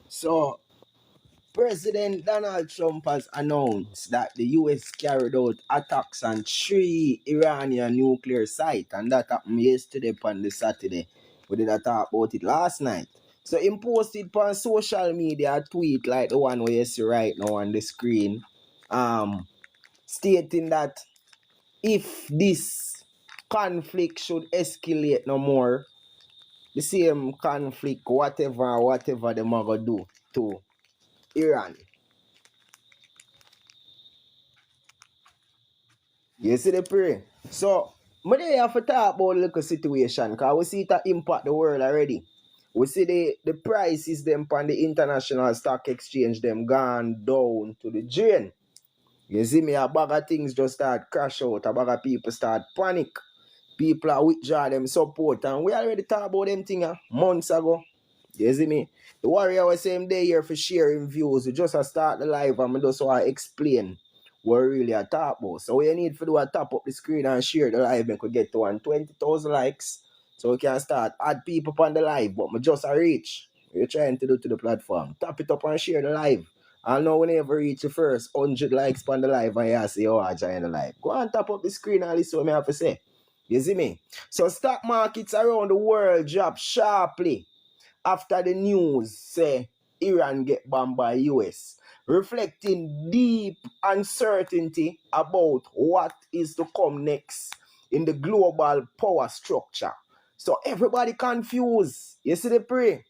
So, President Donald Trump has announced that the US carried out attacks on 3 Iranian nuclear sites, and that happened yesterday on the Saturday. We did talk about it last night. So, he posted on social media a tweet like the one where you see right now on the screen, stating that if this conflict should escalate no more, the same conflict, whatever they are going to do to Iran. You see the pray? So, I have to talk about the little situation because we see it impact the world already. We see the prices them on the international stock exchange them gone down to the drain. You see me, a bag of things just start crash out, a bag of people start panic. People are withdraw them support, and we already talked about them things months ago. You see me? The warrior was saying they here for sharing views. We just start the live and I just want to explain what really I talk about. So what you need to do is tap up the screen and share the live. We could get to 120,000 likes. So we can start add people on the live. But we just a reach. We're trying to do to the platform. Tap it up and share the live. I know whenever reach the first 100 likes on the live and you say, oh, I join the live. Go and tap up the screen and listen what I have to say. You see me? So stock markets around the world drop sharply after the news say Iran get bombed by US, reflecting deep uncertainty about what is to come next in the global power structure. So everybody confused. You see the pray?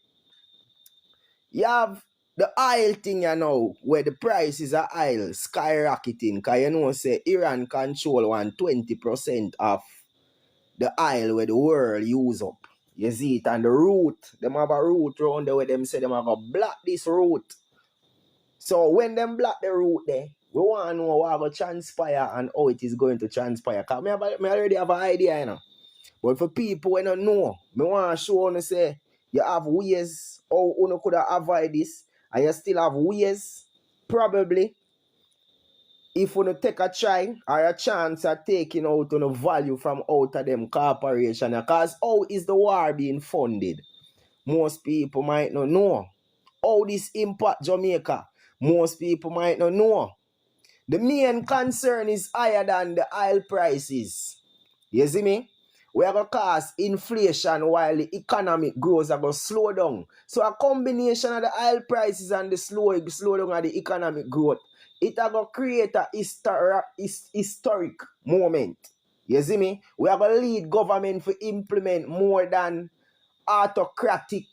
You have the oil thing you know, where the prices of oil skyrocketing, because you know say Iran control 20% of the oil where the world use up. You see it, and the route, them have a route around there where them say them have to block this route. So when them block the route there, we want to know what will transpire and how it is going to transpire. Because me already have an idea, you know. But for people who don't know, me want to show you say you have ways how you could avoid this, and you still have ways, probably, if you take a try or a chance at taking out on the value from out of them corporation, because how is the war being funded? Most people might not know. How this impact Jamaica? Most people might not know. The main concern is higher than the oil prices. You see me? We are going to cause inflation while the economic growth are going to slow down. So a combination of the oil prices and the slow down of the economic growth, it are going to create a historic moment. You see me? We are going to lead government to implement more than autocratic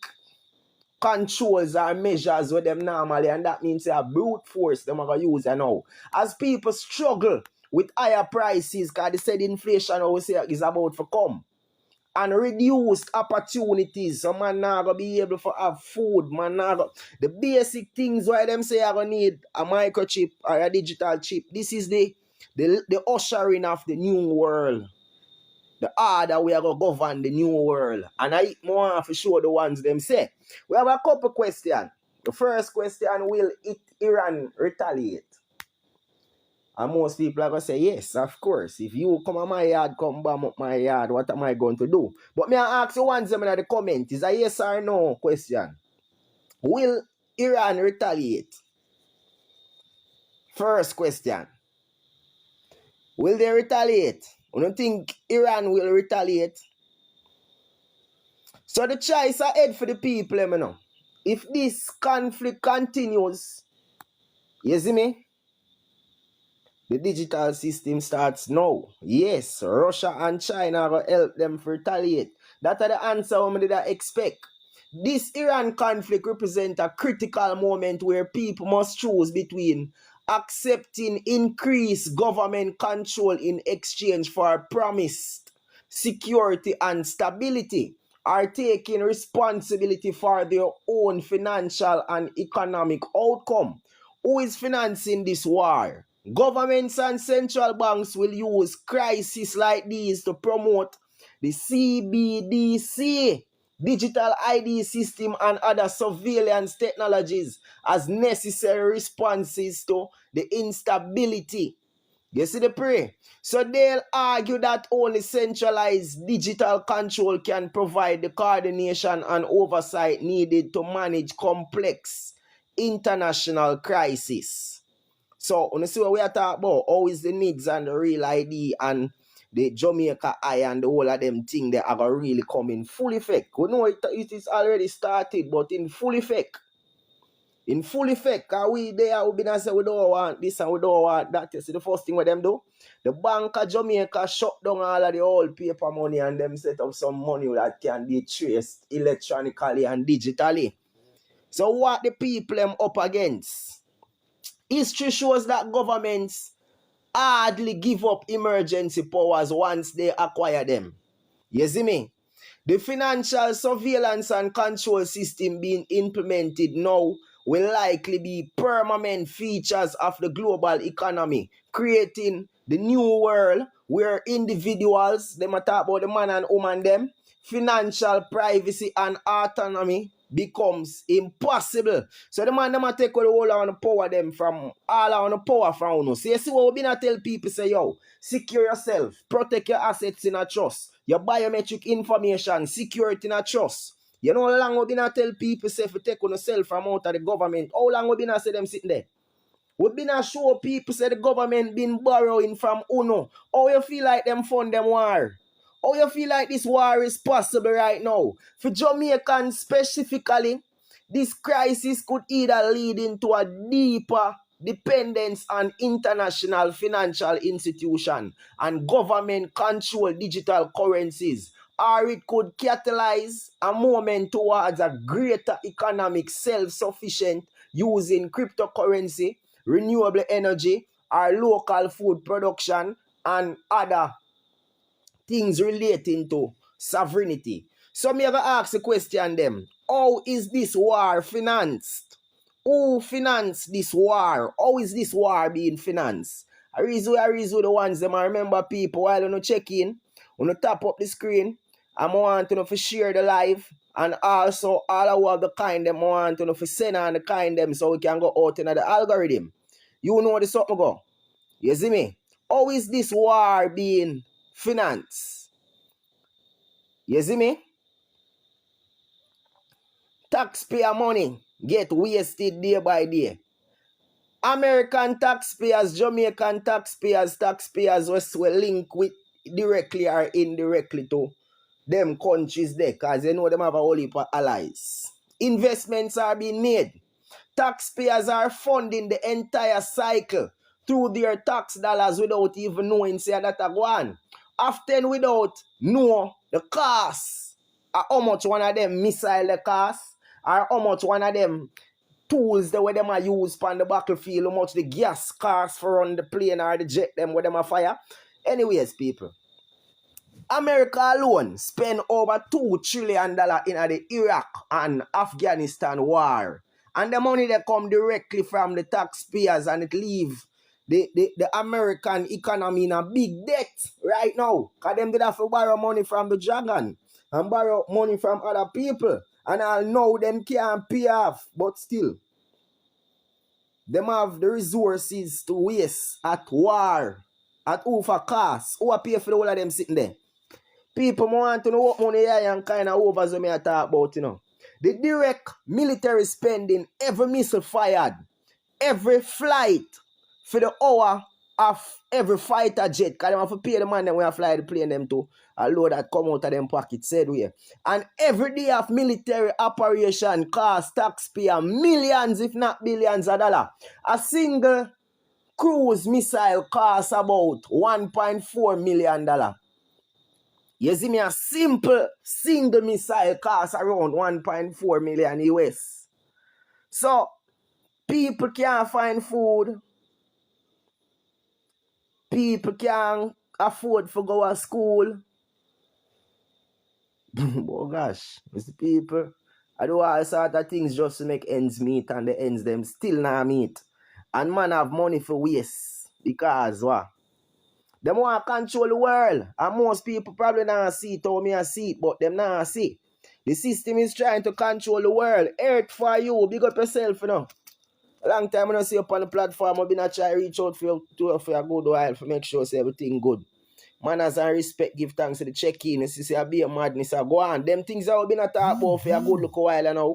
controls or measures with them normally, and that means a brute force them are going to use now. As people struggle with higher prices, because they said inflation I say is about to come, and reduced opportunities, so man not going to be able to have food, man not go, the basic things why them say are going to need a microchip or a digital chip. This is the ushering of the new world. The order we are going to govern the new world. And I more to show the ones them say. We have a couple questions. The first question, will Iran retaliate? And most people are going to say, yes, of course. If you come on my yard, come bomb up my yard, what am I going to do? But me I ask the ones in the comment, is a yes or no question. Will Iran retaliate? First question. Will they retaliate? I don't think Iran will retaliate. So the choice ahead for the people, you know. If this conflict continues, you see me? The digital system starts now. Yes, Russia and China will help them to retaliate. That's the answer we did expect. This Iran conflict represents a critical moment where people must choose between accepting increased government control in exchange for promised security and stability, or taking responsibility for their own financial and economic outcome. Who is financing this war? Governments and central banks will use crises like these to promote the CBDC, digital ID system, and other surveillance technologies as necessary responses to the instability. You see the prey? So they'll argue that only centralized digital control can provide the coordination and oversight needed to manage complex international crises. So, you see what we are talking about? How is the NIDS and the Real ID and the Jamaica Eye and the whole of them thing they are going to really come in full effect? We know it is already started, but in full effect. In full effect, because we there, we been say we don't want this and we don't want that. You see the first thing what them do? The Bank of Jamaica shut down all of the old paper money and them set up some money that can be traced electronically and digitally. So what the people them up against? History shows that governments hardly give up emergency powers once they acquire them. You see me? The financial surveillance and control system being implemented now will likely be permanent features of the global economy, creating the new world where individuals, them talk about the man and woman them, financial privacy and autonomy becomes impossible. So the man them take all the whole of the power them from all of the power from us. So you see what we been tell people say, yo, secure yourself, protect your assets in a trust, your biometric information, security in a trust. You know how long we been tell people say if you take on yourself from out of the government, how long we been say them sitting there? We been show people say the government been borrowing from UNO. How you feel like them fund them war? How you feel like this war is possible right now? For Jamaicans specifically, this crisis could either lead into a deeper dependence on international financial institutions and government-controlled digital currencies, or it could catalyze a movement towards a greater economic self-sufficient using cryptocurrency, renewable energy, or local food production, and other things relating to sovereignty. So me have ask the question them, how is this war financed? Who financed this war? How is this war being financed? I reason the ones them. I remember people while you check in, when you tap up the screen, I want to know for share the live, and also all of the kind them want to know for send on the kind them so we can go out in the algorithm. You know the something go. You see me? How is this war being financed? You see me? Taxpayer money get wasted day by day. American taxpayers, Jamaican taxpayers will link with directly or indirectly to them countries there because they know them have a whole heap of allies. Investments are being made. Taxpayers are funding the entire cycle through their tax dollars without even knowing say that a go on. Often without know the cost, or how much one of them missile the cost, or how much one of them tools the way them are used on the battlefield, how much the gas costs for run the plane or the jet them where them are fire. Anyways, people, America alone spend over $2 trillion in the Iraq and Afghanistan war. And the money that come directly from the taxpayers and it leave the American economy in a big debt right now. Because them did have to borrow money from the dragon and borrow money from other people. And I know them can't pay off, but still, them have the resources to waste at war, at over cost. Who pay for the whole of them sitting there? People want to know what money here and kind of overs when I talk about, you know. The direct military spending, every missile fired, every flight for the hour of every fighter jet, because they have to pay the man that we have fly the plane them to a load that come out of them pockets, said we. And every day of military operation cost taxpayer millions, if not billions of dollars. A single cruise missile costs about $1.4 million. You see me, a simple single missile costs around 1.4 million US. So, people can't find food. People can't afford to go to school. Oh gosh, Mr. People, I do all sort of things just to make ends meet, and the ends them still not meet. And man have money for waste because what? Them want to control the world. And most people probably not see it how me I see it, but them not see. The system is trying to control the world. Earth for you. Big up yourself, you know. A long time I don't see you on the platform. I've been a try reach out for you for a good while to make sure say everything good. Manners and respect, give thanks to the check-in. You see, I be a madness. I go on. Them things that we've been a talk about for a good look a while now.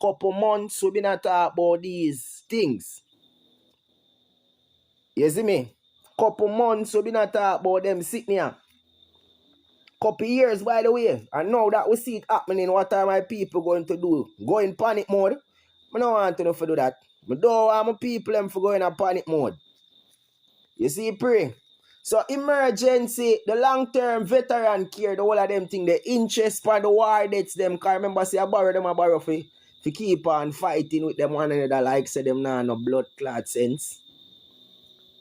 Couple months we've been a talk about these things. You see me? Couple months we've been a talk about them sitting here. Couple years, by the way. And now that we see it happening, what are my people going to do? Go in panic mode? I don't want to know for do that. I don't want my people them for go in a panic mode. You see, pray. So emergency, the long-term veteran care, the whole of them thing, the interest for the war debts them. Because remember, say I borrow for keep on fighting with them one another like say them now no blood clot sense.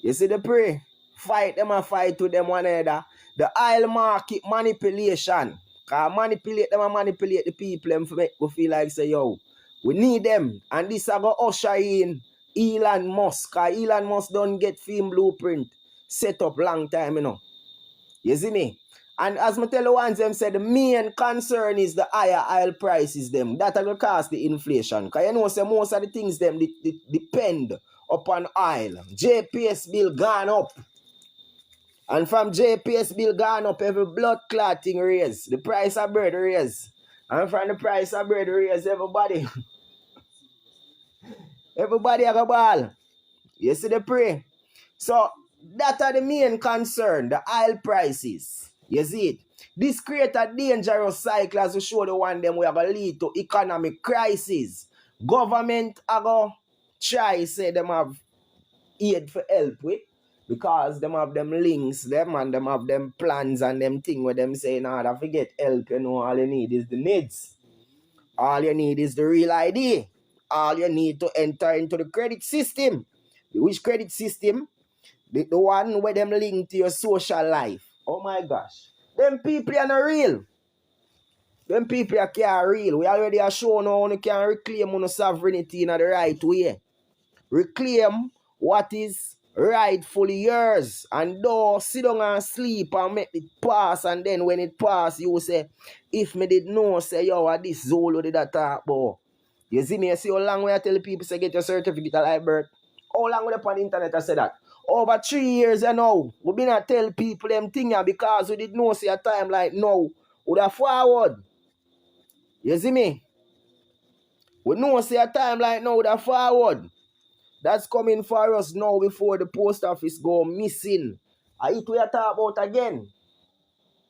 You see the pray? Fight them and fight with them one another. The oil market manipulation. Because manipulate them and manipulate the people them for make we feel like say, yo, we need them. And this I go usher in Elon Musk. Because Elon Musk don't get film blueprint set up long time, you know. You see me? And as I tell the ones them said, the main concern is the higher oil prices them. That will cause the inflation. Because you know, say most of the things them depend upon oil. JPS bill gone up. And from JPS bill gone up, every blood clotting raise. The price of bread raise. And from the price of bread raise, everybody. Everybody have a ball. You see the pray? So, that are the main concern, the oil prices. You see it? This create a dangerous cycle as we show the one them we are going to lead to economic crisis. Government are going to try say them have aid for help with. Because them have them links, them and them have them plans and them thing where them say, nah, don't forget help, you know, all you need is the needs. All you need is the real ID. All you need to enter into the credit system. Which credit system? The one where them link to your social life. Oh my gosh. Them people are not real. Them people are can't real. We already have shown how you can reclaim your sovereignty in the right way. Reclaim what is rightfully yours. And don't sit down and sleep and make it pass. And then when it pass, you say, if me did know, say, yo, what this Zolo did that talk about. You see me, you see how long we I tell people, say, get your certificate of live birth. How long we on the internet I say that? Over 3 years you know. We been a tell people them thing because we did know see a time like now. Would have forward. You see me? We know see a time like now would have forward. That's coming for us now before the post office go missing. I it we are talk about again.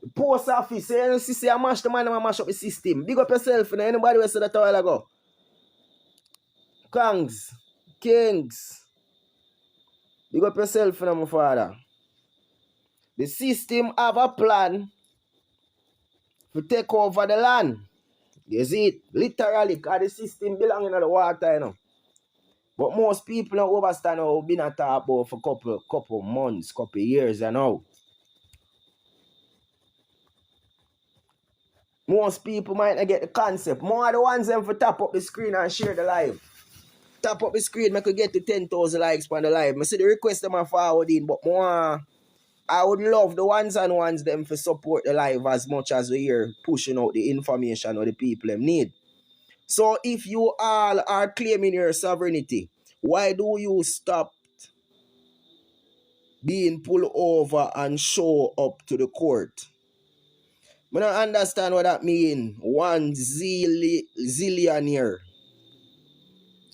The post office, you see I mash the man and I mash up the system. Big up yourself, you know, anybody who said that a while ago. Kings. Big up yourself, you know, my father. The system have a plan to take over the land. You see it? Literally, because the system belong in the water, you know. But most people don't understand how we've been at talk about for couple months, couple years, you know. Most people might not get the concept. More of the ones them for tap up the screen and share the live. Tap up the screen, make we get to 10,000 likes on the live. I see the request them are forwarding, but more I would love the ones and ones them for support the live as much as we are pushing out the information or the people them need. So if you all are claiming your sovereignty, why do you stop being pulled over and show up to the court? I don't understand what that means. 1 zillionaire.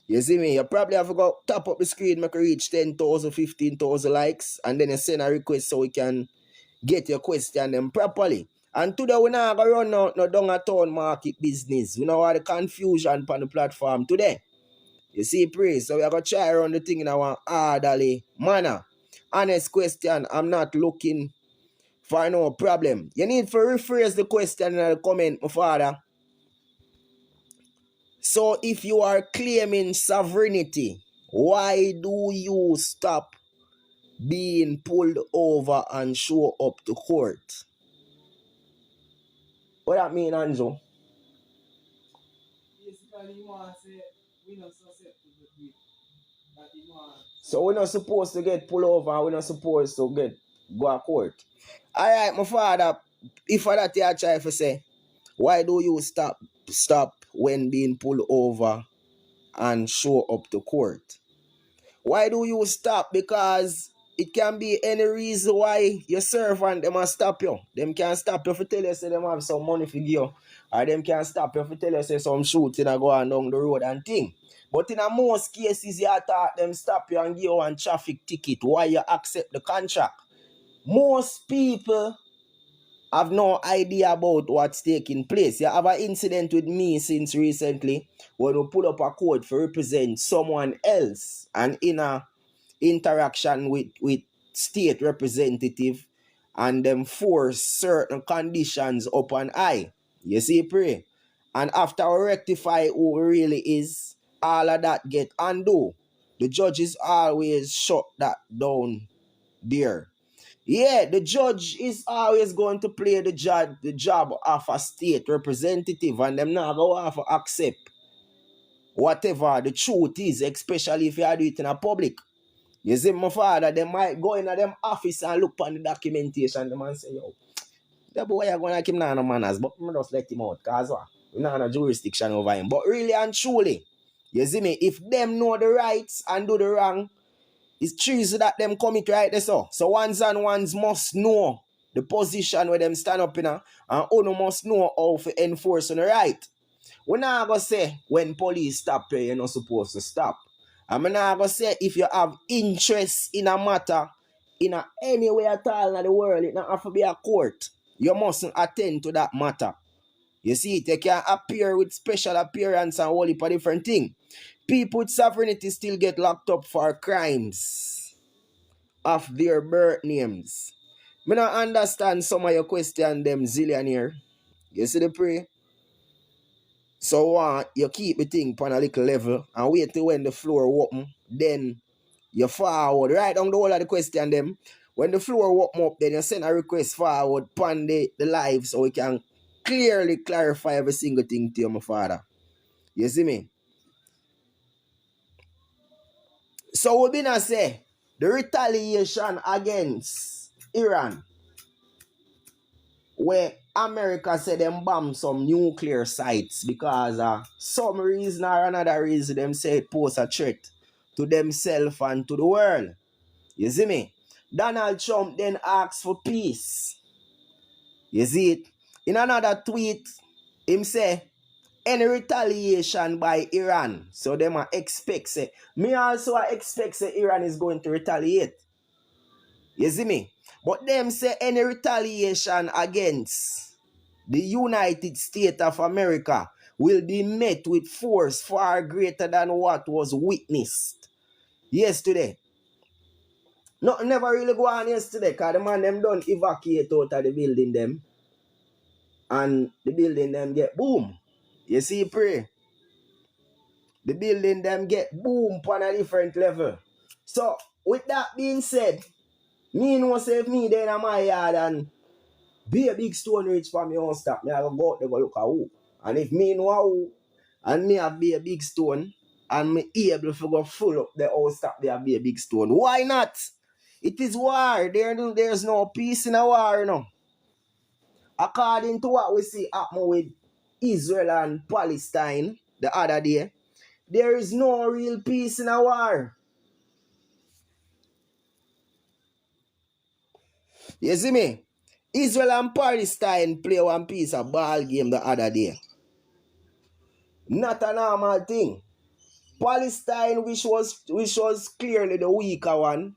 You see me? You probably have to go tap up the screen, make it reach 10,000, 15,000 likes, and then you send a request so we can get your question them properly. And today we're not going to run no down a town market business. We know all the confusion on the platform today. You see, praise. So we're going to try run the thing in our orderly manner. Honest question, I'm not looking for no problem. You need to rephrase the question in the comment, my father. So if you are claiming sovereignty, why do you stop being pulled over and show up to court? What that mean, Anjo? So we're not supposed to get pulled over, we're not supposed to go to court. Alright, my father, if for that you try to say, why do you stop when being pulled over and show up to court? Why do you stop? Because it can be any reason why your servant them must stop you. Them can stop you for tell you say them have some money for you. Or them can stop you for tell you say some shooting are going down the road and thing. But in a most cases, you thought them stop you and give you one traffic ticket. Why you accept the contract? Most people have no idea about what's taking place. You have an incident with me since recently when we put up a code to represent someone else and in a interaction with state representative and them force certain conditions upon I. You see, pray. And after we rectify who really is, all of that get undo. The judges always shut that down there. Yeah, the judge is always going to play the job of a state representative, and them not going to accept whatever the truth is, especially if you do it in a public. You see, my father, they might go in them office and look on the documentation, them and say, yo, the boy are going to keep no manners, but me just let him out, because what? We not have jurisdiction over him. But really and truly, you see me, if them know the rights and do the wrong, it's treason that them commit right there. So ones and ones must know the position where them stand up in, and uno must know how to enforce on the right. We're not going to say when police stop you, you're not supposed to stop. I'm not going to say if you have interest in a matter in any way at all in the world, it not have to be a court. You mustn't attend to that matter. You see, they can appear with special appearance and all heap of different things. People with sovereignty still get locked up for crimes of their birth names. Me not understand some of your question them zillionaire. You see the pray? So you keep the thing on a little level and wait till when the floor open, then you forward. Right down the whole of the question them. When the floor open up, then you send a request forward upon the live so we can clearly clarify every single thing to you, my father. You see me? So we been say the retaliation against Iran, where America said them bomb some nuclear sites because some reason or another reason them say it pose a threat to themselves and to the world. You see me? Donald Trump then asked for peace. You see it? In another tweet, him say, any retaliation by Iran, so them expect say, me also expect say Iran is going to retaliate. You see me? But them say any retaliation against the United States of America will be met with force far greater than what was witnessed yesterday. Nothing never really go on yesterday because the man them done evacuate out of the building them. And the building them get boom. You see, pray. The building them get boom on a different level. So, with that being said, me know say if me there in my yard and be a big stone reach for me on stop, me I go out there go look at who. And if me know who, and me have be a big stone, and me able to go full up the house stop there be a big stone. Why not? It is war. There's no peace in a war, you know. According to what we see happen with Israel and Palestine the other day, there is no real peace in a war. You see me? Israel and Palestine play one piece of ball game the other day. Not a normal thing. Palestine, which was clearly the weaker one,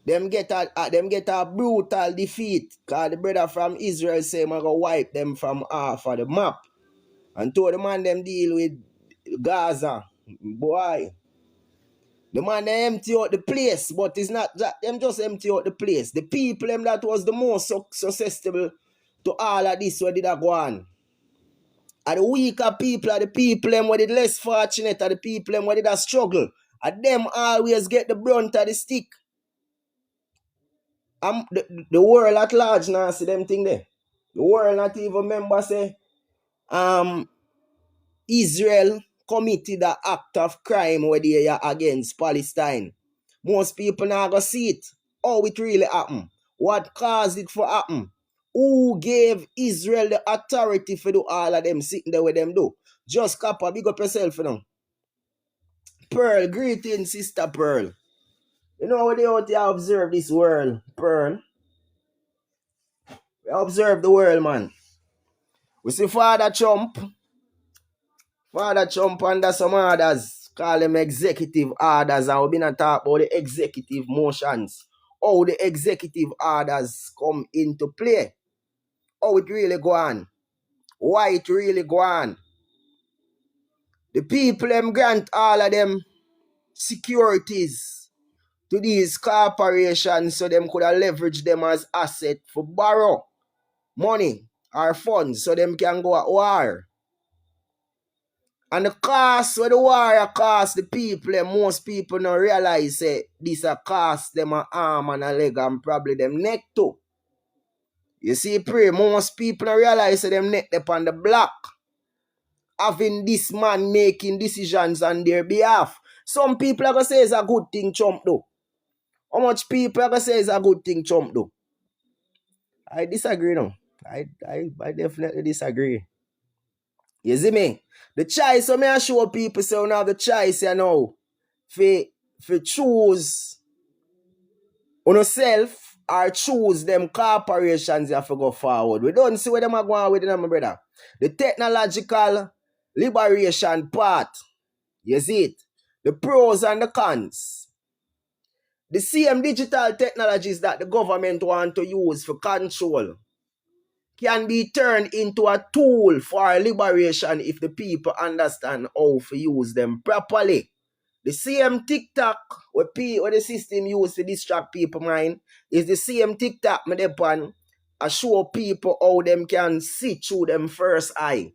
them get a brutal defeat. Cause the brother from Israel say I'm gonna wipe them from half of the map. And told the man them deal with Gaza. Boy. The man they empty out the place, but it's not that them just empty out the place. The people them that was the most susceptible to all of this where did that go on. And the weaker people are the people them where did less fortunate, are the people them where did that struggle. And them always get the brunt of the stick. The world at large now see them thing there. The world not even remember say Israel committed an act of crime where they are against Palestine. Most people now go see it. How it really happened. What caused it for happen. Who gave Israel the authority for do all of them sitting there with them do. Just copper, big up yourself, you know. Pearl, greetings, Sister Pearl. You know what they out here observe this world, Pearl? We observe the world, man. We see Father Trump under some orders, call them executive orders, and we've been talk about the executive motions. How the executive orders come into play. How it really go on. Why it really go on. The people them grant all of them securities to these corporations so them could have leveraged them as asset for borrow money or funds so them can go at war. And the cost where the war cost the people, and most people don't realize this a cost them an arm and a leg and probably them neck too. You see, pray, most people don't realize them neck upon the block. Having this man making decisions on their behalf. Some people are going to say it's a good thing Trump do. How much people are going to say it's a good thing Trump do? I disagree now. I definitely disagree. You see me? The choice, so I show people so now the choice you know for choose on yourself or choose them corporations you have to go forward. We don't see where them are going with them, my brother. The technological liberation part. You see it? The pros and the cons. The same digital technologies that the government want to use for control can be turned into a tool for liberation if the people understand how to use them properly. The same TikTok what the system use to distract people mind is the same TikTok me depan I show people how them can see through them first eye.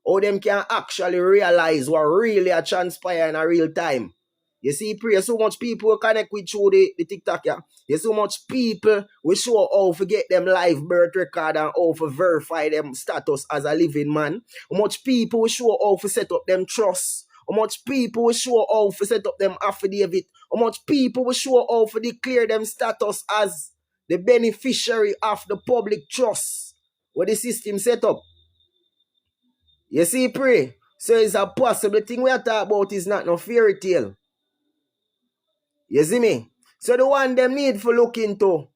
How them can actually realize what really a transpire in a real time. You see, pray so much people will connect with through the TikTok, yeah. There's so much people will show how to get them live birth record and how to verify them status as a living man. How much people will show how to set up them trust. How much people will show how to set up them affidavit. How much people will show how to declare them status as the beneficiary of the public trust what the system set up. You see, pray. So it's a possible thing we are talking about is not no fairy tale. You see me? So the one them need for look into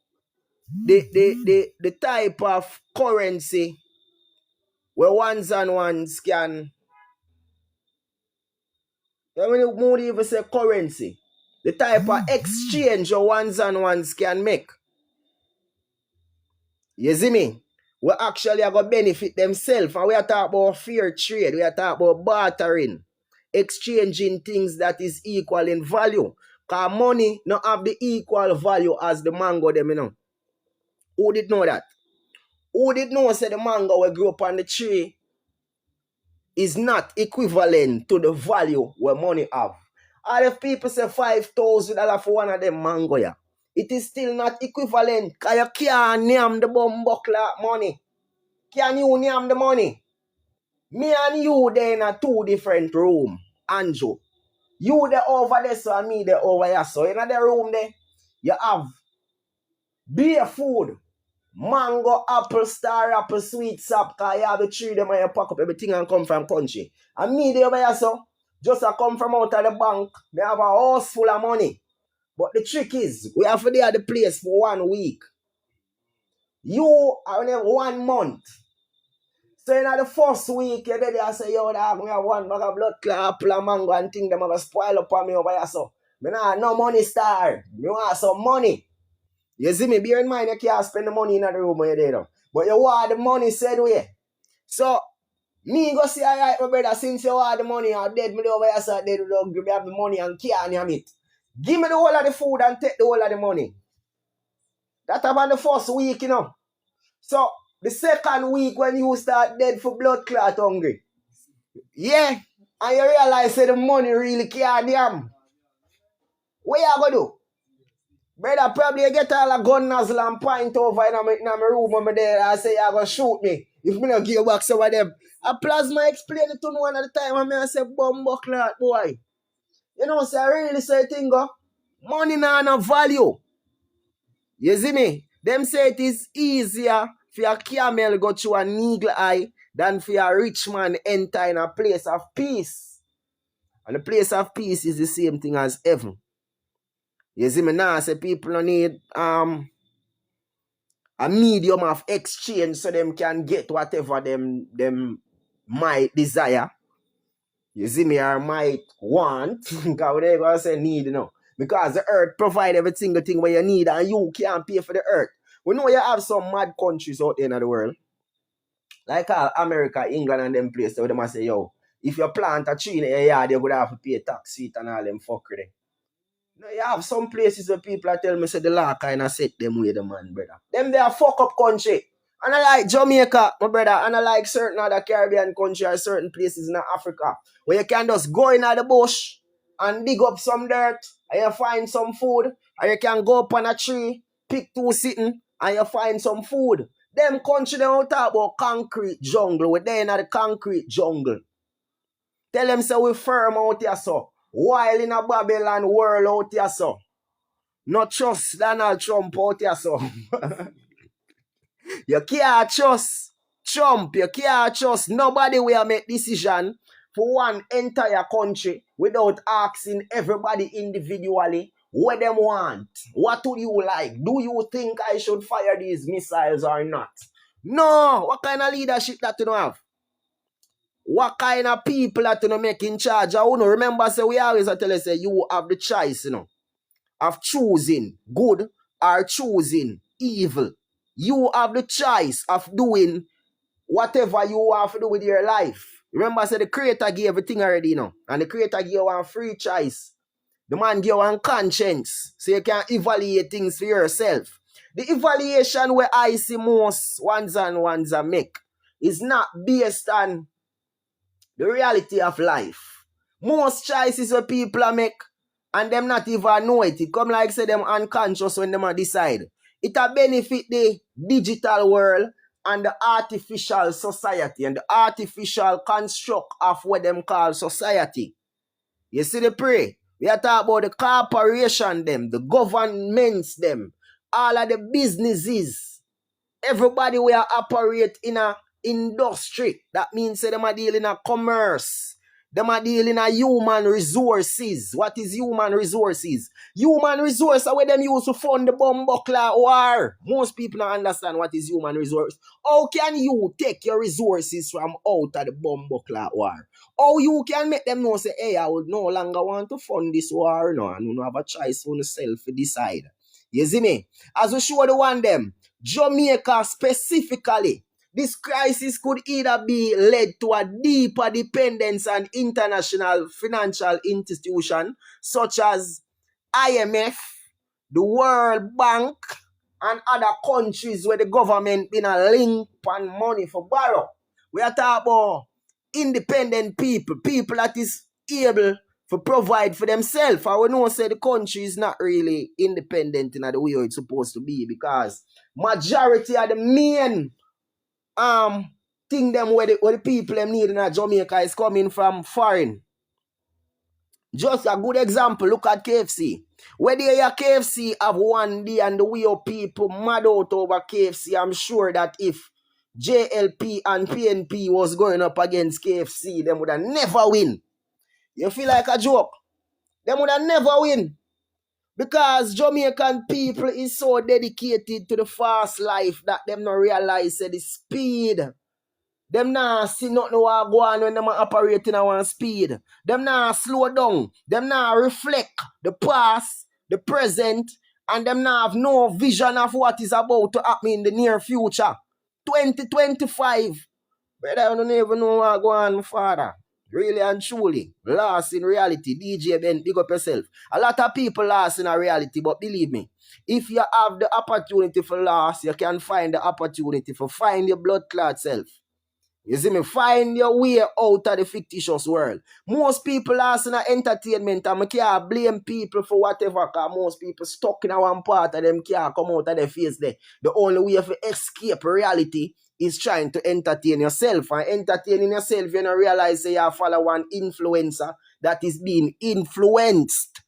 the type of currency where ones and ones can, I mean, more even say currency. The type of exchange where ones and ones can make. You see me? We actually are going to benefit themselves. And we are talking about fair trade. We are talking about bartering. Exchanging things that is equal in value. Because money not have the equal value as the mango them, you know. Who did know that? Who did know say the mango we grew up on the tree is not equivalent to the value where money have? And if people say $5,000 for one of them mango, yeah, it is still not equivalent because you can't name the bumbuckler money. Can you name the money? Me and you there in a two different room, Andrew. You there over there, so and me there over here. So in the room there, you have beer food, mango, apple, star apple, sweet sap, because you have the tree them and you pack up everything and come from country. And me there over here, so just I come from out of the bank, they have a house full of money. But the trick is, we have to be at the place for 1 week. You are only 1 month. So in the first week, you there I say, yo, dog, me have one bag of blood clot, apple and mango and thing them have spoil up on me over here, so. Me nah no money star. Me want some money. You see me, bear in mind you can't spend the money in the room when you're there. But you want the money said way. So, me go say, alright, my brother, since you want the money, I'm dead, me over here, so dead, don't give me have the money and can't name it. Give me the whole of the food and take the whole of the money. That's about the first week, you know. So, the second week when you start dead for blood clot hungry. Yeah, and you realize that the money really can't damn. What you gonna do? Brother, probably you get all a gun nozzle and point over in my room when I'm there and say you're gonna shoot me. If me not give you back some of them. A plasma explain it to me one at a time and I say, bumbo clot boy. You know, say I really say thing go. Money nah no value. You see me? Them say it is easier for a camel go through an eagle eye than for a rich man enter in a place of peace. And the place of peace is the same thing as heaven. You see me now, say people don't need a medium of exchange so them can get whatever them might desire. You see me, or might want. Because we never say need, you know. Because the earth provide every single thing where you need and you can't pay for the earth. We know you have some mad countries out there in the world. Like America, England and them places where they must say, yo, if you plant a tree in your yard, you're going to have to pay tax seat and all them fuckery. Now, you have some places where people are telling me, say the law kind of set them with the man, brother. Them they are fuck up country. And I like Jamaica, my brother, and I like certain other Caribbean countries or certain places in Africa where you can just go in the bush and dig up some dirt and you find some food, and you can go up on a tree, pick two sitting, and you find some food. Them country they don't talk about concrete jungle. We're there in the concrete jungle. Tell them say we firm out here so. While in a Babylon world out here so. Not trust Donald Trump out here so. You can't trust Trump. You can't trust nobody will make decision for one entire country without asking everybody individually what them want. What do you like? Do you think I should fire these missiles or not? No. What kind of leadership that you don't have? What kind of people that you don't make in charge? I want to remember, say we always tell you, say you have the choice, you know, of choosing good or choosing evil. You have the choice of doing whatever you have to do with your life. Remember, say the Creator gave everything already, you know, and the Creator gave one free choice. The man gave one conscience, so you can evaluate things for yourself. The evaluation where I see most ones and ones make is not based on the reality of life. Most choices where people make and them not even know it. It come like say them unconscious when them decide. It a benefit the digital world and the artificial society and the artificial construct of what them call society. You see the pray? We are talking about the corporation them, the governments them, all of the businesses. Everybody will operate in a industry. That means say them are dealing in commerce. Them are dealing in human resources. What is human resources? Human resources are where them use to fund the Bumbuckler war. Most people don't understand what is human resource. How can you take your resources from out of the Bumbuckler war? How you can make them know, say, hey, I would no longer want to fund this war, no, and you don't have a choice for yourself to decide. You see me? As we show the one them, Jamaica specifically, this crisis could either be led to a deeper dependence on international financial institutions such as IMF, the World Bank, and other countries where the government been a link on money for borrow. We are talking about independent people, people that is able to provide for themselves. I would know say the country is not really independent in the way it's supposed to be, because majority of the main thing them where the people them need in Jamaica is coming from foreign. Just a good example, look at KFC. Where they are KFC have one day and the way of people mad out over KFC, I'm sure that if JLP and PNP was going up against KFC, them would have never win. You feel like a joke? Them would have never win. Because Jamaican people is so dedicated to the fast life that them not realize the speed. Them nah see nothing what go on when them are operating at one speed. Them nah slow down. Them nah reflect the past, the present, and them nah have no vision of what is about to happen in the near future. 2025. Brother, I don't even know what go on, my father. Really and truly. Lost in reality. DJ Ben, big up yourself. A lot of people lost in a reality, but believe me, if you have the opportunity for loss, you can find the opportunity for find your blood clot self. You see me? Find your way out of the fictitious world. Most people lost in entertainment and I can't blame people for whatever, because most people stuck in one part of them can't come out of their face there. The only way to escape reality is trying to entertain yourself. And entertaining yourself, you don't realize that you follow one influencer that is being influenced.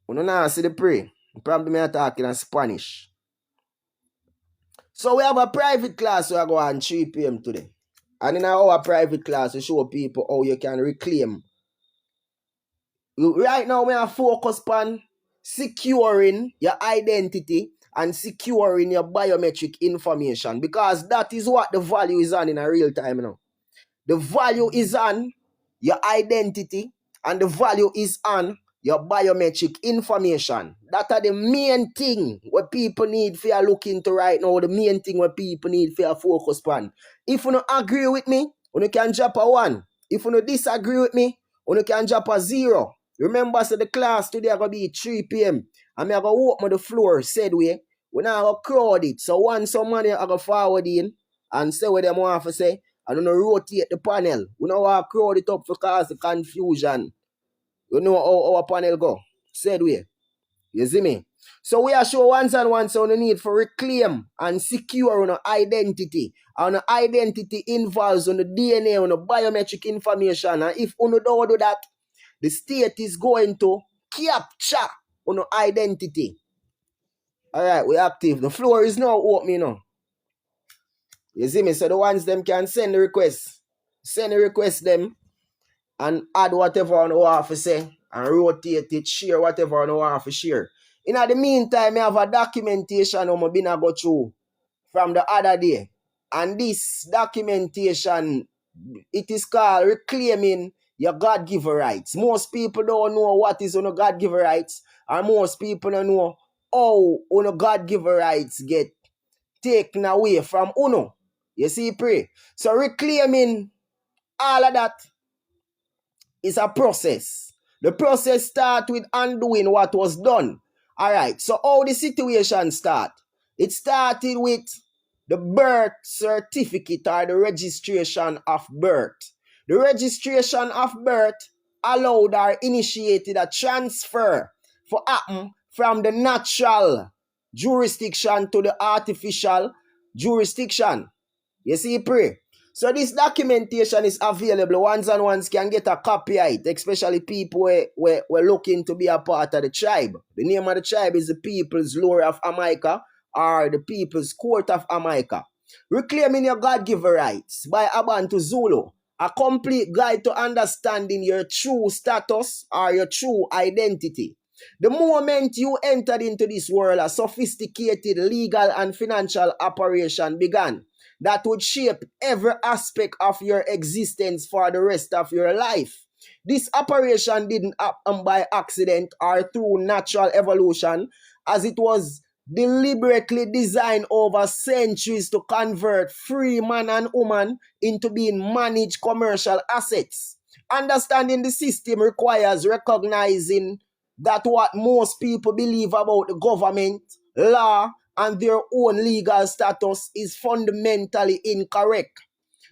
You don't know, see the pray. Probably me talking in Spanish. So we have a private class we are going 3 p.m. today. And in our private class, we show people how you can reclaim. Right now, we are focused on securing your identity and securing your biometric information, because that is what the value is on in a real time now. The value is on your identity and the value is on your biometric information. That are the main thing what people need for you look into right now, the main thing what people need for you focus on. If you don't agree with me, you can drop a 1. If you don't disagree with me, you can drop a 0. Remember, so the class today are going to be 3 p.m. and I'm going to open the floor, said we not going to crowd it. So once somebody are going to forward in and say what they want to say, I don't know, rotate the panel. We don't want to crowd it up for cause the confusion. You know how our panel go. Said we. You see me? So we are show once and once on the need for reclaim and secure on identity. And identity involves on the DNA, on the biometric information. And if you don't do that, the state is going to capture on identity. Alright, we active. The floor is now open now. You see me? So the ones them can send the request. Send the request them and add whatever on want to say and rotate it, share whatever on want to share. In the meantime, I have a documentation I'm been go through from the other day. And this documentation, it is called Reclaiming Your God-Given Rights. Most people don't know what is on God-Given rights, and most people don't know how on God-Given rights get taken away from uno. You see, pray. So reclaiming all of that is a process. The process starts with undoing what was done. Alright, so how the situation start? It started with the birth certificate or the registration of birth. The registration of birth allowed or initiated a transfer for happen from the natural jurisdiction to the artificial jurisdiction. You see, pray. So this documentation is available. Ones and ones can get a copy of it, especially people who are looking to be a part of the tribe. The name of the tribe is the People's Lure of Jamaica or the People's Court of Jamaica. Reclaiming Your God-Given Rights by Abantu Zulu. A complete guide to understanding your true status or your true identity. The moment you entered into this world, a sophisticated legal and financial operation began that would shape every aspect of your existence for the rest of your life. This operation didn't happen by accident or through natural evolution, as it was deliberately designed over centuries to convert free man and woman into being managed commercial assets. Understanding the system requires recognizing that what most people believe about the government, law, and their own legal status is fundamentally incorrect.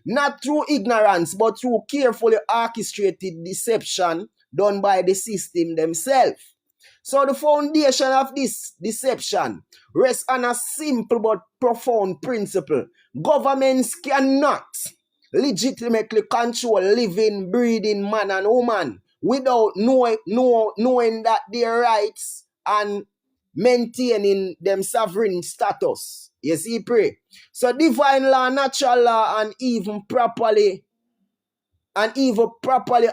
Not through ignorance, but through carefully orchestrated deception done by the system themselves. So the foundation of this deception rests on a simple but profound principle. Governments cannot legitimately control living, breathing man and woman without knowing that their rights and maintaining them sovereign status. You see, pray. So divine law, natural law, and even properly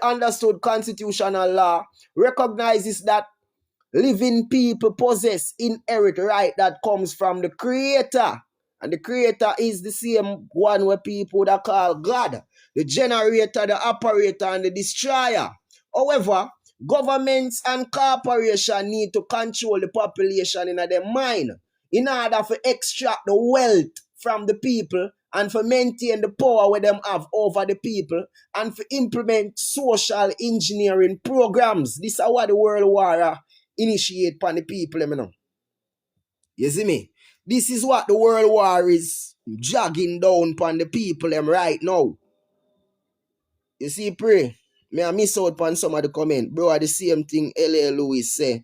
understood constitutional law recognizes that living people possess inherent right that comes from the Creator. And the Creator is the same one where people would call God, the generator, the operator, and the destroyer. However, governments and corporations need to control the population in their mind in order to extract the wealth from the people and for maintain the power where them have over the people and for implement social engineering programs. This is what the World War initiate upon the people, you know. You see me? This is what the World War is jogging down upon the people them right now. You see, pray. May I miss out upon some of the comment. Bro, the same thing L.A. Lewis say.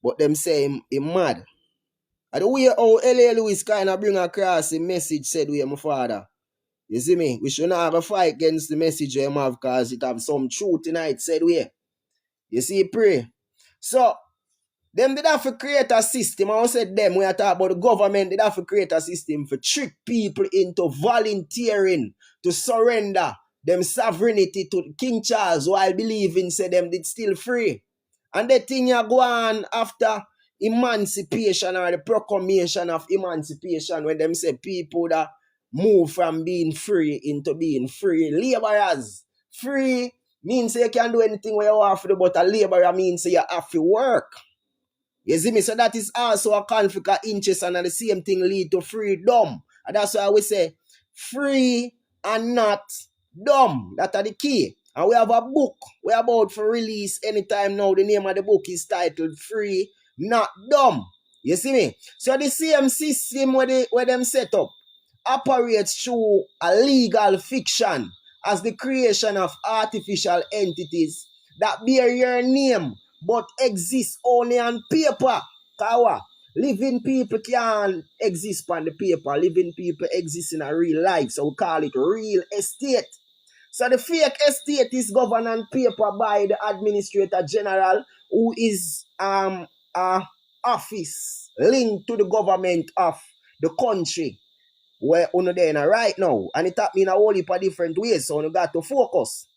But them say him mad. And the way how L.A. Lewis kind of bring across the message said we my father. You see me? We should not have a fight against the message we have because it have some truth tonight said we. You see, pray. So, them did have to create a system. I said them, when I talk about the government, they have to create a system for trick people into volunteering to surrender them sovereignty to King Charles while believing say them did still free. And the thing you go on after emancipation or the proclamation of emancipation when them say people that move from being free into being free. Laborers. Free means you can do anything where you want to do, but a laborer means you have to work. You see me? So that is also a conflict of interest, and the same thing lead to freedom. And that's why we say free and not dumb. That are the key. And we have a book we're about to release anytime now. The name of the book is titled Free, Not Dumb. You see me? So the same system where them set up operates through a legal fiction as the creation of artificial entities that bear your name but exist only on paper. Kawa. Living people can't exist on the paper. Living people exist in a real life. So we call it real estate. So the fake estate is governed on paper by the Administrator General, who is a office linked to the government of the country where we're there right now. And it happening in a whole heap of different ways. So we got to focus.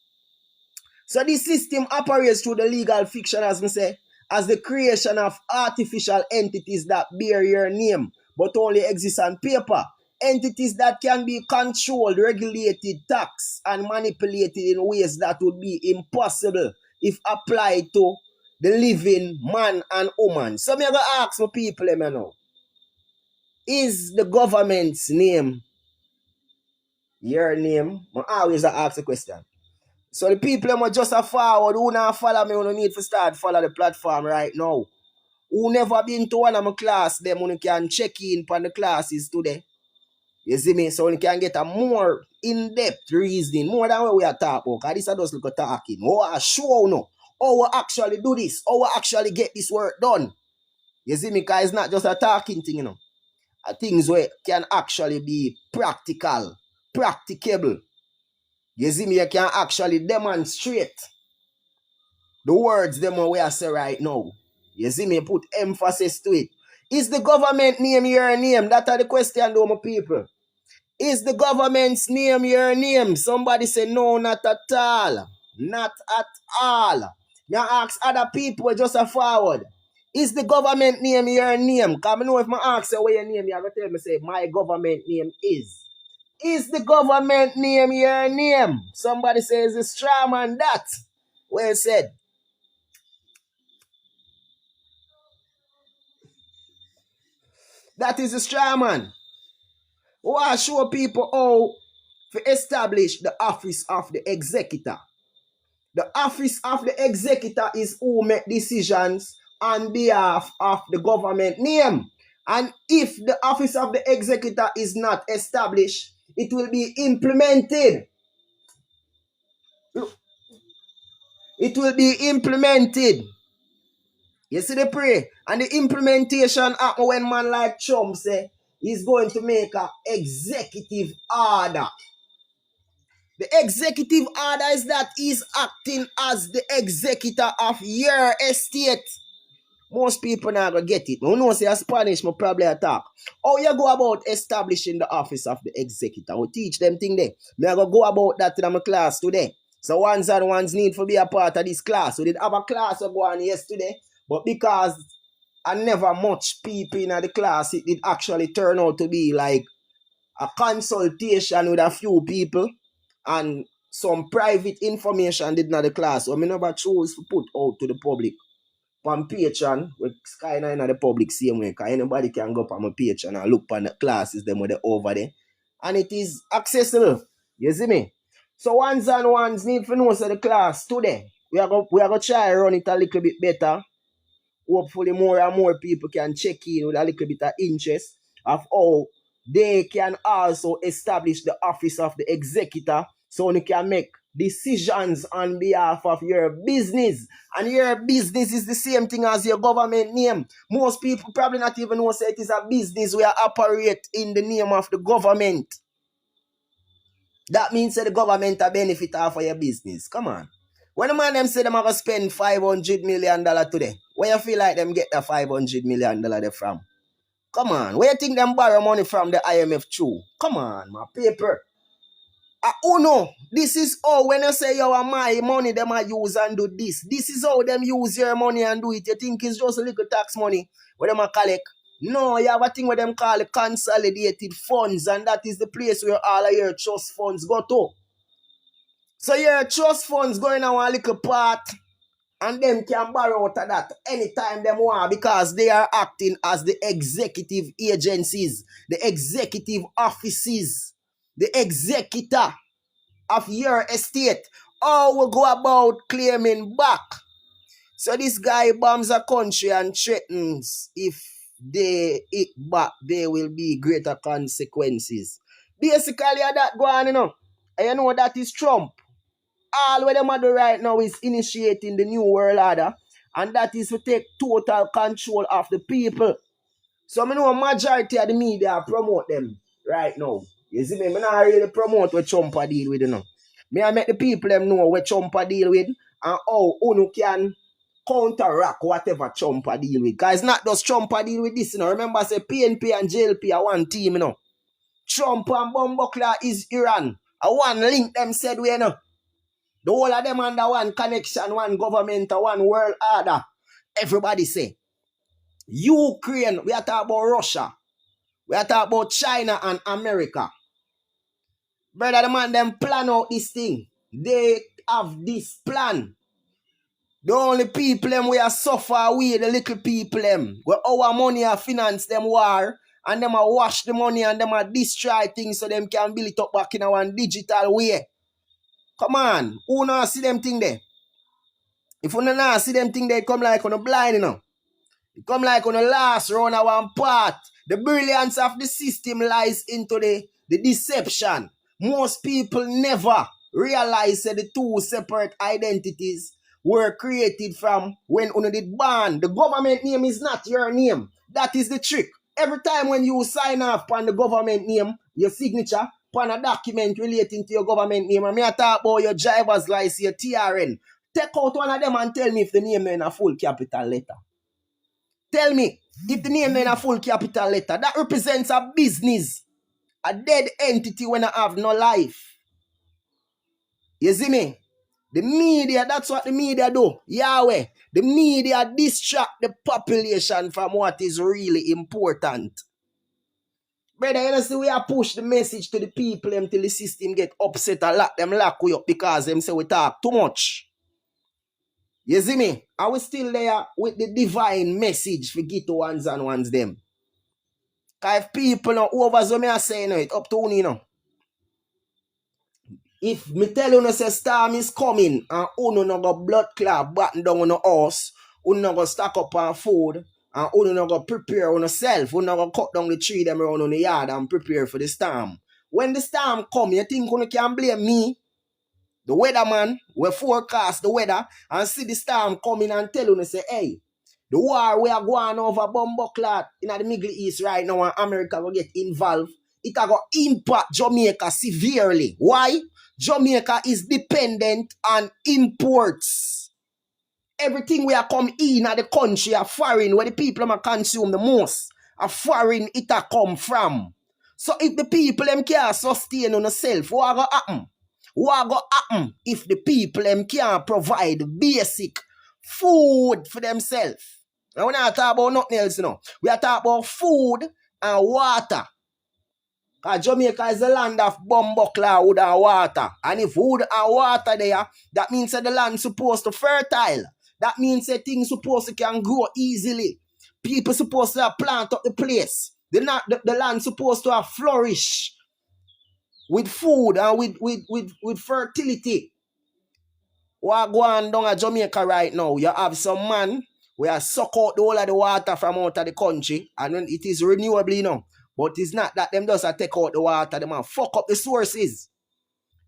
So this system operates through the legal fiction, as I say, as the creation of artificial entities that bear your name, but only exist on paper. Entities that can be controlled, regulated, taxed, and manipulated in ways that would be impossible if applied to the living man and woman. So I'm going to ask my people, you know, is the government's name your name? I always ask the question. So the people who just a forward, who not follow me, who need to start follow the platform right now. Who never been to one of my class, them who can check in on the classes today. You see me? So we can get a more in-depth reasoning, more than what we are talking about. Because this is just like talking. Oh, I show no. Oh, we actually do this. Oh, we actually get this work done. You see me? Because it's not just a talking thing, you know. Things where can actually be practical, practicable. You see me? You can actually demonstrate the words them we are say right now. You see me? Put emphasis to it. Is the government name your name? That are the question, though, my people. Is the government's name your name? Somebody say no, not at all. Not at all. You ask other people just a forward. Is the government name your name? Because I know if I ask you what your name, you have to tell me, say, my government name is. Is the government name your name? Somebody says the straw man that. Well said. That is the straw man. We want to show people how to establish the office of the executor. The office of the executor is who make decisions on behalf of the government name. And if the office of the executor is not established, it will be implemented. It will be implemented. You see the pray? And the implementation happen when man like Trump say he's going to make an executive order. The executive order is that he's acting as the executor of your estate. Most people not gonna get it. Who knows say Spanish, I probably attack. How you go about establishing the office of the executor? We teach them thing there. I go about that in my class today. So ones and ones need to be a part of this class. We did have a class go on yesterday, but because I never much people in the class, it did actually turn out to be like a consultation with a few people and some private information did not the class. So I never chose to put out to the public. On Patreon, with Sky9 and the public same way, because anybody can go up on my Patreon and look on the classes them with the over there. And it is accessible. You see me? So ones and ones need to know so the class today. We are going to try run it a little bit better. Hopefully more and more people can check in with a little bit of interest of how they can also establish the office of the executor so they can make decisions on behalf of your business. And your business is the same thing as your government name. Most people probably not even know say it is a business where operate in the name of the government. That means that the government a benefit off of your business. Come on. When the man them say them are going to spend $500 million today, where you feel like them get the $500 million there from? Come on. Where you think them borrow money from the IMF too? Come on, my paper. Uno, this is how when you say you are my money, them a use and do this. This is how them use your money and do it. You think it's just a little tax money where them a collect? No, you have a thing where them call it consolidated funds, and that is the place where all of your trust funds go to. So your trust funds going on a little part, and them can borrow out of that anytime them want because they are acting as the executive agencies, the executive offices, the executor of your estate. How we go about claiming back? So this guy bombs a country and threatens if they hit back, there will be greater consequences. Basically, that go on, you know. And you know that is Trump. All what them do right now is initiating the new world order, and that is to take total control of the people. So I know a majority of the media promote them right now. You see me? I not really promote what Trump a deal with, you know. Me I make the people them know what Trump a deal with and how Uno can counteract whatever Trump a deal with. Because it's not just Trump a deal with this, you know. Remember I say PNP and JLP are one team, you know. Trump and Bumbleclaw is Iran. A one link them said we, you know. The whole of them under one connection, one government, one world order. Everybody say, Ukraine, we are talking about Russia. We are talking about China and America. Brother, the man, them plan out this thing. They have this plan. The only people them we are suffer we, the little people them. Where our money are finance them war. And them are wash the money and them are destroy things so them can build it up back in one digital way. Come on, who not see them thing there? If you not see them thing there, come like on a blind, you know. It come like on the last round of one part. The brilliance of the system lies into the deception. Most people never realize that the two separate identities were created from when you did born. The government name is not your name. That is the trick. Every time when you sign off on the government name, your signature, on a document relating to your government name, and me talk about your driver's license, your TRN, take out one of them and tell me if the name is in a full capital letter. Tell me, if the name is in a full capital letter, that represents a business, a dead entity when I have no life. You see me? The media, that's what the media do. Yahweh, the media distract the population from what is really important. Brother, you know, see, we have pushed the message to the people until the system get upset and lock them lock we up because them say we talk too much. You see me? I was still there with the divine message for get to ones and ones them. Because if people know over so me are saying it up to you know. If me tell you no say storm is coming and uno no go blood clot batten down on the house, uno no go stack up on food, and uno no go prepare on yourself, uno no go cut down the tree them around on the yard and prepare for the storm. When the storm come, you think uno can blame me? The weatherman will forecast the weather and see the storm coming and tell you, say, hey, the war we are going over Bumbleclad in the Middle East right now and America will get involved. It will impact Jamaica severely. Why? Jamaica is dependent on imports. Everything we are come in at the country are foreign, where the people are consume the most. A foreign it a come from. So if the people them can't sustain on themselves, what will happen? What go happen if the people them can't provide basic food for themselves? And we're not talking about nothing else, you know. We are talking about food and water. Because Jamaica is the land of Bumbleclaw, wood and water. And if wood and water there, that means that the land supposed to fertile. That means that things supposed to can grow easily. People supposed to plant up the place. The land supposed to flourish with food and with fertility. What go on down at Jamaica right now? You have some man where suck out the whole of the water from out of the country, and when it is renewable, you know. But it's not that them just take out the water, them a fuck up the sources.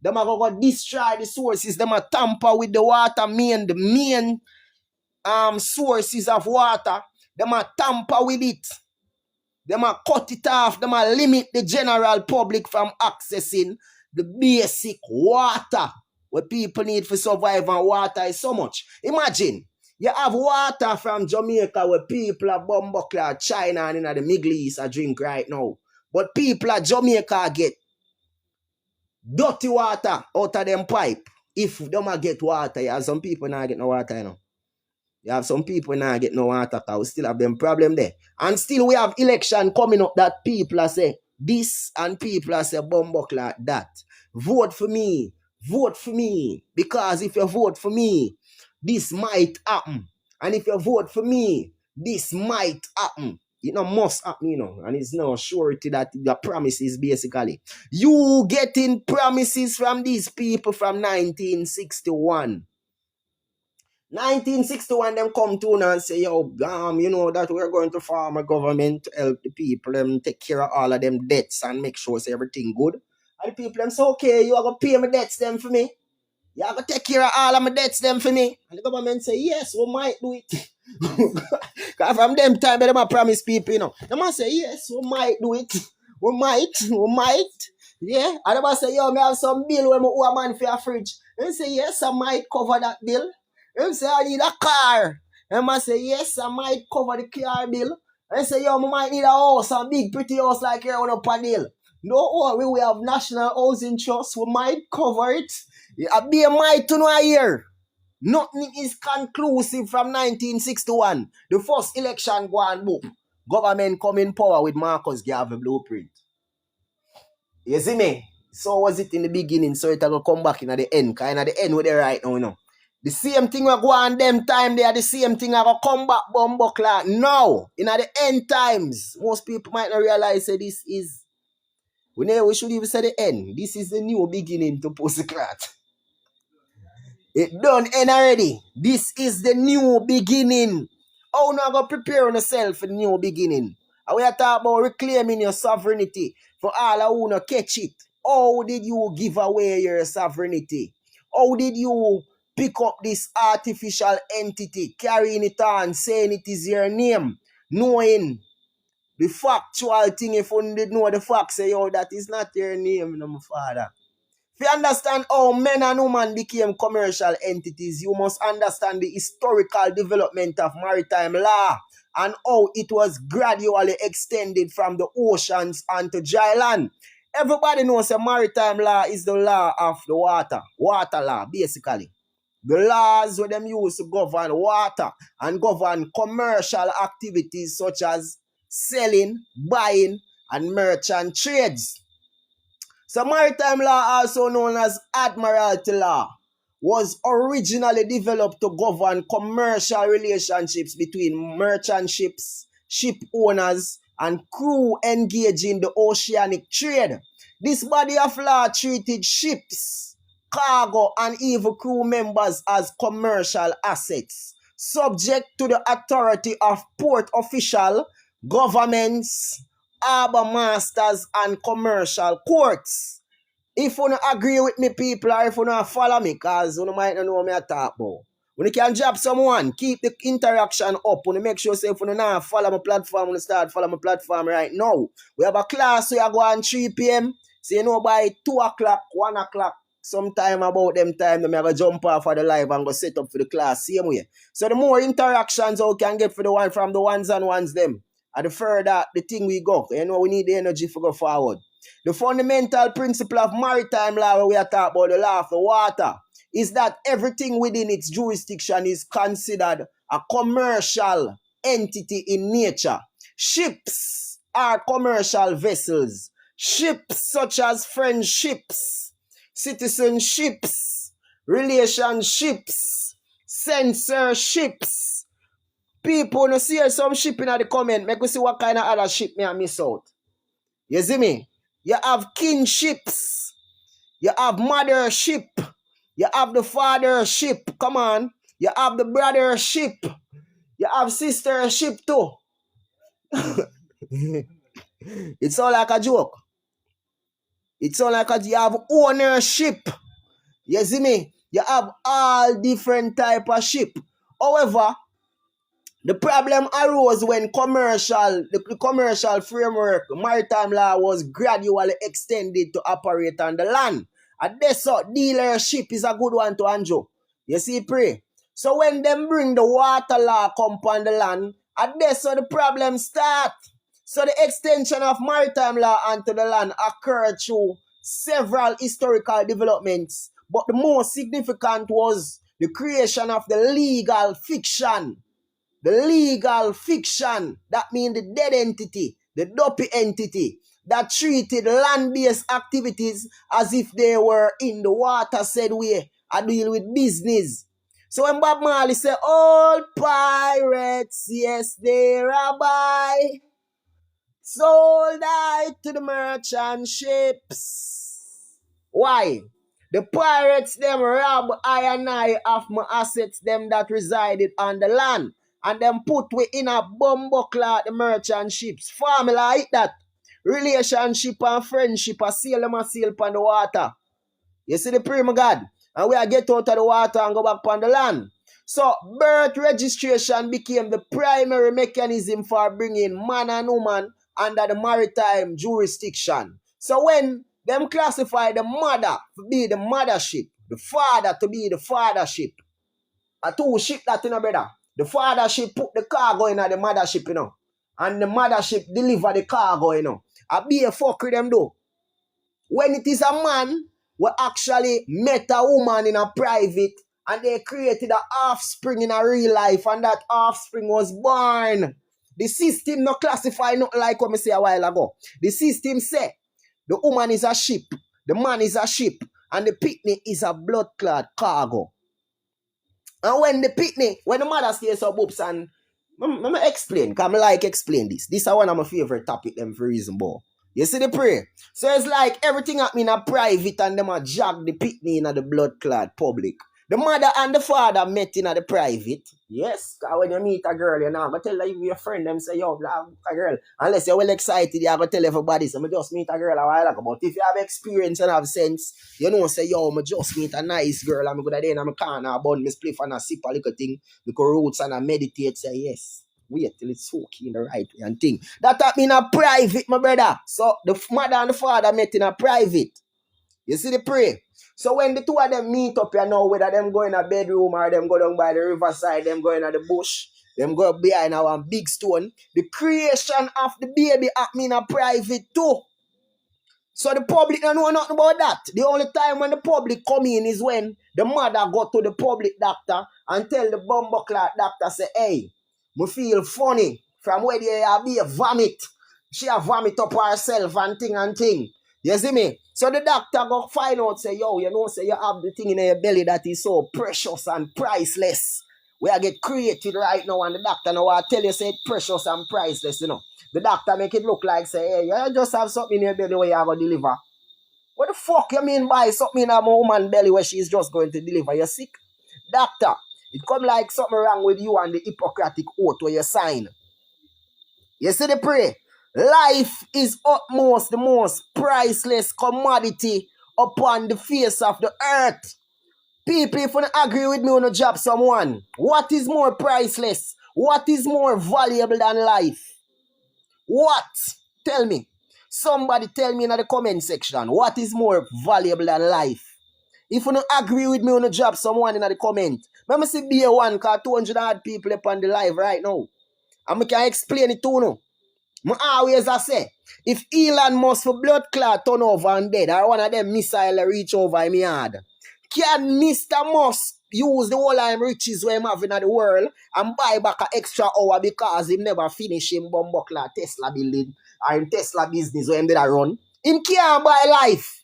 Them a go destroy the sources, them a tamper with the water the main sources of water. Them a tamper with it. Them a cut it off, them a limit the general public from accessing the basic water what people need for survive, and water is so much. Imagine, you have water from Jamaica where people are Bumbleclad, China and in the Middle East a drink right now. But people at Jamaica get dirty water out of them pipe. If them a get water, you have some people not get no water, you know. You have some people not get no water because we still have them problem there. And still we have election coming up that people are say this and people are say bumbuck like that. Vote for me. Vote for me. Because if you vote for me, this might happen. And if you vote for me, this might happen. It no must happen, you know. And it's no surety that the promises basically. You getting promises from these people from 1961. 1961, them come to and say, yo, you know that we're going to form a government to help the people take care of all of them debts and make sure say everything good. And the people them say, okay, you are going to pay my debts them for me. You are going to take care of all of my debts them for me. And the government say, yes, we might do it. Because from them time, they might promise people, you know. They might say, yes, we might do it. We might. Yeah. And they might say, yo, me have some bill when I owe a man for a fridge. They say, yes, I might cover that bill. They say, I need a car. And I say, yes, I might cover the car bill. And say, yo, I might need a house, a big pretty house like here on a panel. No worry, we have National Housing Trust. We might cover it. I be a might to know a year. Nothing is conclusive from 1961. The first election go on book. Government come in power with Marcus Garvey blueprint. You see me? So was it in the beginning, so it will come back in at the end. Because in the end where they right now, you know. The same thing will go on them time, they are the same thing will come back bumbuckler. Now, in the end times, most people might not realize that this is, we should even say the end. This is the new beginning to Pussycat. It done end already. This is the new beginning. How now go prepare yourself for the new beginning? And we are talking about reclaiming your sovereignty for all who no catch it. How did you give away your sovereignty? How did you pick up this artificial entity, carrying it on, saying it is your name, knowing the factual thing? If you did know the fact, say, yo, that is not your name, no, my father. If you understand how men and women became commercial entities, you must understand the historical development of maritime law and how it was gradually extended from the oceans onto dry land. Everybody knows that maritime law is the law of the water law, basically. The laws where them use to govern water and govern commercial activities such as selling, buying, and merchant trades. So maritime law, also known as Admiralty law, was originally developed to govern commercial relationships between merchant ships, ship owners, and crew engaging the oceanic trade. This body of law treated ships, cargo, and even crew members as commercial assets, subject to the authority of port official, governments, harbor masters, and commercial courts. If you don't agree with me, people, or if you don't follow me, because you might not know what I talk about. When you can drop someone, keep the interaction up. When you make sure, say, if you don't follow my platform, when you start follow my platform right now. We have a class, we are going 3 p.m. So you know by 2 o'clock, 1 o'clock, sometime about them time, I'm going to jump off for the live and go set up for the class, same way. So the more interactions you can get for the one from the ones and ones them, and the further the thing we go, you know, we need the energy to go forward. The fundamental principle of maritime law, where we are talking about the law of the water, is that everything within its jurisdiction is considered a commercial entity in nature. Ships are commercial vessels. Ships such as friendships, citizenships, relationships, censorships. People, you see some shipping at the comment, make we see what kind of other ship me I miss out. You see me? You have kinships. You have mothership. You have the fathership. Come on. You have the brothership. You have sistership too. It's all like a joke. It's all like you have ownership. You see me? You have all different type of ship. However, the problem arose when the commercial framework, maritime law, was gradually extended to operate on the land. And this dealership is a good one to enjoy. You see, pray. So when them bring the water law come on the land, and this the problem start. So the extension of maritime law onto the land occurred through several historical developments, but the most significant was the creation of the legal fiction. The legal fiction, that means the dead entity, the dopey entity, that treated land-based activities as if they were in the water, said we, I deal with business. So when Bob Marley said, all pirates, yes, they rabbi, sold I to the merchant ships. Why? The pirates them rob I and I of my assets them that resided on the land. And them put we in a bumbuckler the merchant ships. Family like that. Relationship and friendship a sail them a sail upon the water. You see the prayer, my God? And we are get out of the water and go back upon the land. So, birth registration became the primary mechanism for bringing man and woman under the maritime jurisdiction. So, when them classify the mother to be the mothership, the father to be the fathership, a two ship that, you know, brother. The fathership put the cargo in the mothership, you know. And the mothership deliver the cargo, you know. I be a fuck with them, though. When it is a man who actually met a woman in a private and they created an offspring in a real life and that offspring was born. The system not classify not like what I say a while ago. The system say the woman is a ship, the man is a ship, and the picnic is a blood clot cargo. And when the mother stays up oops and let me explain, because I like explain this. This is one of my favorite topic them for reason, boy. You see the prayer? So it's like everything happening in a private and them a jog the pitney in the blood clot public. The mother and the father met in the private. Yes, because when you meet a girl, you know, but tell your friend them say, yo, a girl. Unless you're well excited, you're going to tell everybody, so I just meet a girl a while ago. But if you have experience and have sense, you know, say, yo, I just meet a nice girl, I'm going to in my corner, I bun, me spliff and I sip a little thing, little roots and I meditate, say, yes. Wait till it's soaking in the right way and thing. That happened in a private, my brother. So the mother and the father met in a private. You see the pray? So when the two of them meet up, you know, whether them go in a bedroom or them go down by the riverside, them go in the bush, them go behind our big stone, the creation of the baby happening in a private too. So the public don't know nothing about that. The only time when the public come in is when the mother go to the public doctor and tell the bumbuckler doctor, say, hey, me feel funny from where they have be a vomit. She have vomit up herself and thing. You see me? So the doctor go find out, say, yo, you know, say you have the thing in your belly that is so precious and priceless. We are get created right now and the doctor now I tell you, say it's precious and priceless, you know. The doctor make it look like, say, hey, you just have something in your belly where you are going to deliver. What the fuck you mean by something in a woman's belly where she's just going to deliver? You're sick? Doctor, it come like something wrong with you and the Hippocratic oath where you sign. You see the prayer? Life is utmost the most priceless commodity upon the face of the earth. People, if you agree with me on a job someone, what is more priceless? What is more valuable than life? What? Tell me. Somebody tell me in the comment section. What is more valuable than life? If you don't agree with me on a job, someone in the comment. Let me see BA1 because 200 odd people up on the live right now. And I can explain it to you. I always say, if Elon Musk for blood clot turn over and dead, or one of them missile reach over him yard, can Mr. Musk use the whole of him riches where him having in the world and buy back an extra hour because he never finish him bumbuckler Tesla building or him Tesla business where him did a run? Him can't buy life.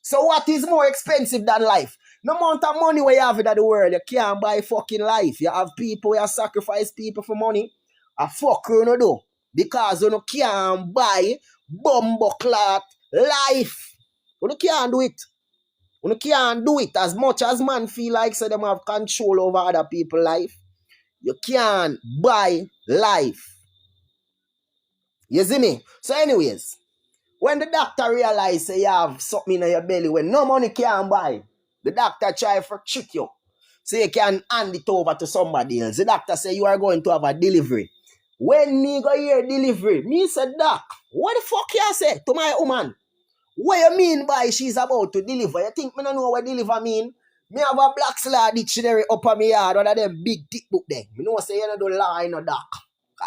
So what is more expensive than life? No amount of money where you have in the world, you can't buy fucking life. You have people, you sacrifice people for money. A fuck you no do. Because you can't buy bumbuckler life. You can't do it. You can't do it as much as man feel like so them have control over other people's life. You can't buy life. You see me? So anyways, when the doctor realize you have something in your belly when no money can buy, the doctor try to trick you. So you can hand it over to somebody else. The doctor say you are going to have a delivery. When me go hear delivery, me say, doc, what the fuck you say to my woman? What you mean by she's about to deliver? You think me don't know what deliver mean? Me have a Black's Law dictionary up on me yard, one of them big thick book there. Me know say you don't do law in a doc.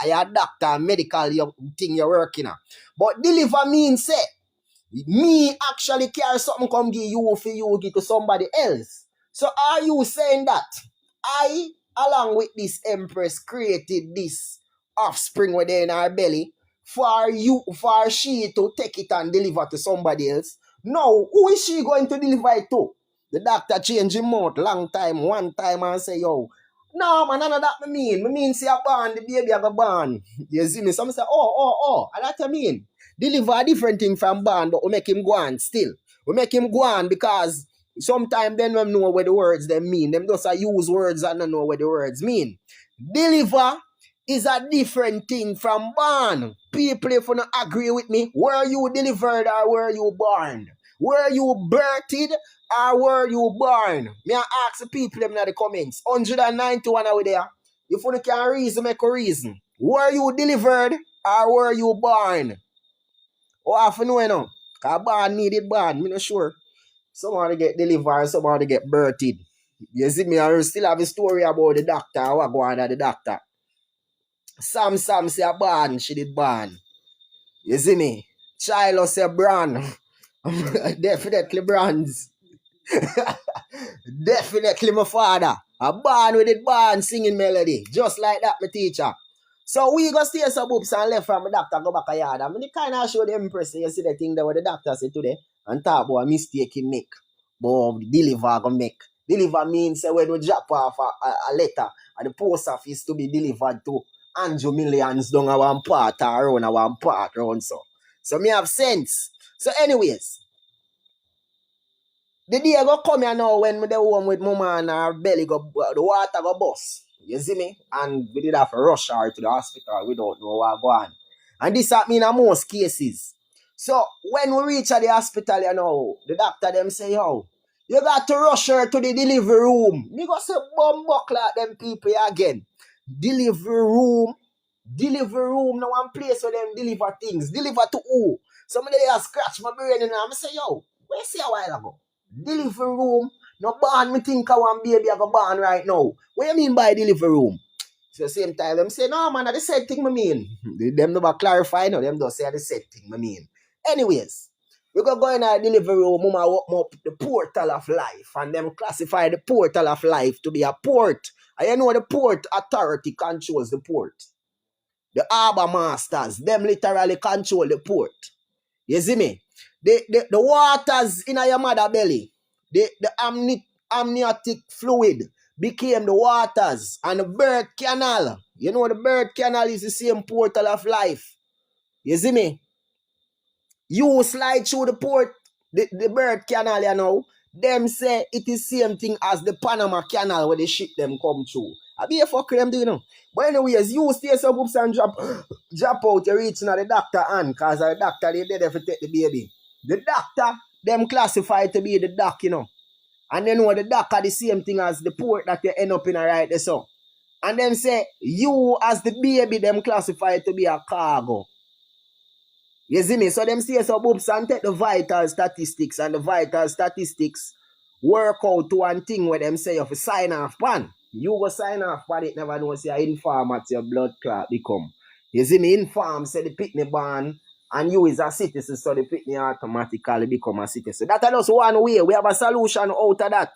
You're a doctor, medical thing you're working on. But deliver means say, Me actually carry something come give you for you give to somebody else. So are you saying that I, along with this empress, created this offspring within our belly for she to take it and deliver to somebody else? No, who is she going to deliver it to? The doctor change him out long time, one time and say, yo, no man, none of that me mean. Me mean say a born, the baby a go born. You see me? Some say, and that I mean. Deliver a different thing from born, but we make him go on still. We make him go on because sometimes they don't know what the words they mean. Them just use words and don't know what the words mean. Deliver is a different thing from born. People, if you don't agree with me, were you delivered or were you born? Were you birthed or were you born? Me I ask the people them in the comments. 191 over there. If you can reason, make a reason. Were you delivered or were you born? Oh, I have to know, you know. Because born needed born. I'm not sure. Somebody get delivered, somebody get birthed. You see me, I still have a story about the doctor. What go on at the doctor? Sam say a born, she did born. You see me? Child say brand. Definitely brands. Definitely my father. A born with it born singing melody. Just like that, my teacher. So we go stay some books and left from the doctor go back a yard. I mean, it kind of show the empress. You see the thing that what the doctor said today and talk about a mistake he make. But deliver go make. Deliver means when we drop off a letter at the post office to be delivered to 100 millions down a one part or around a one part around so. So me have sense. So anyways, the day go come here now when me dey home with mama and her belly go, the water go bust. You see me? And we did have to rush her to the hospital. We don't know what go on. And this happened in most cases. So when we reach at the hospital, you know, the doctor them say, yo, you got to rush her to the delivery room. Me go say bumbuckle at them people again. Delivery room, now one place where them deliver things. Deliver to who? Somebody there scratch my brain and I say, yo, where see a while ago? Delivery room. No born, me think I want baby I go born right now. What you mean by delivery room? So same time, them say, no man, that's the same thing I mean. Them never clarify, no, them just say the same thing I mean. Anyways, we go in our delivery room, mama open up the portal of life, and them classify the portal of life to be a port. And you know the port authority controls the port. The harbor masters, them literally control the port. You see me? The waters in your mother belly, the amniotic fluid became the waters and the birth canal. You know the birth canal is the same portal of life. You see me? You slide through the port, the birth canal, you know. Them say it is same thing as the Panama Canal where the ship them come through. I be a fuck them do, you know. But anyways, you stay some ups and drop out, you reach now the doctor and cause the doctor they there to take the baby. The doctor, them classify to be the doc, you know. And then what the doc are the same thing as the port that you end up in right there so. And them say you as the baby them classify to be a cargo. You see me? So them say some books and take the vital statistics and the vital statistics work out to one thing where them say you have to sign off pan. You go sign off pan, it never know say inform at your blood clot become. You see me? Inform say the pitney born and you is a citizen so the pitney automatically become a citizen. That's just one way. We have a solution out of that.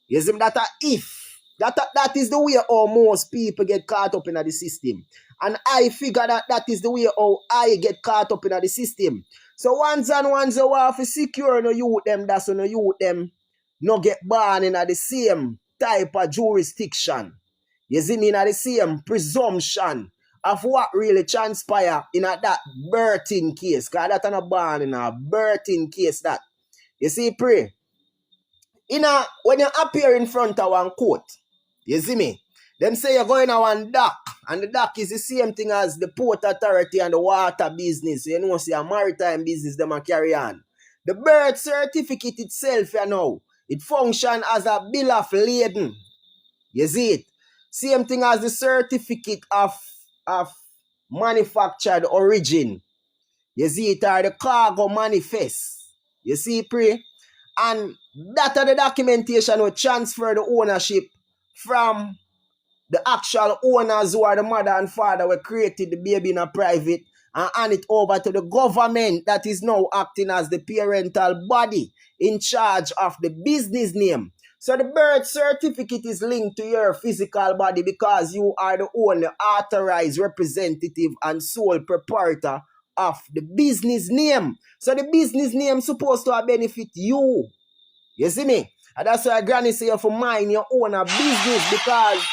You see me? That is the way how most people get caught up in the system. And I figure that is the way how I get caught up in the system. So once you want to secure no youth them, that's no youth them no get born in the same type of jurisdiction. You see me, in the same presumption of what really transpire in that birthing case. Because that's not born in a birthing case that. You see, pray. When you appear in front of one court, you see me? Them say you're going to one dock, and the dock is the same thing as the port authority and the water business. You know, see a maritime business them a carry on. The birth certificate itself, you know, it function as a bill of lading. You see it? Same thing as the certificate of manufactured origin. You see it, or the cargo manifest. You see, pray? And that are the documentation will transfer the ownership from the actual owners who are the mother and father who created the baby in a private and hand it over to the government that is now acting as the parental body in charge of the business name. So the birth certificate is linked to your physical body because you are the only authorized representative and sole proprietor of the business name. So the business name is supposed to benefit you. You see me? And that's why Granny say you have to mind your own business, because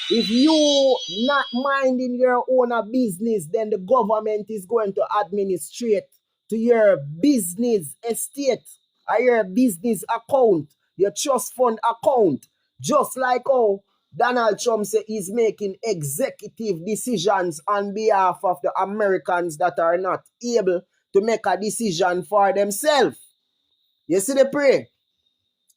if you not minding your own business, then the government is going to administrate to your business estate or your business account, your trust fund account. Just like how Donald Trump say he's making executive decisions on behalf of the Americans that are not able to make a decision for themselves. You see the pray?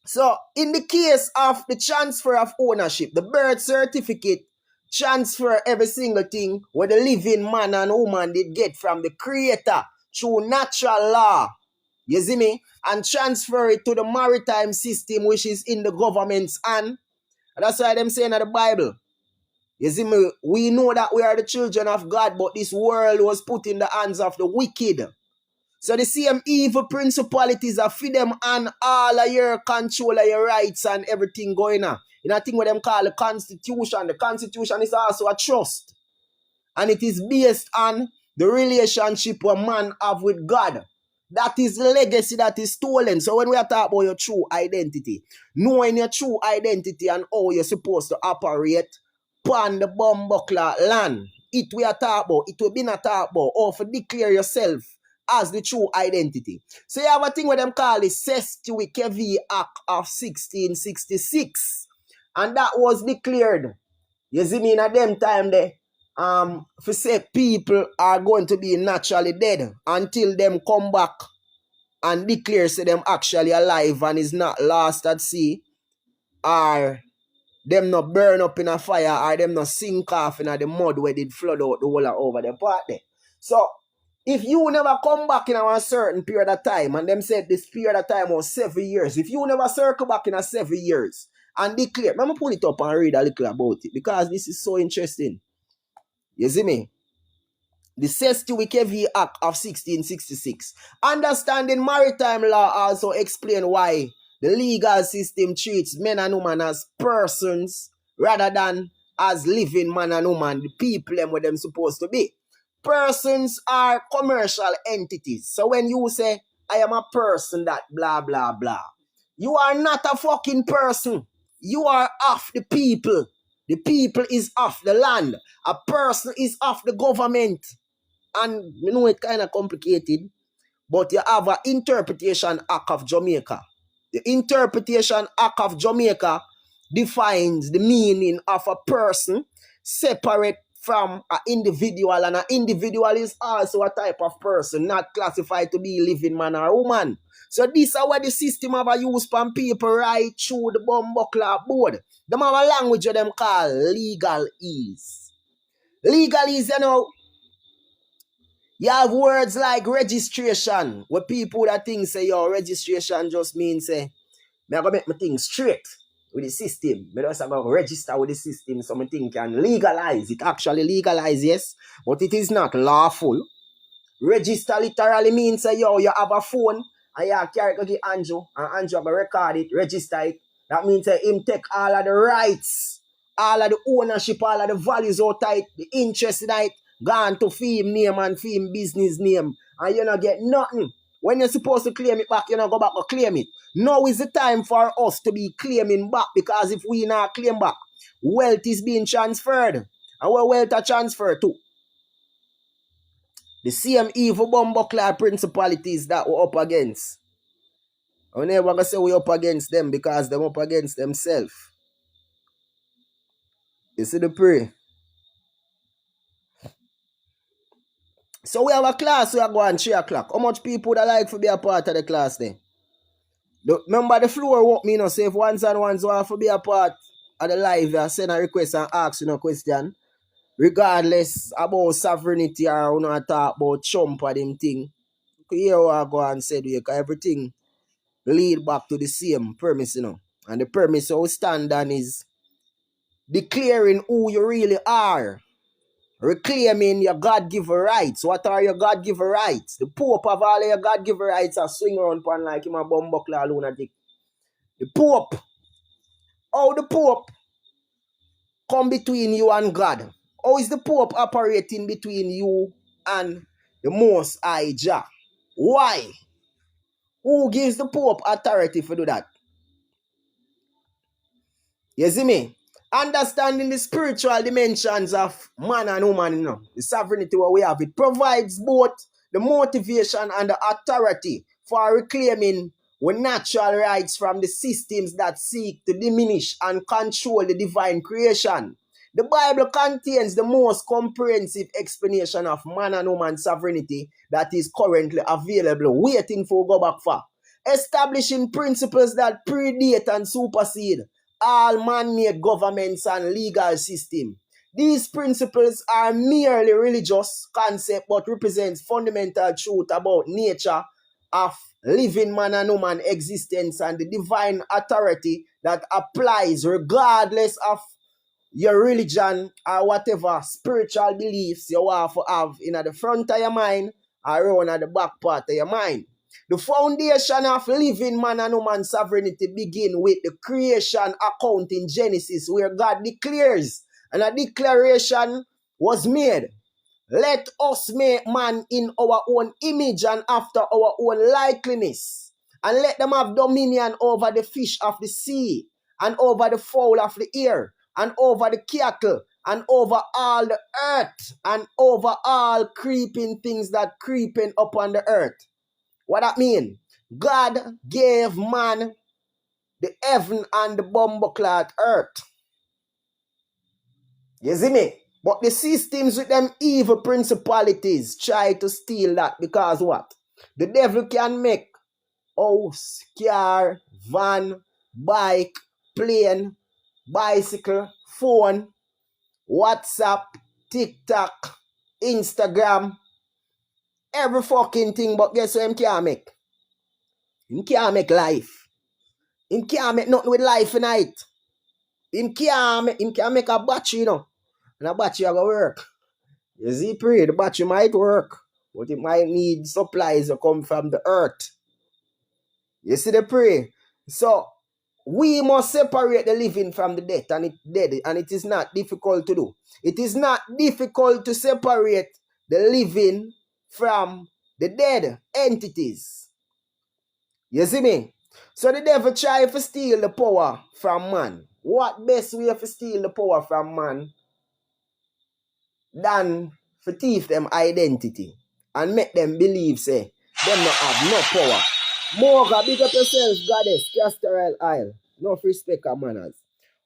So, in the case of the transfer of ownership, the birth certificate transfer every single thing where the living man and woman did get from the creator through natural law. You see me? And transfer it to the maritime system, which is in the government's hand. And that's why them saying in the Bible. You see me? We know that we are the children of God, but this world was put in the hands of the wicked. So the same evil principalities are feed them on all of your control of your rights and everything going on. You know, thing what them call the Constitution. The Constitution is also a trust. And it is based on the relationship a man have with God. That is legacy that is stolen. So when we are talking about your true identity, knowing your true identity and how you're supposed to operate upon the bumbuckler land, it we are talking about, it will be not talking about, or to declare yourself as the true identity. So you have a thing what them call the Sestui Act of 1666. And that was declared, you see me, in a them time there, for say people are going to be naturally dead until them come back and declare say them actually alive and is not lost at sea, or them not burn up in a fire, or them not sink off in the mud where they flood out the whole over the part there. So if you never come back in a certain period of time, and them said this period of time was 7 years, if you never circle back in a 7 years and declare, I'm going to pull it up and read a little about it, because this is so interesting. You see me? The Sestui Act of 1666. Understanding maritime law also explain why the legal system treats men and women as persons rather than as living man and woman, the people them where them supposed to be. Persons are commercial entities. So when you say, I am a person that blah, blah, blah, you are not a fucking person. You are of the people. The people is of the land. A person is of the government. And you know it's kind of complicated, but you have an Interpretation Act of Jamaica. The Interpretation Act of Jamaica defines the meaning of a person separate from an individual, and an individual is also a type of person not classified to be living man or woman. So this is what the system have a use from people right through the bumbuckler board. Them have a language of them call legalese. Legalese, you know, you have words like registration, where people that think say, yo, registration just means, say, I'm going to make my thing straight with the system. I just going to register with the system so my thing can legalize. It actually legalize, yes, but it is not lawful. Register literally means, say, yo, you have a phone and you carry it to Andrew, and Andrew will record it, register it. That means him take all of the rights, all of the ownership, all of the values out of it, the interest in it, gone to fee name and fee business name, and you don't get nothing. When you're supposed to claim it back, you don't go back and claim it. Now is the time for us to be claiming back, because if we not claim back, wealth is being transferred. And where wealth are transferred to? The same evil bumbuckler principalities that we're up against. I'm never going to say we're up against them, because they're up against themselves. You see the pray? So we have a class, we are going 3 o'clock. How much people would like to be a part of the class then? Remember the floor won't mean no, say if ones and ones want to be a part of the live, you send a request and ask you a question. Regardless about sovereignty or you know, talk about Trump or them thing. Here we go and say because everything lead back to the same premise, you know. And the premise we stand on is declaring who you really are. reclaiming your God-given rights. What are your God-given rights? The Pope of all your God-given rights are swing around pan like him a bumbuckler lunatic. The Pope, how the Pope come between you and God? How is the Pope operating between you and the Most High Jah? Why? Who gives the Pope authority to do that? You see me? Understanding the spiritual dimensions of man and woman, you know, the sovereignty what we have, it provides both the motivation and the authority for reclaiming our natural rights from the systems that seek to diminish and control the divine creation. The Bible contains the most comprehensive explanation of man and woman sovereignty that is currently available, waiting for go back for, establishing principles that predate and supersede all man-made governments and legal system. These principles are merely religious concept but represent fundamental truth about nature of living man and woman existence and the divine authority that applies regardless of your religion or whatever spiritual beliefs you want to have in the front of your mind or around at the back part of your mind. The foundation of living man and woman sovereignty begin with the creation account in Genesis where God declares, and a declaration was made. Let us make man in our own image and after our own likeness, and let them have dominion over the fish of the sea, and over the fowl of the air, and over the cattle, and over all the earth, and over all creeping things that creeping upon the earth. What that mean? God gave man the heaven and the bumbleclad earth. You see me? But the systems with them evil principalities try to steal that because what? The devil can make house, car, van, bike, plane, bicycle, phone, WhatsApp, TikTok, Instagram, every fucking thing, but guess what him can't make? Him can't make life. Him can't make nothing with life tonight. Him can't make a battery, you know. And a battery will work. You see, pray, the battery might work, but it might need supplies to come from the earth. You see the pray? So we must separate the living from the dead, and it is not difficult to do. It is not difficult to separate the living from the dead entities. You see me? So the devil try to steal the power from man. What best way to steal the power from man than to thief them identity and make them believe, say, them not have no power. Moga, big up yourself, goddess, Castor Isle. No respect or manners.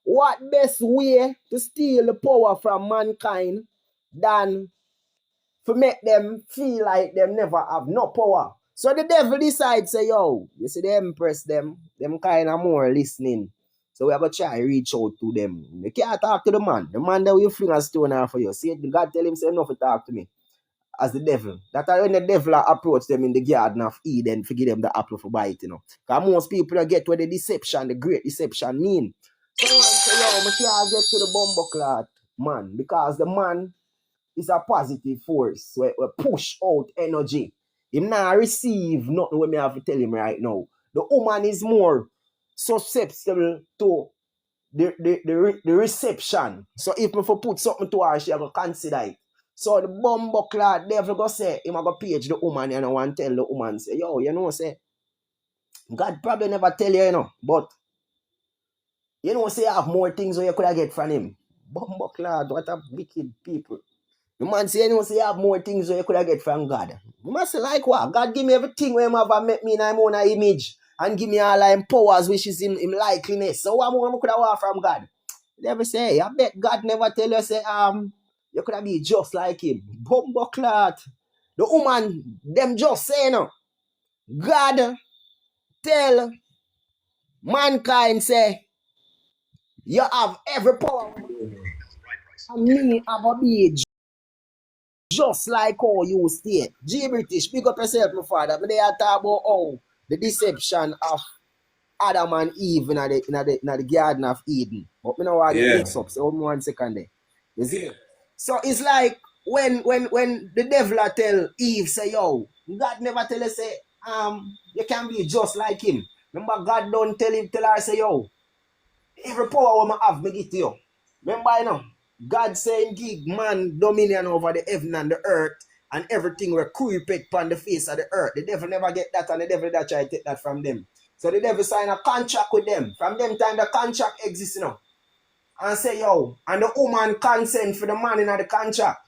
What best way to steal the power from mankind than to make them feel like them never have no power? So the devil decides, say, yo, you see the empress, them kind of more listening. So we have to try reach out to them. You can't talk to the man. The man that will fling a stone out for you. See, God tell him, say, enough to talk to me. As the devil. That's when the devil approach them in the garden of Eden to give them the apple for bite, you know. Because most people get what the deception, the great deception mean. So I say, yo, I can't get to the bumbleclad man because the man is a positive force. So we push out energy. He not receive nothing when me have to tell him right now. The woman is more susceptible to the reception. So if me for put something to her, she will consider it. So the bumbleclad devil go say, him go page the woman and I want to tell the woman, say, yo, you know, say, God probably never tell you, you know, but you know, say you have more things where you could have get from him. Bumbleclad, what a wicked people. The man say, you know, say you have more things where you could have get from God. You must say, like what? God give me everything where him have make me in my own image and give me all him powers, which is him likeliness. So what more could I want from God? Never say, I bet God never tell you, say, you could have be just like him. Bumbleclad. The woman, them just say, no. God tell mankind, say, you have every power. And me have a be just like how you stay. G British, pick up yourself, my father. But they are talking about how the deception of Adam and Eve in the Garden of Eden. But me know I get mixed up. So 1 second there. You see? So it's like when the devil tell Eve, say, yo, God never tell us, say, you can be just like him. Remember, God don't tell her, say, yo, every power I have, me give to you. Remember, you know, God saying give man dominion over the heaven and the earth and everything were creeped upon the face of the earth. The devil never get that, and the devil that try to take that from them. So the devil sign a contract with them. From them time the contract exists, you know. And say, yo, and the woman consent for the man in the contract.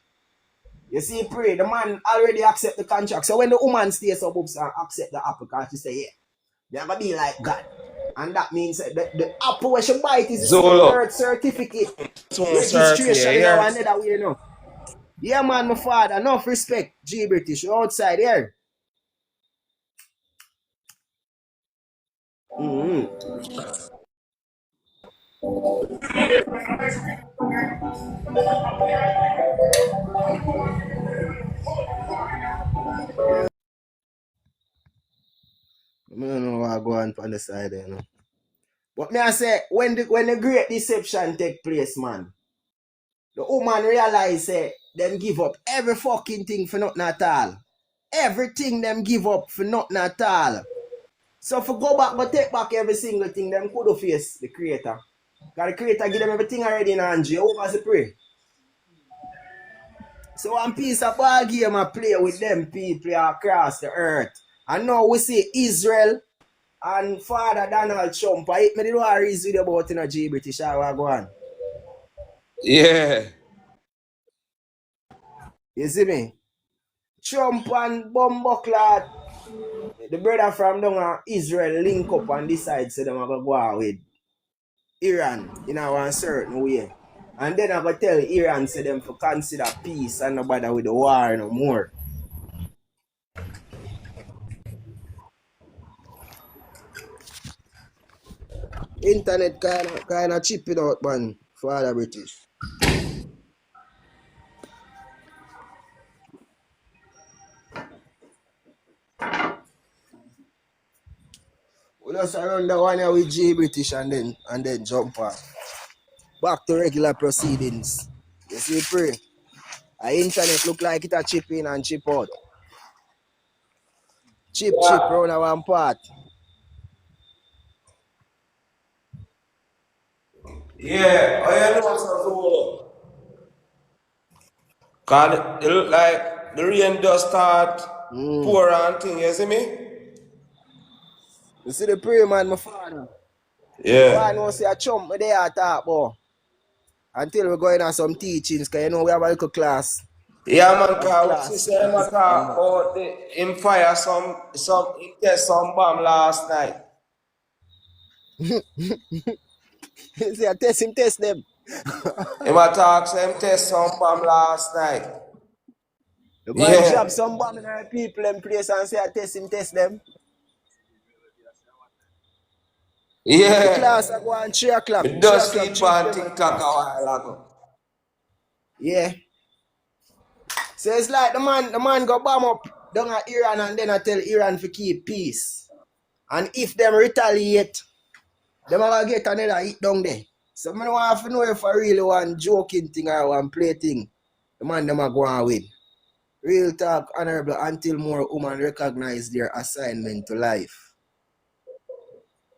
You see, pray, the man already accept the contract. So when the woman stays up and accept the apple, because she say, yeah, you're going to be like God. And that means that the apple where she bite is the same birth certificate. Registration now another way, you know. Yeah, man, my father, enough respect. G British, you outside here. I don't know what go on the side there, you know. But me I say, when the great deception take place, man, the woman realize them give up every fucking thing for nothing at all. Everything them give up for nothing at all. So for go back, but take back every single thing, them could have faced the creator. Because the creator give them everything already in Angie. Over to pray. So one piece of ball game I play with them people across the earth. And now we see Israel and Father Donald Trump. I hit me the worries with about in a G British I go on. Yeah. You see me? Trump and Bumbuckler, the brother from down Israel link up and decide so them are go out with Iran in a certain way. And then I go tell Iran say them for consider peace and not bother with the war no more. Internet kinda chipping out, man, for the British. We just around the one here with G British and then jump on. Back to regular proceedings. You see, pray. Our internet look like it a chip in and chip out. Chip round a one part. Yeah, I know what's up. Cause it look like the rain does start pour and thing, you see me? You see the pray, man, my father. Yeah. I know say a chump me there talk boy. Until we going on some teachings, cause you know we have a little class. Yeah, man, cause we see him talk about him fire some he test some bomb last night. See, I test them. Him talk say him test some bomb last night. The man drop some bomb in the people in place and say I test them. Yeah. The class I go on 3 o'clock. It does sleep on TikTok a while ago. Yeah. So it's like the man go bomb up down at Iran and then I tell Iran to keep peace. And if them retaliate, them are gonna get another hit down there. So I don't want to know if I really want joking thing or one play thing. The man them are going with. Real talk, honorable, until more women recognize their assignment to life.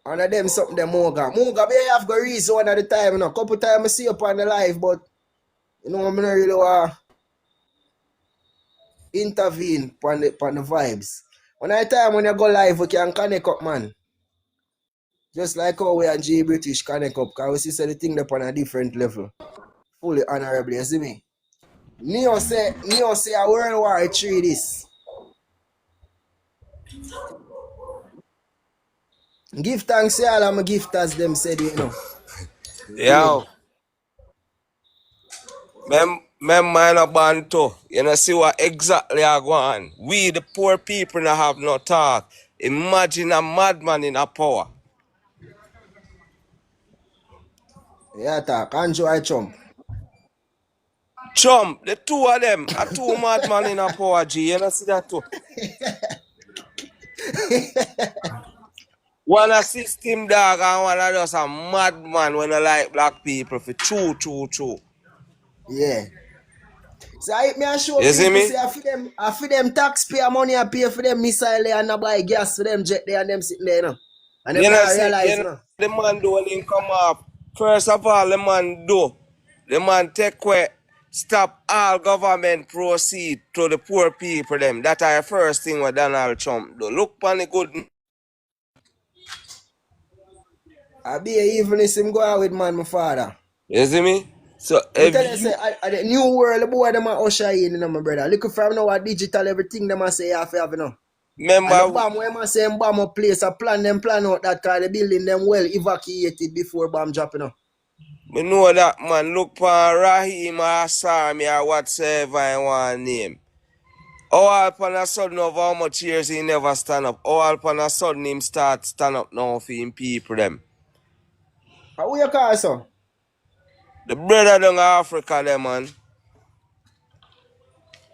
And of them something them Moga. Moga, they have got reason one at the time, you know. Couple times I see you on the live, but you know, I'm not really want intervene on the vibes. When I time when you go live, we can connect up, man. Just like how we and G British connect up, because we see the thing up on a different level. Fully honorable, you see me? Neo say a World War III this. Give thanks to all of my gifters, them said, you know. Yo. Man a bantu. You know see what exactly I go on. We the poor people not have no talk. Imagine a madman in a power. Yeah, talk. Andrew I Trump. Trump, the two of them, a two madman in a power, G. You know see that too? One a system dog and one a just a madman when I like black people for true. Yeah. So I me and show You see people me? say I for them taxpayer money I pay for them missile there and I buy gas for them jet there and them sitting there, you know. And them You know, not see, realize, you you know, know. the man do when him come up. First of all, the man take away, stop all government proceed to the poor people them. That are the first thing what Donald Trump do. Look on the good, I be even if him go out with man, my father. you see me? So Me if tell you, say, you, I the new world, the boy, them a usher in, you know, my brother. Look from now, a digital, everything them a say you have to have, you know. And the remember, bomb, when I say bomb a place, a plan them plan out that car, the building them well evacuated before bomb drop, you know. me know that man, look for Raheem or Asami or whatsoever I want name. All upon a sudden of how much years he never stand up. All upon a sudden him start stand up now for him people them. How you call so? The brother down Africa them man.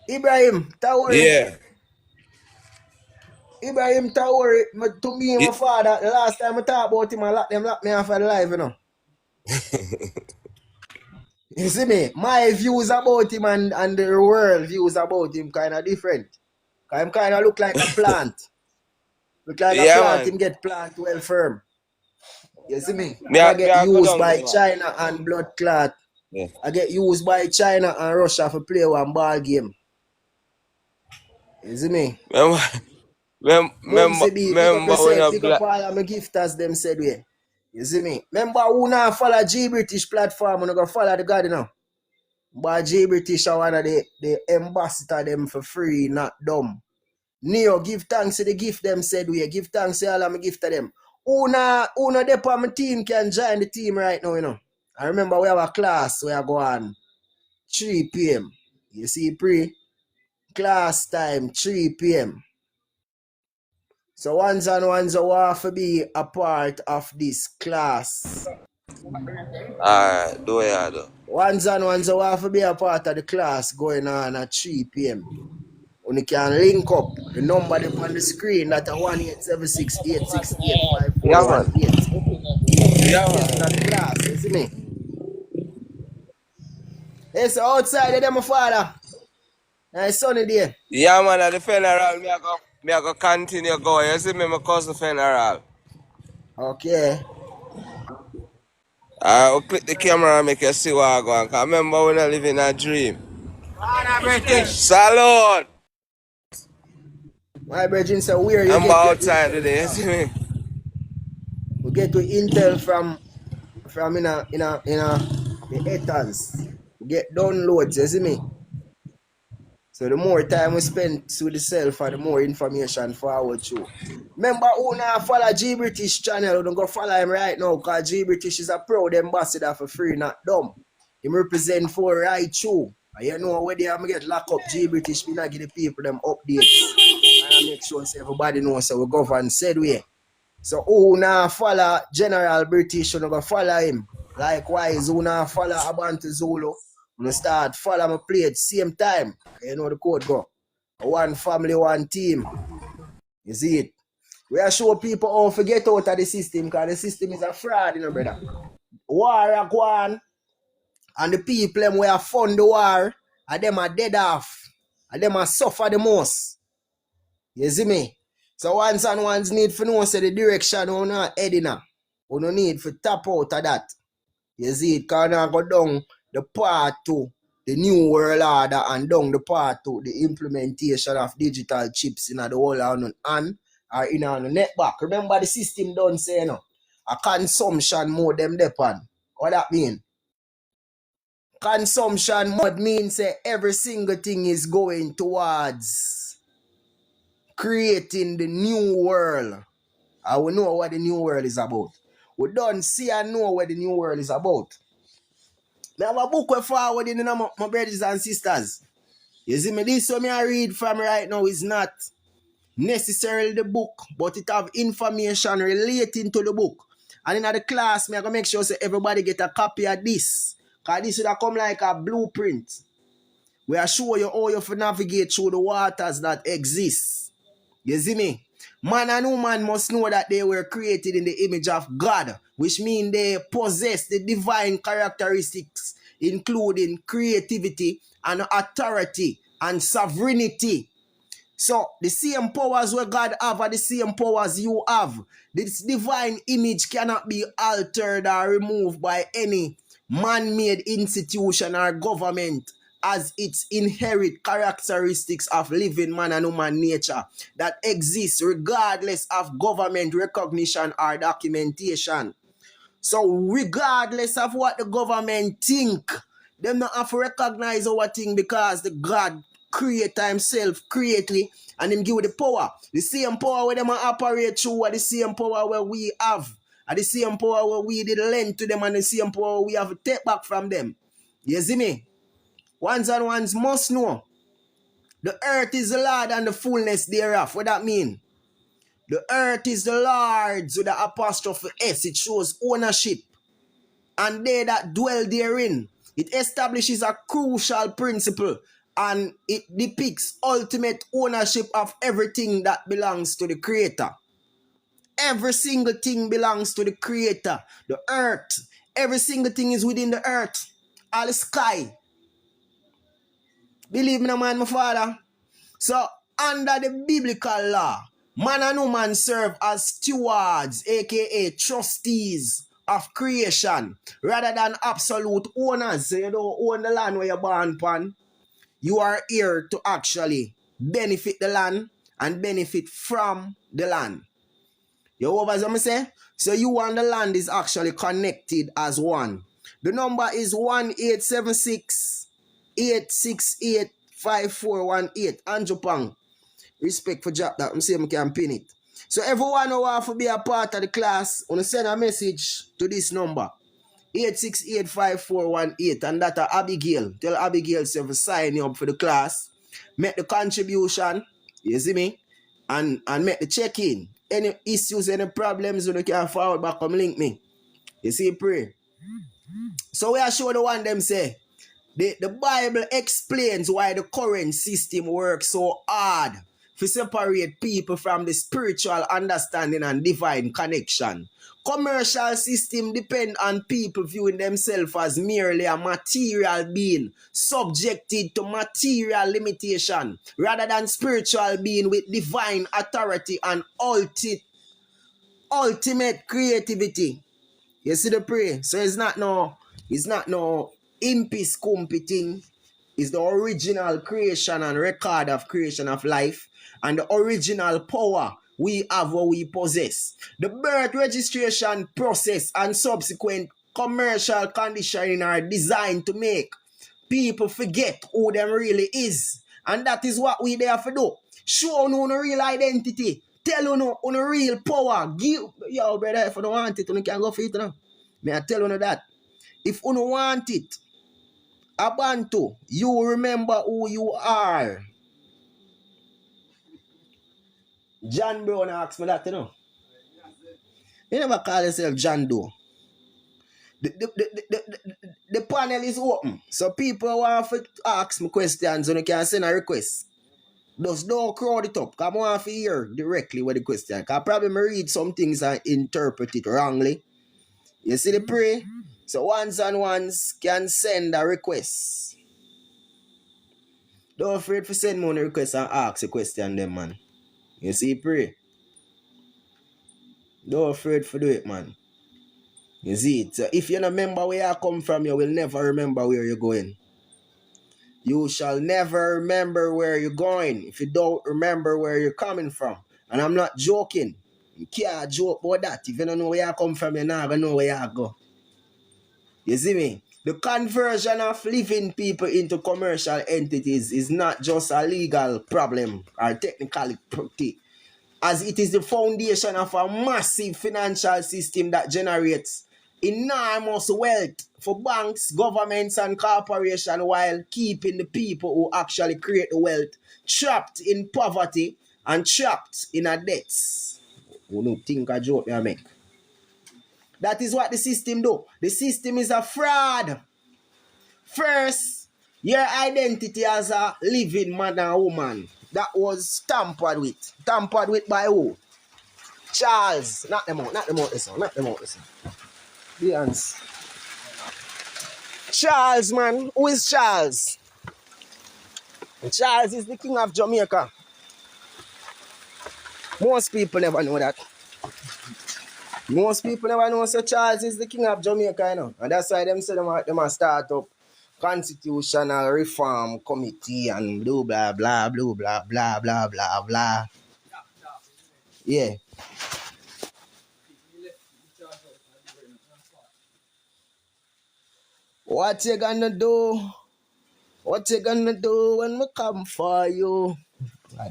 Ibrahim, Tawari. Yeah. Ibrahim Tawari, to me and my It, father, the last time I talk about him, I lock me off of the live, you know. You see me? My views about him and the world views about him kind of different. I'm kind of look like a plant. Look like a yeah plant, man. him get plant well firm. You see me? Me I me get I go used down by there man. China and blood clot. Yeah. I get used by China and Russia for play one ball game. You see me? Remember, Bumsy B, pick up when yourself, a pick up black all of my gifters, them said we. You see me? Remember who now follow G British platform and go follow the God, you know? But G British are one of the ambassador them for free, not dumb. Neo, give thanks to the gift them said we. Give thanks to all of my gift to them. Who now dep on my team can join the team right now, you know? I remember we have a class where I go on 3 p.m. You see, class time, 3 p.m. So ones and ones who want to be a part of this class. alright, do ya do. Ones and ones who want to be a part of the class going on at 3 p.m. When you can link up the number up on the screen that a 1-876-868-5418. Yeah man. Yeah Participate in man. the class, you see me? Hey, so outside of them, my father. Nice sunny day. Yeah man, at the funeral me I go continue going. You see me my cousin funeral. Okay. I'll click the camera and make you see what I go on. Cause remember when I live in a dream. Salute! My brethren say where you I'm get your outside intel today, you from. see me? We get your intel from the Etans. We get downloads, you see me? So the more time we spend with the self and the more information forward through. Remember who now follow G British channel, don't go follow him right now because G British is a proud ambassador for free, not dumb. Him represent for right through. And you know where they am get locked up G British, we not give the people them updates. And I make sure so everybody knows so we govern said way. So who now follow General British, you go follow him. Likewise, who now follow Abantu Zulu, you start follow my play at same time. You know the code go. One family, one team. You see it? We are show people how to get out of the system because the system is a fraud, you know, brother. War are gone, and the people them we are fund the war, and them are dead off. And them are suffer the most. You see me? So once and ones need to know say the direction we not heading now. We no need to tap out of that. You see it? Because now go down the part to the new world order and down the part to the implementation of digital chips in the whole and or in the net back. Remember the system don't say you know, a consumption mode them depend. What that mean? Consumption mode means say every single thing is going towards creating the new world. And we know what the new world is about. We don't see and know what the new world is about. I have a book we forward in my brothers and sisters. You see me, this one I read from right now is not necessarily the book, but it have information relating to the book. And in the class, I gotta make sure so everybody get a copy of this. Because this would come like a blueprint. We are show you how you have to navigate through the waters that exist. You see me? Man and woman must know that they were created in the image of God, which means they possess the divine characteristics including creativity and authority and sovereignty. So the same powers where God have are the same powers you have. This divine image cannot be altered or removed by any man-made institution or government, as its inherent characteristics of living man and human nature that exists regardless of government recognition or documentation. So regardless of what the government think, them not have to recognize our thing because the God creator himself creately and him give the power. The same power where them operate through are the same power where we have. And the same power where we did lend to them and the same power we have to take back from them. You see me? Ones and ones must know. The earth is the Lord and the fullness thereof. What that mean? The earth is the Lord's with the apostrophe S. It shows ownership. And they that dwell therein. It establishes a crucial principle and it depicts ultimate ownership of everything that belongs to the Creator. Every single thing belongs to the Creator. The earth. Every single thing is within the earth. All the sky. Believe me, man, my father. So, under the biblical law, man and woman serve as stewards, aka trustees of creation, rather than absolute owners. So you don't own the land where you're born upon. You are here to actually benefit the land and benefit from the land. You over what I say? So you and the land is actually connected as one. The number is 1876 868 5418. Andrew Pang. Respect for job that I'm saying I can pin it. So everyone who wants to be a part of the class, want to send a message to this number. 8685418 and that Abigail. Tell Abigail to sign you up for the class. Make the contribution. You see me? And make the check-in. Any issues, any problems, you can forward back, come link me. You see, pray. So we are sure the one them say. The Bible explains why the current system works so hard to separate people from the spiritual understanding and divine connection. Commercial system depend on people viewing themselves as merely a material being subjected to material limitation rather than spiritual being with divine authority and ultimate creativity. You see the prayer? So it's not no impis competing. It's the original creation and record of creation of life and the original power we have what we possess. The birth registration process and subsequent commercial conditioning are designed to make people forget who them really is. And that is what we there for do. Show no real identity. Tell you no real power. Give yo brother, if you don't want it, you can go for it now. May I tell you that. If you don't want it, Abantu, you remember who you are. John Brown asked me that, you know. You never call yourself John Doe. The panel is open. So people want to ask me questions and you can send a request. Just don't crowd it up. Because I want to hear directly what the question. Because probably I read some things and interpret it wrongly. You see the pray? So ones and ones can send a request. Don't afraid to send me a request and ask a question them, man. You see, pray. Don't afraid to do it, man. You see it. So if you don't remember where you come from, you will never remember where you're going. You shall never remember where you're going if you don't remember where you're coming from. And I'm not joking. You can't joke about that. If you don't know where you come from, you're not going to know where you go. You see me? The conversion of living people into commercial entities is not just a legal problem or technicality, as it is the foundation of a massive financial system that generates enormous wealth for banks, governments, and corporations while keeping the people who actually create the wealth trapped in poverty and trapped in a debts. You don't think a joke I make? That is what the system do. The system is a fraud. First, your identity as a living man and woman that was tampered with. Tampered with by who? Charles. Not them out this one. Not them out this one. The hands. Charles, man. Who is Charles? Charles is the king of Jamaica. Most people never know that. Most people never know so Charles is the king of Jamaica, you know. And that's why them say them a start up constitutional reform committee and blah blah blah blah blah blah blah blah blah. Yeah. What you gonna do? What you gonna do when we come for you?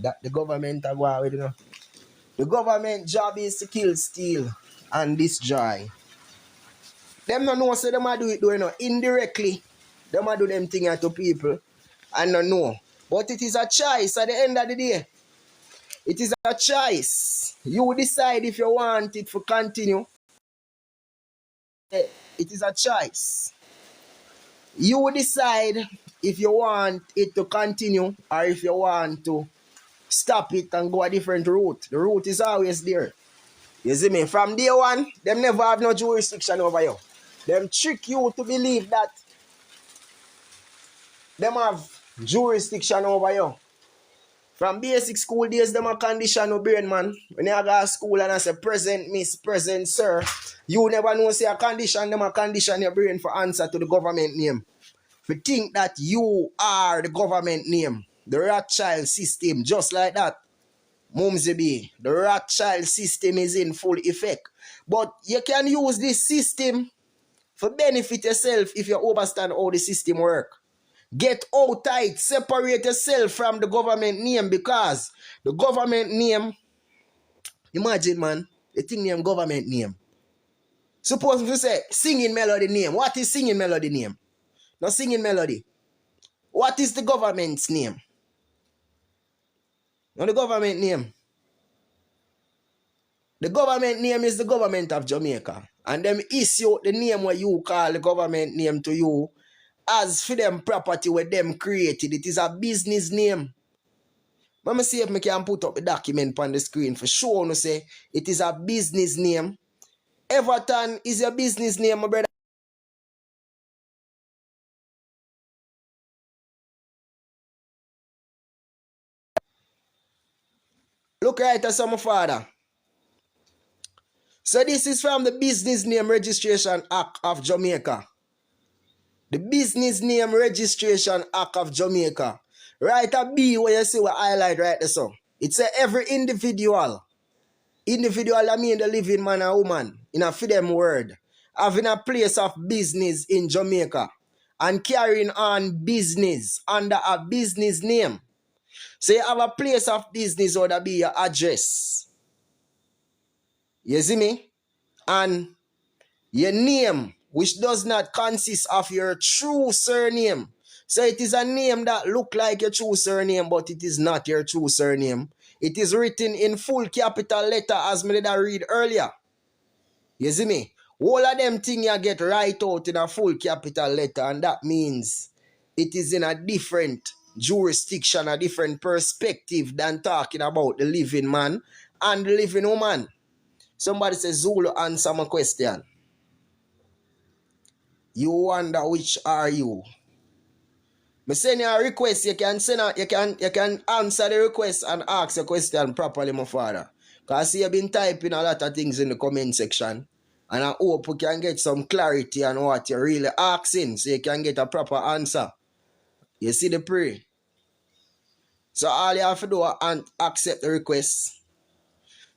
That the government are going with, you know. The government job is to kill, steal, and destroy. Them no know so them a do it though, you know. Indirectly, them a do them thing to people and no know. But it is a choice at the end of the day. It is a choice. You decide if you want it to continue. It is a choice. You decide if you want it to continue or if you want to stop it and go a different route. The route is always there. You see me? From day one, them never have no jurisdiction over you. Them trick you to believe that them have jurisdiction over you. From basic school days, them a condition no brain, man. When you go to school and I say present miss, present sir, you never know say a condition, them a condition your brain for answer to the government name. If you think that you are the government name, the Rothschild system, just like that, Mumsy B, the Rothschild system is in full effect. But you can use this system for benefit yourself if you understand how the system works. Get out tight, separate yourself from the government name because the government name, imagine man, the thing name government name. Suppose if you say singing melody name, what is singing melody name? No singing melody. What is the government's name? No the government name. The government name is the government of Jamaica. And them issue the name what you call the government name to you as for them property where them created. It is a business name. Let me see if I can put up the document on the screen for sure. No say it is a business name. Everton is your business name, my brother. Look right at some father. So this is from the Business Name Registration Act of Jamaica. The Business Name Registration Act of Jamaica. Right at B where you see what highlight right there so. It say every individual I mean the living man or woman in a freedom word having a place of business in Jamaica and carrying on business under a business name. So you have a place of business or that be your address. You see me? And your name, which does not consist of your true surname. So it is a name that look like your true surname, but it is not your true surname. It is written in full capital letter as me did I read earlier. You see me? All of them things you get right out in a full capital letter, and that means it is in a different jurisdiction, a different perspective than talking about the living man and the living woman. Somebody says Zulu answer my question. You wonder which are you? Me send you a request, you can answer the request and ask your question properly, my father. Because you've been typing a lot of things in the comment section. And I hope you can get some clarity on what you're really asking so you can get a proper answer. You see the prayer? So all you have to do is accept the request.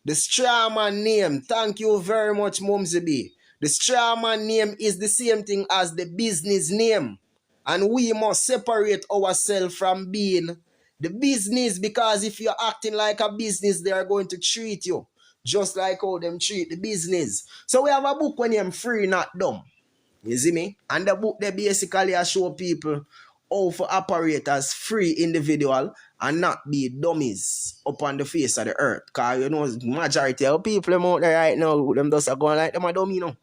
The strawman name, thank you very much, Mumsy B. The strawman name is the same thing as the business name. And we must separate ourselves from being the business, because if you're acting like a business, they are going to treat you just like how them treat the business. So we have a book when I'm Free Not Dumb. You see me? And the book they basically show people how to operate as free individual and not be dummies upon the face of the earth. Because you know, majority of people out there right now, them just are going like them a dummy, you know.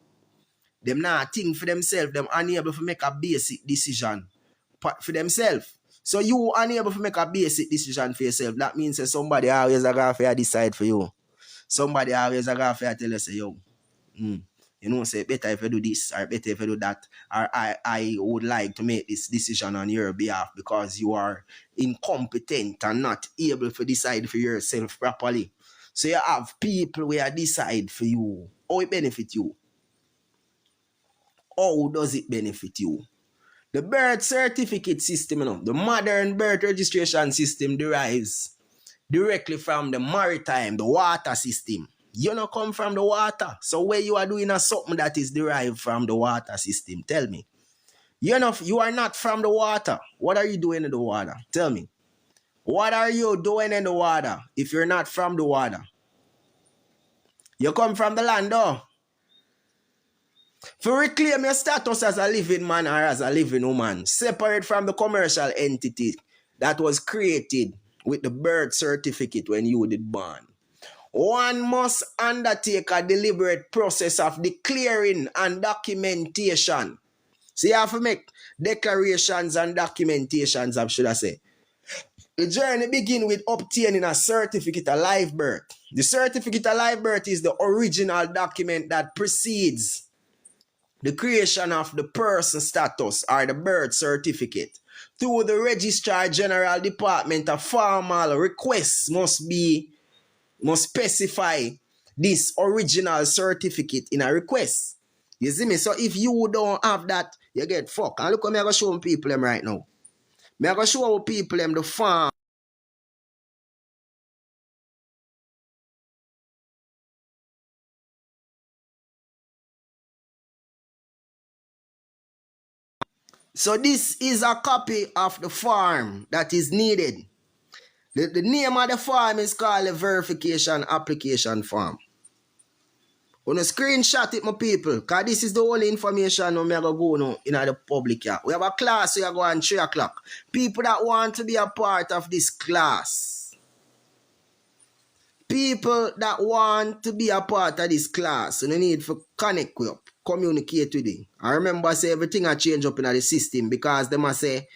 Them not think for themselves, them unable to make a basic decision for themselves. So you unable to make a basic decision for yourself. That means that somebody always a going to decide for you. Somebody always a going to tell you, say, yo, You know, say better if you do this or better if you do that, or I would like to make this decision on your behalf because you are incompetent and not able to decide for yourself properly. So you have people where decide for you. How it benefit you? How does it benefit you? The birth certificate system, you know, the modern birth registration system derives directly from the maritime, the water system. You know, come from the water. So where you are doing something that is derived from the water system, tell me. You know, you are not from the water. What are you doing in the water? Tell me. What are you doing in the water if you're not from the water? You come from the land, though. To reclaim your status as a living man or as a living woman, separate from the commercial entity that was created with the birth certificate when you did born. One must undertake a deliberate process of declaring and documentation. So you have to make declarations and documentations, I should I say. The journey begins with obtaining a certificate of live birth. The certificate of live birth is the original document that precedes the creation of the person status or the birth certificate. Through the Registrar General Department, a formal request must specify this original certificate in a request. You see me? So if you don't have that, you get fucked. And look what I'm going to show people them right now. I'm going to show people them the form. So this is a copy of the form that is needed. The name of the form is called the verification application form. On a screenshot it, my people, because this is the only information I'm going to go now in the public here. We have a class we are going 3 o'clock. People that want to be a part of this class. People that want to be a part of this class, you need to connect with, communicate with it. I remember I say everything I change up in the system because they must say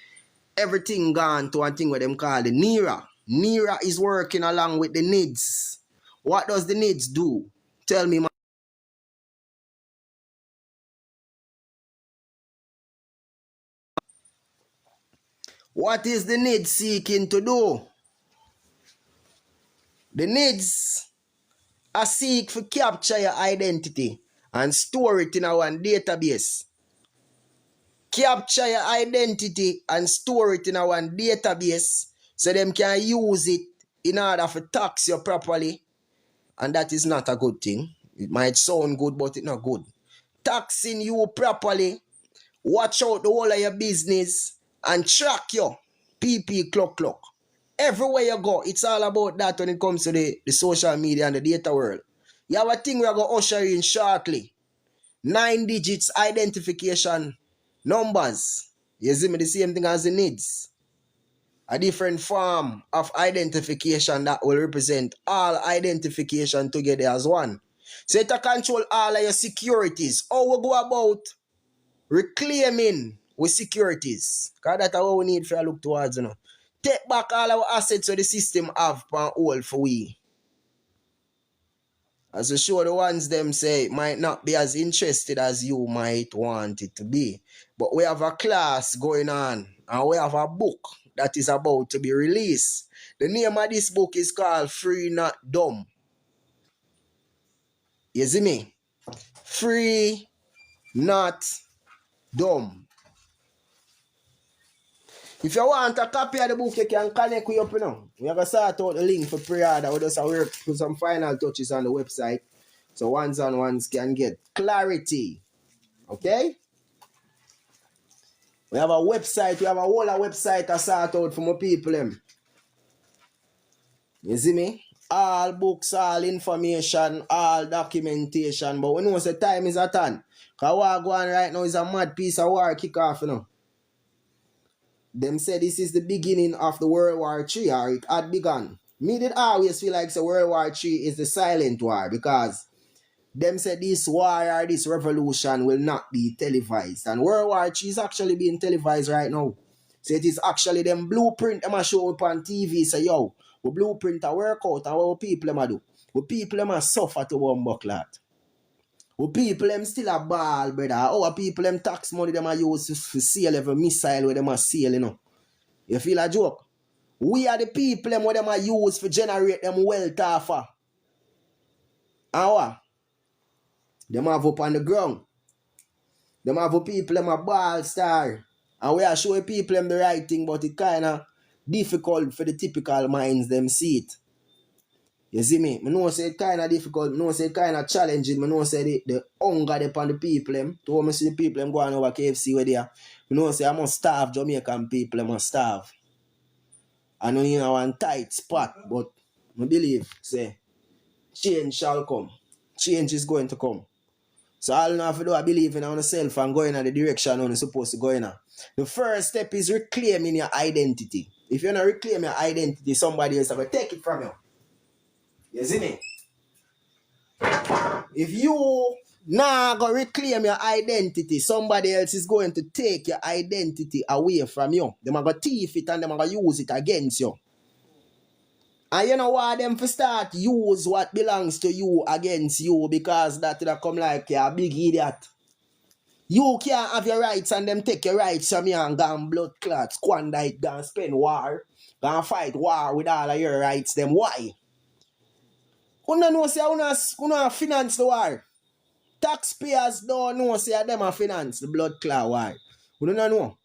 everything gone to one thing what them call the NERA. NERA is working along with the NIDS. What does the NIDS do? Tell me, man. What is the NIDS seeking to do? The NIDS are seek to capture your identity and store it in our database. Capture your identity and store it in our database so them can use it in order to tax you properly. And that is not a good thing. It might sound good, but it's not good. Taxing you properly, watch out the whole of your business, and track you. PP clock. Everywhere you go, it's all about that when it comes to the social media and the data world. You have a thing we are going to usher in shortly. 9 digits identification numbers. You see me, the same thing as the NIDS. A different form of identification that will represent all identification together as one. So it control all of your securities. How we go about reclaiming with securities? Because that's what we need for look towards, you know. Take back all our assets so the system have on hold for we. As to show the ones them say might not be as interested as you might want it to be. But we have a class going on and we have a book that is about to be released. The name of this book is called Free Not Dumb. You see me? Free Not Dumb. If you want a copy of the book, you can connect with up, you know. We have to start out the link for pre-order. We just work put some final touches on the website. So ones and ones can get clarity. Okay? We have a website. We have a whole website to start out for my people. You see me? All books, all information, all documentation. But we know the time is at hand. Because what going on right now is a mad piece of war kick off, you know. Them say this is the beginning of the World War III, or it had begun. Me did always feel like the World War III is the silent war because them say this war or this revolution will not be televised. And World War III is actually being televised right now. So it is actually them blueprint them a show up on TV. Say, yo, we blueprint a workout and what people them a do. What people them a suffer to one buckler. Who people them still a ball, brother. Our people them tax money them a use for sail every missile where them a sail, you know. You feel a joke? We are the people them where them a use for generate them wealth offer. And what? Them have up on the ground. Them have people them a ball star. And we are showing people them the right thing, but it kinda difficult for the typical minds them see it. You see me? I know say it kinda difficult, I know say it kinda challenging, I know say the hunger upon the people them. To me see the people them going over KFC where they are. I know say I must starve Jamaican people, them must starve. I know you know one tight spot, but I believe say change shall come. Change is going to come. So all you have to do I believe in yourself and going in the direction you're supposed to go in. The first step is reclaiming your identity. If you don't reclaim your identity, somebody else will take it from you. You see me? If you now go reclaim your identity, somebody else is going to take your identity away from you. They are going to thief it and they are going to use it against you. And you know why them for start use what belongs to you against you, because that will come like you're a big idiot. You can't have your rights and them take your rights from you and go and blood clot, squander it, go and spend war, go and fight war with all of your rights. Them why? You don't know say you finance the war. Taxpayers don't know say them a finance the blood clot war. You don't know.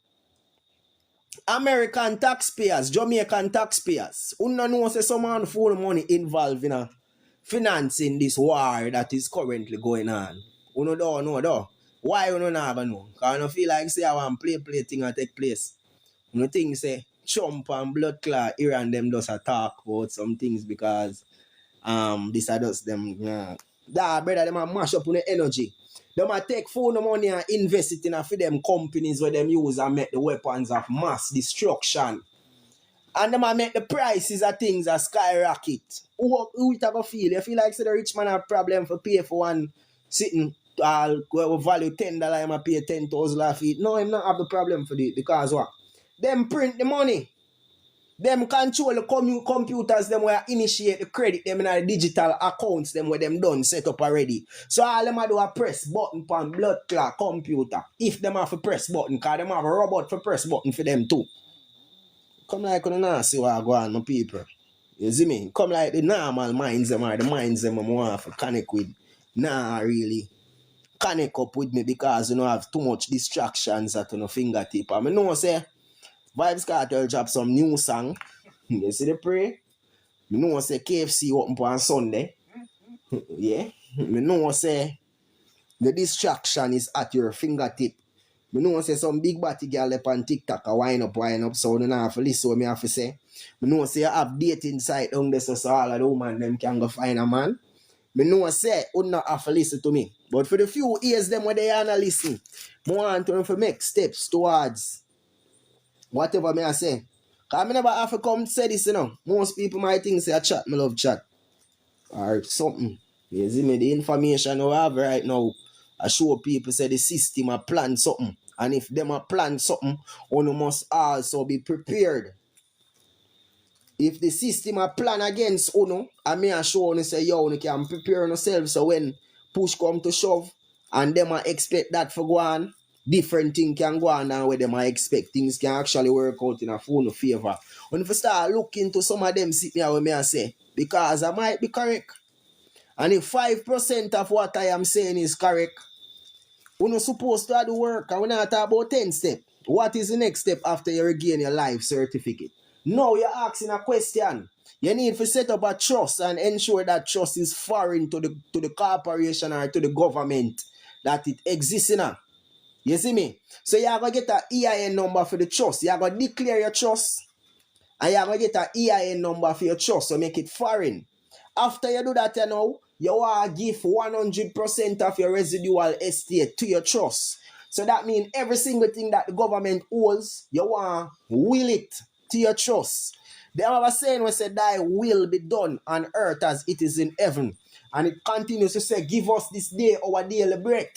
American taxpayers, Jamaican taxpayers, you don't know say someone full money involved in a financing this war that is currently going on. You don't know though. Why you don't know? Because you feel like say I want play thing and take place. You think say Trump and blood clot Iran them does a talk about some things because this does them brother them a mash up on the energy. Them a take phone money and invest it in for them companies where them use and make the weapons of mass destruction. And them a make the prices of things a skyrocket. Who it ever feel? You feel like say the rich man have problem for pay for one sitting where value $10, I'm pay 10,000 for it. No, him not have the problem for it because what? Them print the money. Them control the computers, them where initiate the credit, them in the digital accounts, them where them done set up already. So all them do a press button on blood clot computer. If them have a press button, because them have a robot for press button for them too. Come like you not see what go on, my people. You see me? Come like the normal minds them or the minds them want to connect with. Nah, really connect up with me because you know have too much distractions at your fingertip. I mean, know say Vybz Kartel drop some new song. You see the pray? Me know say KFC open on Sunday. Yeah. Me know say the distraction is at your fingertip. Me know say some big body girl up on TikTok a wind up. So you don't have to listen what me have to say. Me know say I have dating site down there so all of the women them can go find a man. Me know say you not have to listen to me. But for the few years them where they are not listen, I want them to make steps towards whatever me I say. Because I never have to come say this, you know. Most people might think say I chat, me love chat. Or something. You see me, the information we have right now, I show people say the system a plan something. And if them a plan something, one must also be prepared. If the system a plan against uno, I may show you say, yo, you can prepare yourself so when push come to shove, and them a expect that for go on, different things can go on and where them a expect things can actually work out in a full favor. When you start looking to some of them sit me where me I say, because I might be correct. And if 5% of what I am saying is correct, we're not supposed to do work and we're not talking about 10 steps. What is the next step after you regain your life certificate? Now you're asking a question. You need to set up a trust and ensure that trust is foreign to the corporation or to the government that it exists in. You see me? So you're going to get an EIN number for the trust. You're going to declare your trust and you're going to get an EIN number for your trust to make it foreign. After you do that, you know, you want to give 100% of your residual estate to your trust. So that means every single thing that the government owes, you want to will it to your trust. They have a saying where say, thy will be done on earth as it is in heaven. And it continues to say, give us this day our daily bread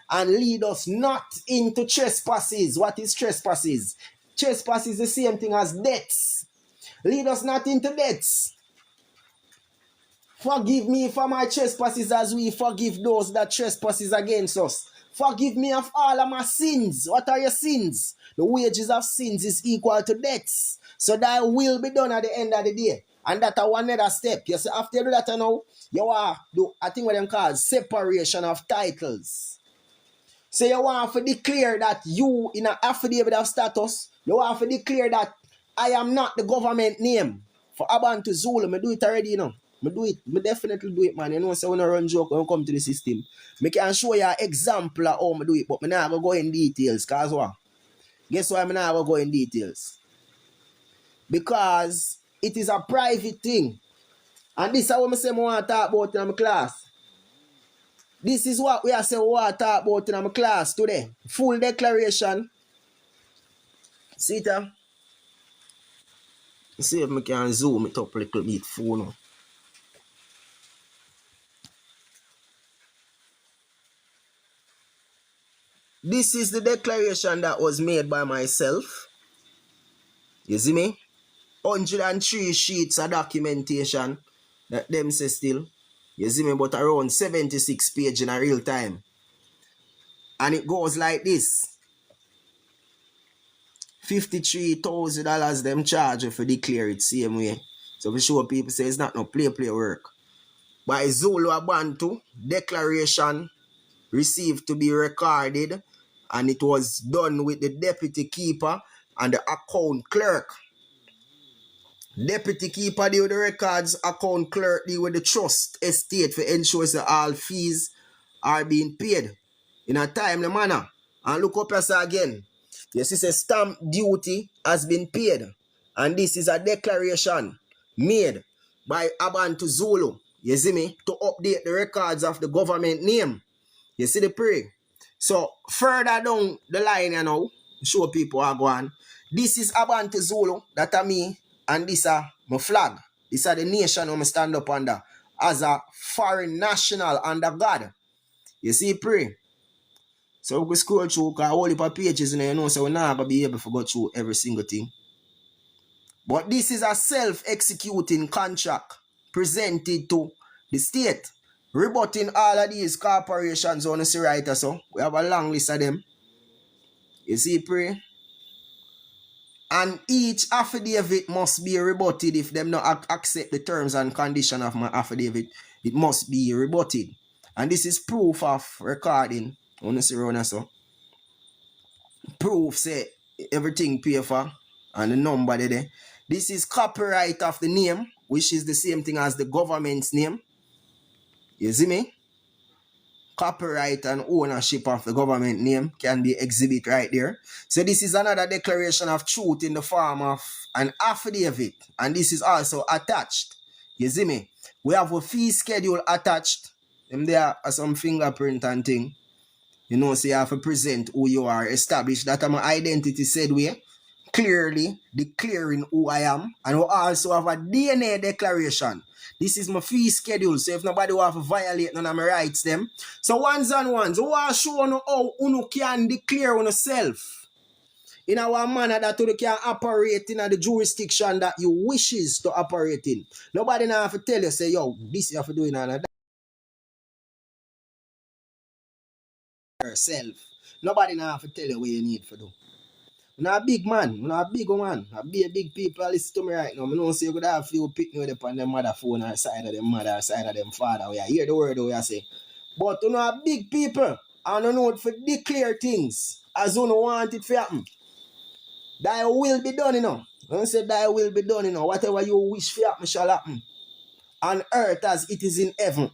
and lead us not into trespasses. What is trespasses? Trespass is the same thing as debts. Lead us not into debts. Forgive me for my trespasses as we forgive those that trespasses against us. Forgive me of all of my sins. What are your sins? The wages of sins is equal to deaths. So thy will be done at the end of the day. And that are one other step. You see, after you do that now, you are do I think what them call separation of titles. So you want to declare that you in an affidavit of status, you want to declare that I am not the government name. For Abantu Zulu, I do it already, you know. I do it. I definitely do it, man. You know, so when I run joke, when I come to the system, I can show you an example of how I do it, but I not going to go in details. Because what? Guess why I not going to go in details? Because it is a private thing. And this is what I say I want to talk about in my class. This is what we are saying we want to talk about in my class today. Full declaration. See it? See if I can zoom it up a little bit for now. This is the declaration that was made by myself. You see me? 103 sheets of documentation that them say still. You see me? But around 76 pages in a real time. And it goes like this. $53,000 them charge if you declare it same way. So for sure people say it's not no play work. By Zulu Abantu, declaration received to be recorded, and it was done with the deputy keeper and the account clerk. Deputy keeper deal with the records, account clerk deal with the trust estate for ensure that all fees are being paid in a timely manner. And look up here again. You see, stamp duty has been paid. And this is a declaration made by Abantu Zulu. You see me? To update the records of the government name. You see the pray. So further down the line, you know, show people are going. This is Abantu Zulu, that are me, and this are my flag. This are the nation I stand up under as a foreign national under God. You see, pray. So we scroll through because all the pages, you know, so we're not going to be able to go through every single thing. But this is a self-executing contract presented to the state, rebutting all of these corporations on the see right. So we have a long list of them. You see, pray. And each affidavit must be rebutted. If them not accept the terms and conditions of my affidavit, it must be rebutted. And this is proof of recording. On the see around so. Proof say everything pay for and the number there. This is copyright of the name, which is the same thing as the government's name. You see me? Copyright and ownership of the government name can be exhibit right there. So this is another declaration of truth in the form of an affidavit. And this is also attached. You see me? We have a fee schedule attached. And there are some fingerprint and thing. You know, so you have to present who you are, establish that my identity said way, clearly declaring who I am, and we also have a DNA declaration. This is my fee schedule, so if nobody will have to violate none of my rights them. So ones and ones, who are showing how you can declare on yourself in our manner that you can operate in the jurisdiction that you wishes to operate in. Nobody now have to tell you, say, yo, this you have to do in another. Yourself. Nobody now have to tell you what you need to do. I'm not a big man. I'm not a big man. I be a big people listen to me right now. I know say you could have a few picnic with on them mother phone or side of them mother or side of them father. We hear the word we say. But you know a big people and you know for declare things as you know want it to happen. Thy will be done, you know. When say thy will be done, you know. Whatever you wish for happen shall happen. On earth as it is in heaven.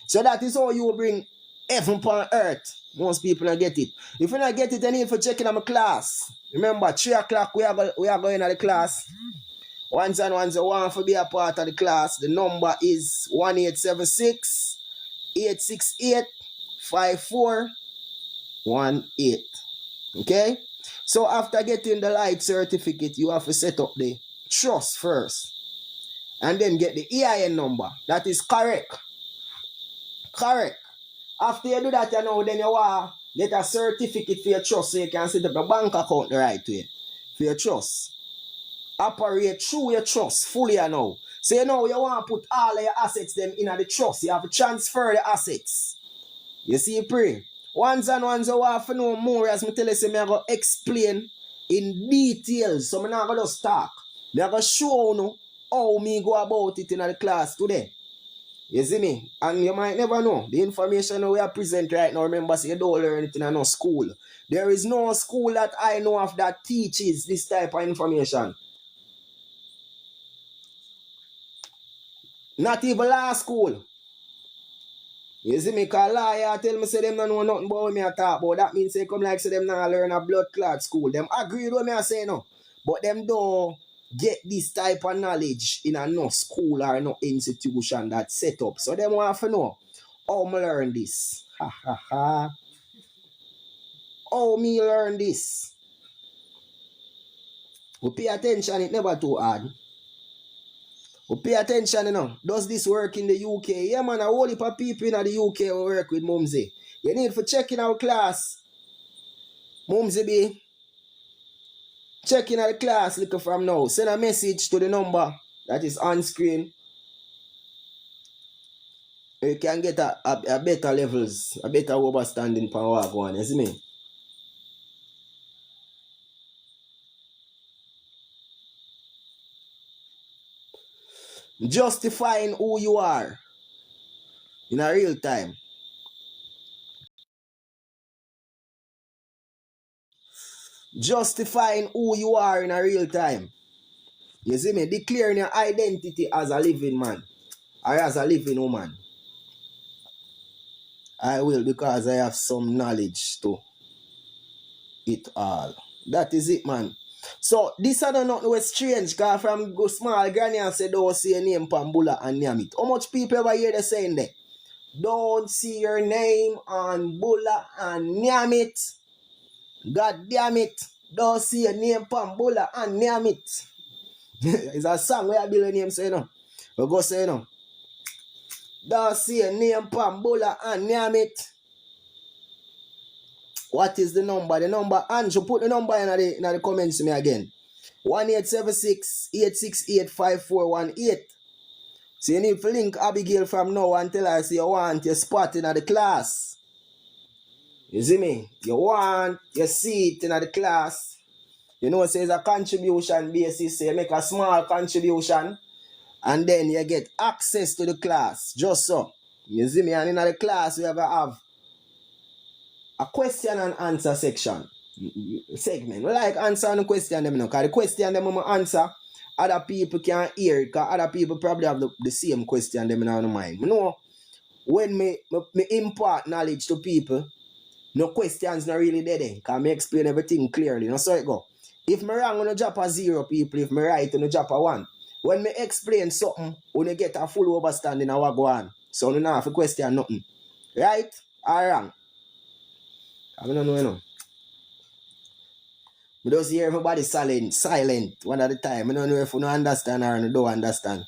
So that is how you bring heaven upon earth. Most people don't get it. If you don't get it, you need for checking on my class. Remember, 3 o'clock we are going to the class. Once and once you want to be a part of the class, the number is 1876-868-5418. Okay? So after getting the light certificate, you have to set up the trust first. And then get the EIN number. That is correct. Correct. After you do that, you know, then you want to get a certificate for your trust so you can set up a bank account the right way for your trust. Operate through your trust fully, you know. So you know you want to put all of your assets them in the trust. You have to transfer the assets. You see, pray. Once and once you want to know more, as I tell you, say, I'm going to explain in details. So I'm not going to just talk. I'm going to show you how me go about it in the class today. You see me? And you might never know. The information we are present right now, remember, say you don't learn it in no school. There is no school that I know of that teaches this type of information. Not even law school. You see me? Because lawyer tell me say them don't know nothing about what me I talk about. That means they come like say them not learn a blood clot school. Them agree with what me I say no. But them don't get this type of knowledge in a no school or no institution that set up. So them want to know how me learn this. Ha ha ha. How me learn this? We pay attention, it never too hard. We pay attention, you know. Does this work in the UK? Yeah, man, a whole heap of people in the UK who work with Mumsy. You need to check in our class. Mumsy be checking out the class little from now. Send a message to the number that is on screen. You can get a better levels, a better understanding for what go on. You see me? Justifying who you are in a real time. Justifying who you are in a real time. You see me? Declaring your identity as a living man or as a living woman. I will, because I have some knowledge to it all. That is it, man. So this I don't know what's strange, because from go small granny and say don't see your name on Bulla and Nyamit. How much people ever hear they saying that? Don't see your name on Bulla and Nyamit. God damn it. Don't see your name on Bulla and Nyamit. It's a song where I build a name, so you know. We go say, you know. Don't see your name on Bulla and Nyamit. What is the number? The number, Andrew, put the number in the comments to me again. 1876-868-5418. So you need to link Abigail from now until I say you want your spot in the class. You see me? You want your seat in the class. You know, it says a contribution basis. So you make a small contribution and then you get access to the class. Just so. You see me? And in the class, we have a question and answer section. Segment. We like answering the question them, because the question them I'm answer, other people can hear it, because other people probably have the same question them in their mind. You know, when me impart knowledge to people, no questions not really there then, because I explain everything clearly. You know, so it go. If me wrong on a drop a 0 people, if me right on a drop a 1. When me explain something, when you get a full understanding of what go on. So you don't have to question nothing. Right or wrong? I don't know, you know. We just hear everybody silent one at a time. I don't know if you don't understand or you don't understand.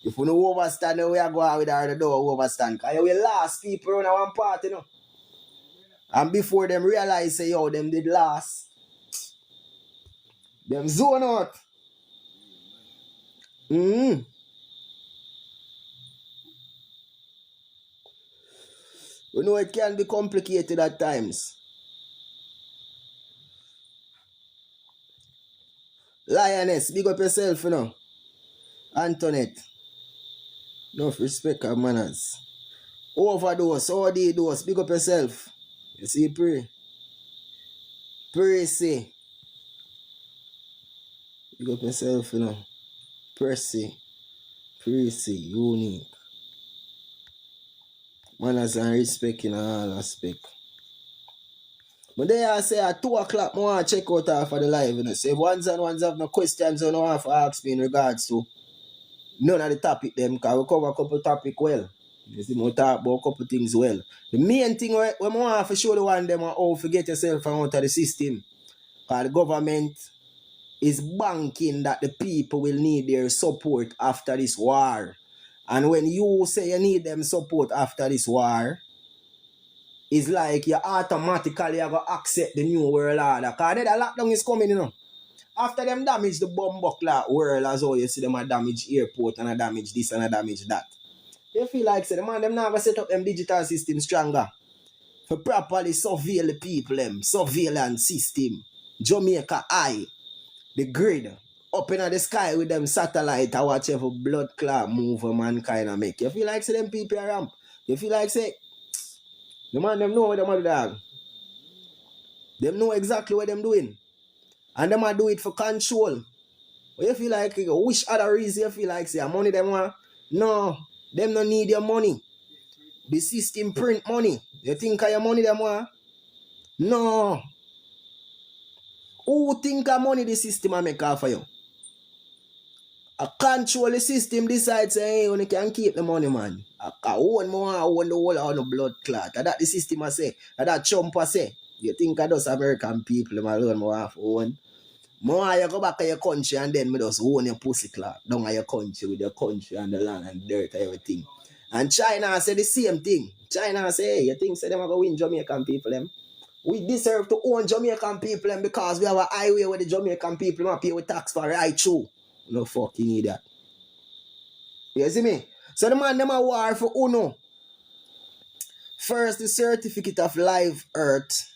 If you don't understand, then we are going with her, you don't understand. Because we last people on one part, you know. And before them realize, say, yo, them did last. Them zone out. We know it can be complicated at times. Lioness, big up yourself, you know. Antoinette. Enough respect and manners. Overdose, OD-dose, big up yourself. You see, pray. Pray, say. Big up yourself, you know. Percy. Pray, say, unique. Manners and respect in all aspects. But there I say at 2 o'clock, I want to check out for the live. You know. So if ones and ones have no questions, you don't have to ask me in regards to none of the topic them, because we cover a couple topic well. You see, we talk about a couple things well. The main thing when I want to show the one them how to get yourself out of the system. Because the government is banking that the people will need their support after this war. And when you say you need them support after this war, it's like you automatically are going to accept the new world order. Because the lockdown is coming, you know. After them damage the bomb buckler world as well, you see them a damage airport and a damage this and a damage that. You feel like say the man them never set up them digital system stronger. For properly surveil the people them, surveillance system. Jamaica Eye, the grid, up in the sky with them satellite or whatever blood clot move a mankind and make. You feel like say them people are ramp. You feel like say the man them know what them are doing. Them know exactly what them doing. And them are do it for control. But you feel like which other reason you feel like say money them want? No, them no need your money. The system print money. You think of your money them want? No. Who think of money the system a make off for you? A control the system decides say, hey, you can keep the money, man. I own more, I own the whole on the blood clot. That the system I say. That Trump I say. You think of those American people them alone more have own? More you go back to your country and then me just own your pussy clot down at your country with your country and the land and dirt and everything. And China say the same thing. China say, hey, you think say them are going to win Jamaican people them? We deserve to own Jamaican people them because we have a highway where the Jamaican people must pay with tax for right through. No fucking idiot. You see me? So the man them a war for UNO. First the certificate of live earth.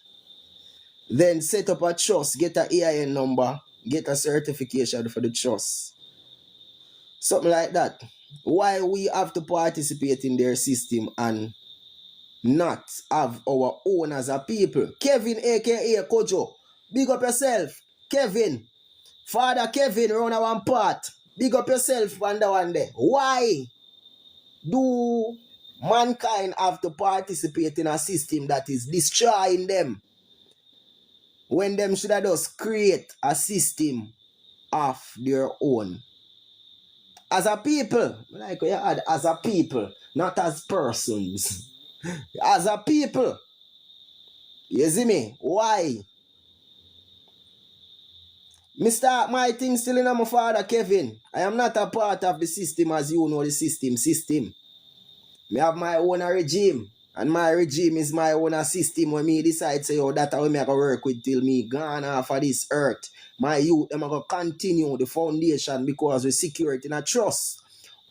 Then set up a trust, get a EIN number, get a certification for the trust. Something like that. Why we have to participate in their system and not have our own as a people. Kevin aka Kojo, big up yourself. Kevin, Father Kevin run a one part. Big up yourself one day. Why do mankind have to participate in a system that is destroying them when them should have just create a system of their own? As a people, like we had as a people, not as persons. As a people. You see me? Why? Mr. My thing still in my father Kevin. I am not a part of the system as you know the system. Me have my own regime. And my regime is my own system when me decide say, oh, that I will make a work with till me gone off of this earth. My youth, them are going to continue the foundation because we secure it in a trust.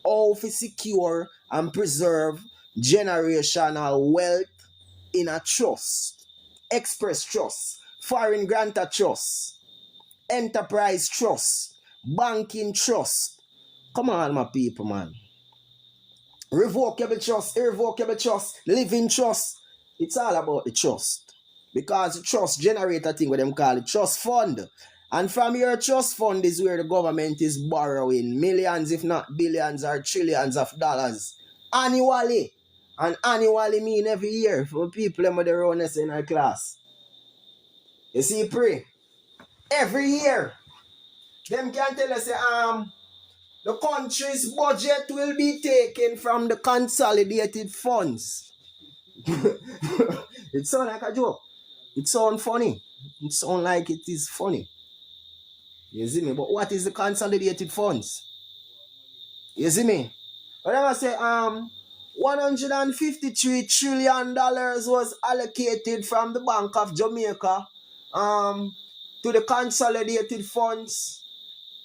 How to secure and preserve generational wealth in a trust. Express trust. Foreign grantor trust. Enterprise trust. Banking trust. Come on, my people, man. Revocable trust, irrevocable trust, living trust. It's all about the trust. Because the trust generate a thing what them call it trust fund. And from your trust fund is where the government is borrowing millions, if not billions or trillions of dollars annually. And annually mean every year for people them with their own in our class. You see, pray. Every year. Them can tell us the country's budget will be taken from the consolidated funds. It sounds like a joke. It sounds funny. It sounds like it is funny. You see me? But what is the consolidated funds? You see me? But I say $153 trillion was allocated from the Bank of Jamaica to the consolidated funds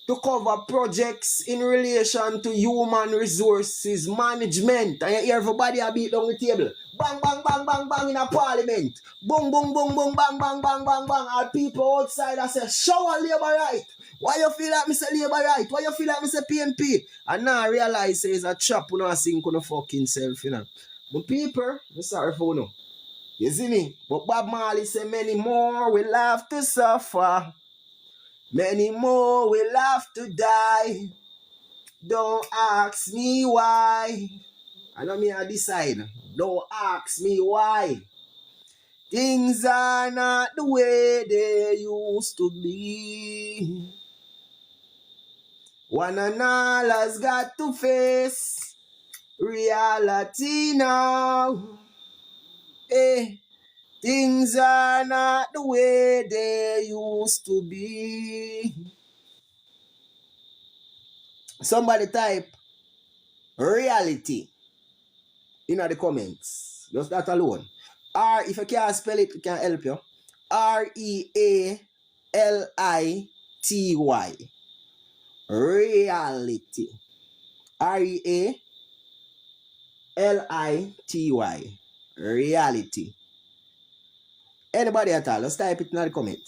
to cover projects in relation to human resources management. And you hear everybody a beat down the table. Bang, bang, bang, bang, bang in a parliament. Boom, boom, boom, boom, bang, bang, bang, bang, bang. All people outside that say, show a labor right. Why you feel like me say labor right? Why you feel like me say PNP? And now I realize say it's a trap when I sink on the fucking self, you know. But people, I'm sorry for you. You see me? But Bob Marley say many more will have to suffer. Many more will have to die. Don't ask me why. I know me I decide. Don't ask me why. Things are not the way they used to be. One and all has got to face reality now. Eh. Things are not the way they used to be. Somebody type reality in the comments. Just that alone. If you can't spell it, it can help you. REALITY. Reality. R-E-A-L-I-T-Y. Reality. Anybody at all? Let's type it in the comment.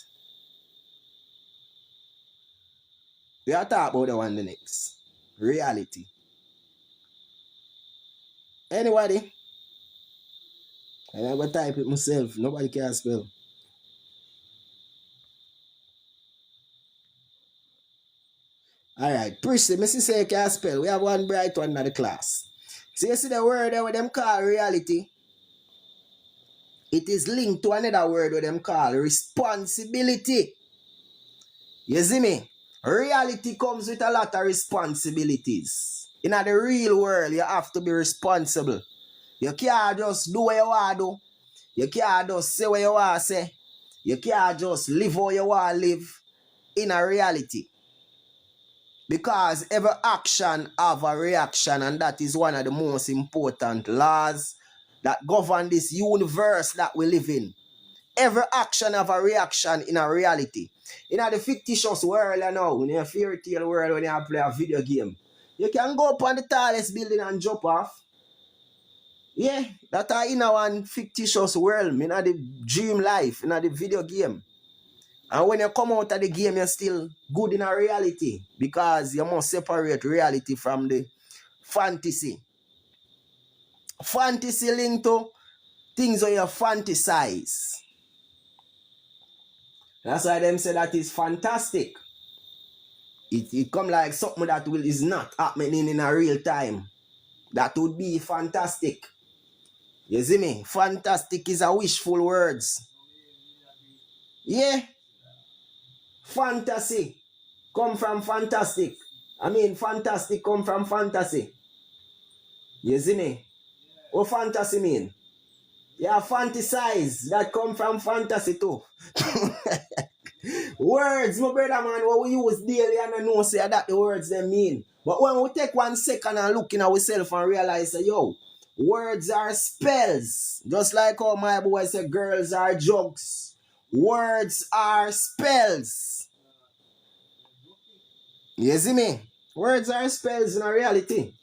We are talking about the one the next. Reality. Anybody? I never type it myself. Nobody can spell. Alright, Prissy, Missy say you can spell. We have one bright one in the class. So you see the word there with them call reality? It is linked to another word with them call responsibility. You see me? Reality comes with a lot of responsibilities. In the real world, you have to be responsible. You can't just do what you want to do. You can't just say what you want to say. You can't just live how you want to live in a reality. Because every action have a reaction, and that is one of the most important laws that govern this universe that we live in. Every action have a reaction in a reality. In a the fictitious world now, in a fairy tale world when you play a video game, you can go up on the tallest building and jump off. Yeah, that are in one fictitious world, in a the dream life, in a the video game. And when you come out of the game, you're still good in a reality, because you must separate reality from the fantasy. Fantasy linked to things that you fantasize. That's why them say that is fantastic. It come like something that is not happening in a real time. That would be fantastic. You see me? Fantastic is a wishful words. Yeah. Fantasy come from fantastic. I mean, fantastic come from fantasy. You see me? What fantasy mean? Yeah, fantasize. That come from fantasy too. Words, my brother man, what we use daily and I know say that the words they mean. But when we take 1 second and look in ourselves and realize that, yo, words are spells. Just like how my boy say girls are jokes. Words are spells. You see me? Words are spells in a reality.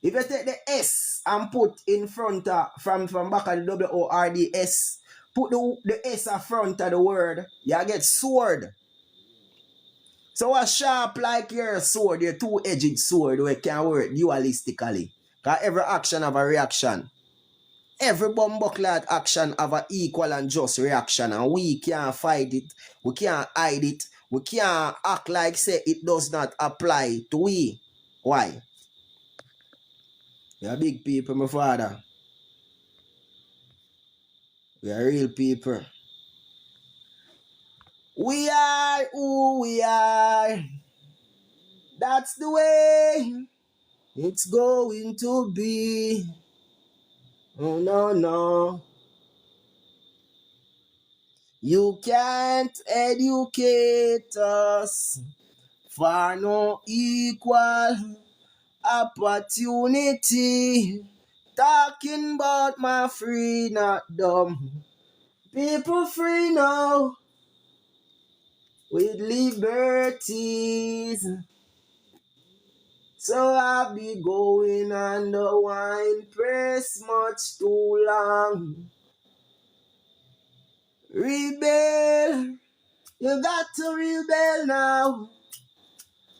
If you take the S and put in front of, from back of the W-O-R-D-S, put the S in front of the word, you get sword. So a sharp like your sword, your two-edged sword, we can work dualistically. Because every action have a reaction. Every bumbuckler action have an equal and just reaction. And we can't fight it. We can't hide it. We can't act like say it does not apply to we. Why? We are big people, my father. We are real people. We are who we are. That's the way it's going to be. Oh, no, no. You can't educate us for no equal opportunity. Talking about my free, not dumb. People free now with liberties. So I'll be going on the wine press much too long. Rebel, you got to rebel now.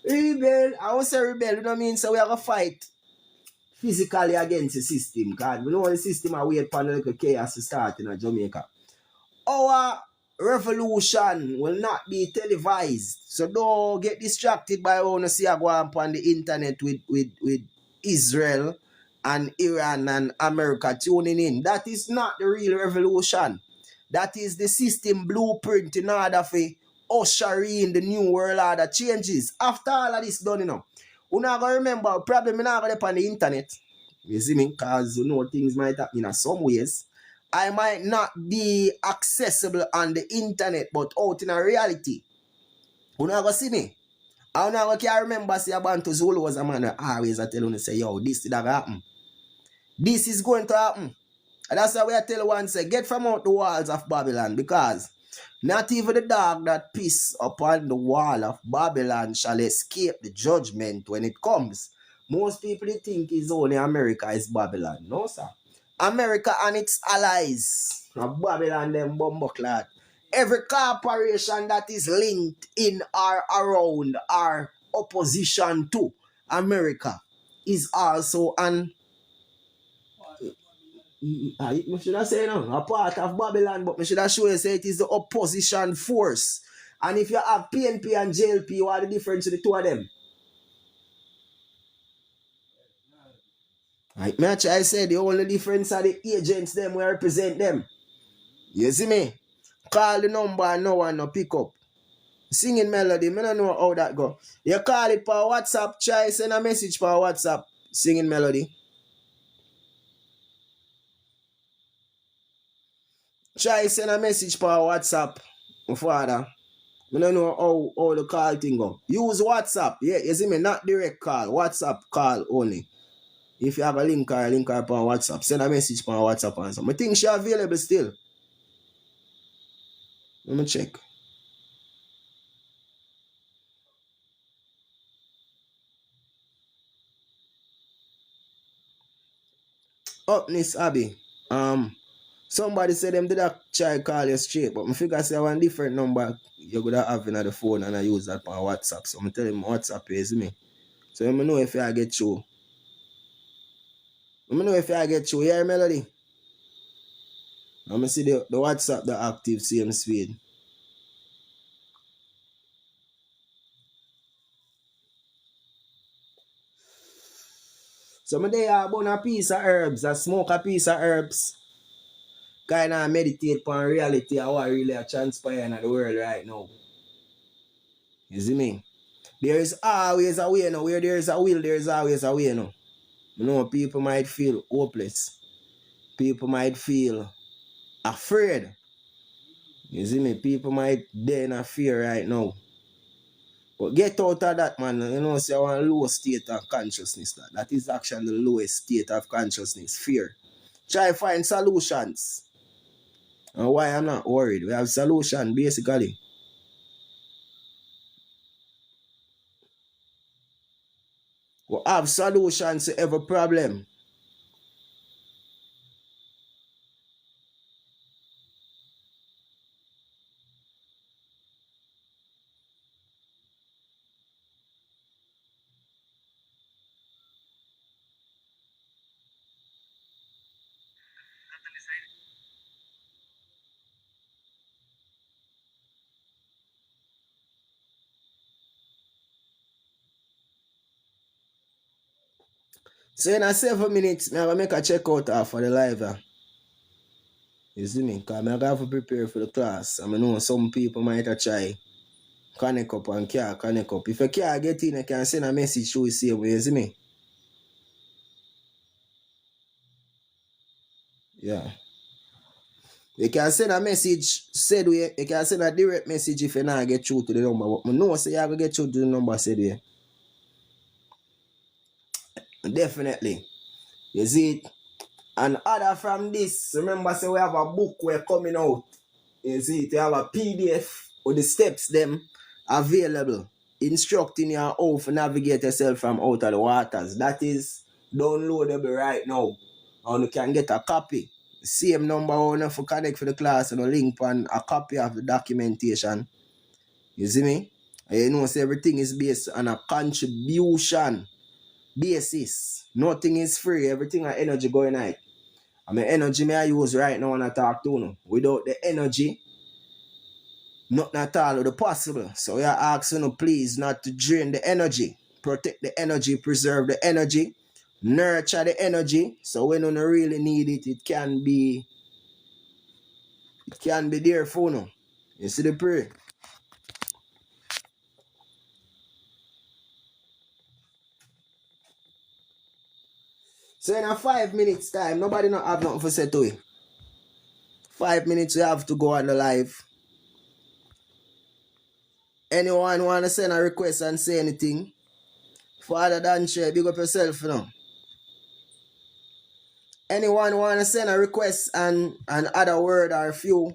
Rebel, I won't say rebel, you know what I mean? So we have to fight physically against the system. Because we know the system are wait for the little chaos to start in Jamaica. Our revolution will not be televised. So don't get distracted by how you see I go on the internet with Israel and Iran and America tuning in. That is not the real revolution. That is the system blueprint in order for usher in the new world order changes. After all of this done, you know, we're not going to remember, probably not going to on the internet. You see me? Because you know things might happen in some ways. I might not be accessible on the internet, but out in a reality. You not going to see me. I not going to remember say Bantu Zulu was a man that always I tell you say, yo, this did happen. This is going to happen. And that's why I tell you one say, get from out the walls of Babylon, because Not even the dog that piss upon the wall of Babylon shall escape the judgment when it comes. Most people think it's only America is Babylon. No, sir. America and its allies. Now Babylon them bumbleclad. Every corporation that is linked in or around our opposition to America is also an I should have said no, a part of Babylon, but I should have shown you say it is the opposition force. And if you have PNP and JLP, what are the difference with the two of them? Right, me I say the only difference are the agents them will represent them. You see me? Call the number and no one no pick up. Singing melody, I don't know how that go. You call it per WhatsApp, try send a message per WhatsApp, singing melody. Try send a message per WhatsApp, my father. I don't know how the call thing go. Use WhatsApp, yeah, you see me, not direct call, WhatsApp call only. If you have a link or upon WhatsApp, send a message upon WhatsApp and something. I think she available still. Let me check. Up Miss Abby. Somebody said them did a try call you straight, but I figure say one different number you're gonna have in the phone and I use that on WhatsApp. So I'm telling him WhatsApp is me. So let me know if I get through. Let me know if I get through. Hear melody. I'm gonna see the WhatsApp the active same speed. So I'm there burn a piece of herbs, I smoke a piece of herbs. Kinda meditate on reality of what really a transpiring in the world right now. You see me? There is always a way now. Where there is a will, there is always a way now. You know, people might feel hopeless. People might feel afraid. You see me? People might die in a fear right now. But get out of that, man. You know, say one low state of consciousness. That is actually the lowest state of consciousness. Fear. Try find solutions. And why I'm not worried. We have solution basically. We have solutions to every problem. So in a 7 minutes, I'm going to make a check out for the live. You see me? Because I have to prepare for the class. I know some people might have try connect up and can't connect up. If you can't get in, you can send a message through the same way. You see me? Yeah. You can send a message said way. You can send a direct message if you not get through to the number. But I know say you have to get through to the number said way. Definitely. You see it? And other from this, remember say we have a book we're coming out. You see it? You have a PDF with the steps them available. Instructing you how to navigate yourself from out of the waters. That is downloadable right now. And you can get a copy. Same number one for connect for the class and a link on a copy of the documentation. You see me? And you know, so everything is based on a contribution basis. Nothing is free. Everything are energy going out. And my energy I use right now when I talk to you. Without the energy, nothing at all would be possible. So we are asking you please not to drain the energy. Protect the energy, preserve the energy, nurture the energy. So when you don't really need it, it can be there for you. You see the prayer? So in a 5 minutes time, nobody not have nothing to say to you. 5 minutes we have to go on the live. Anyone want to send a request and say anything? Father Dan share, big up yourself, you know. Anyone want to send a request and add a word or a few?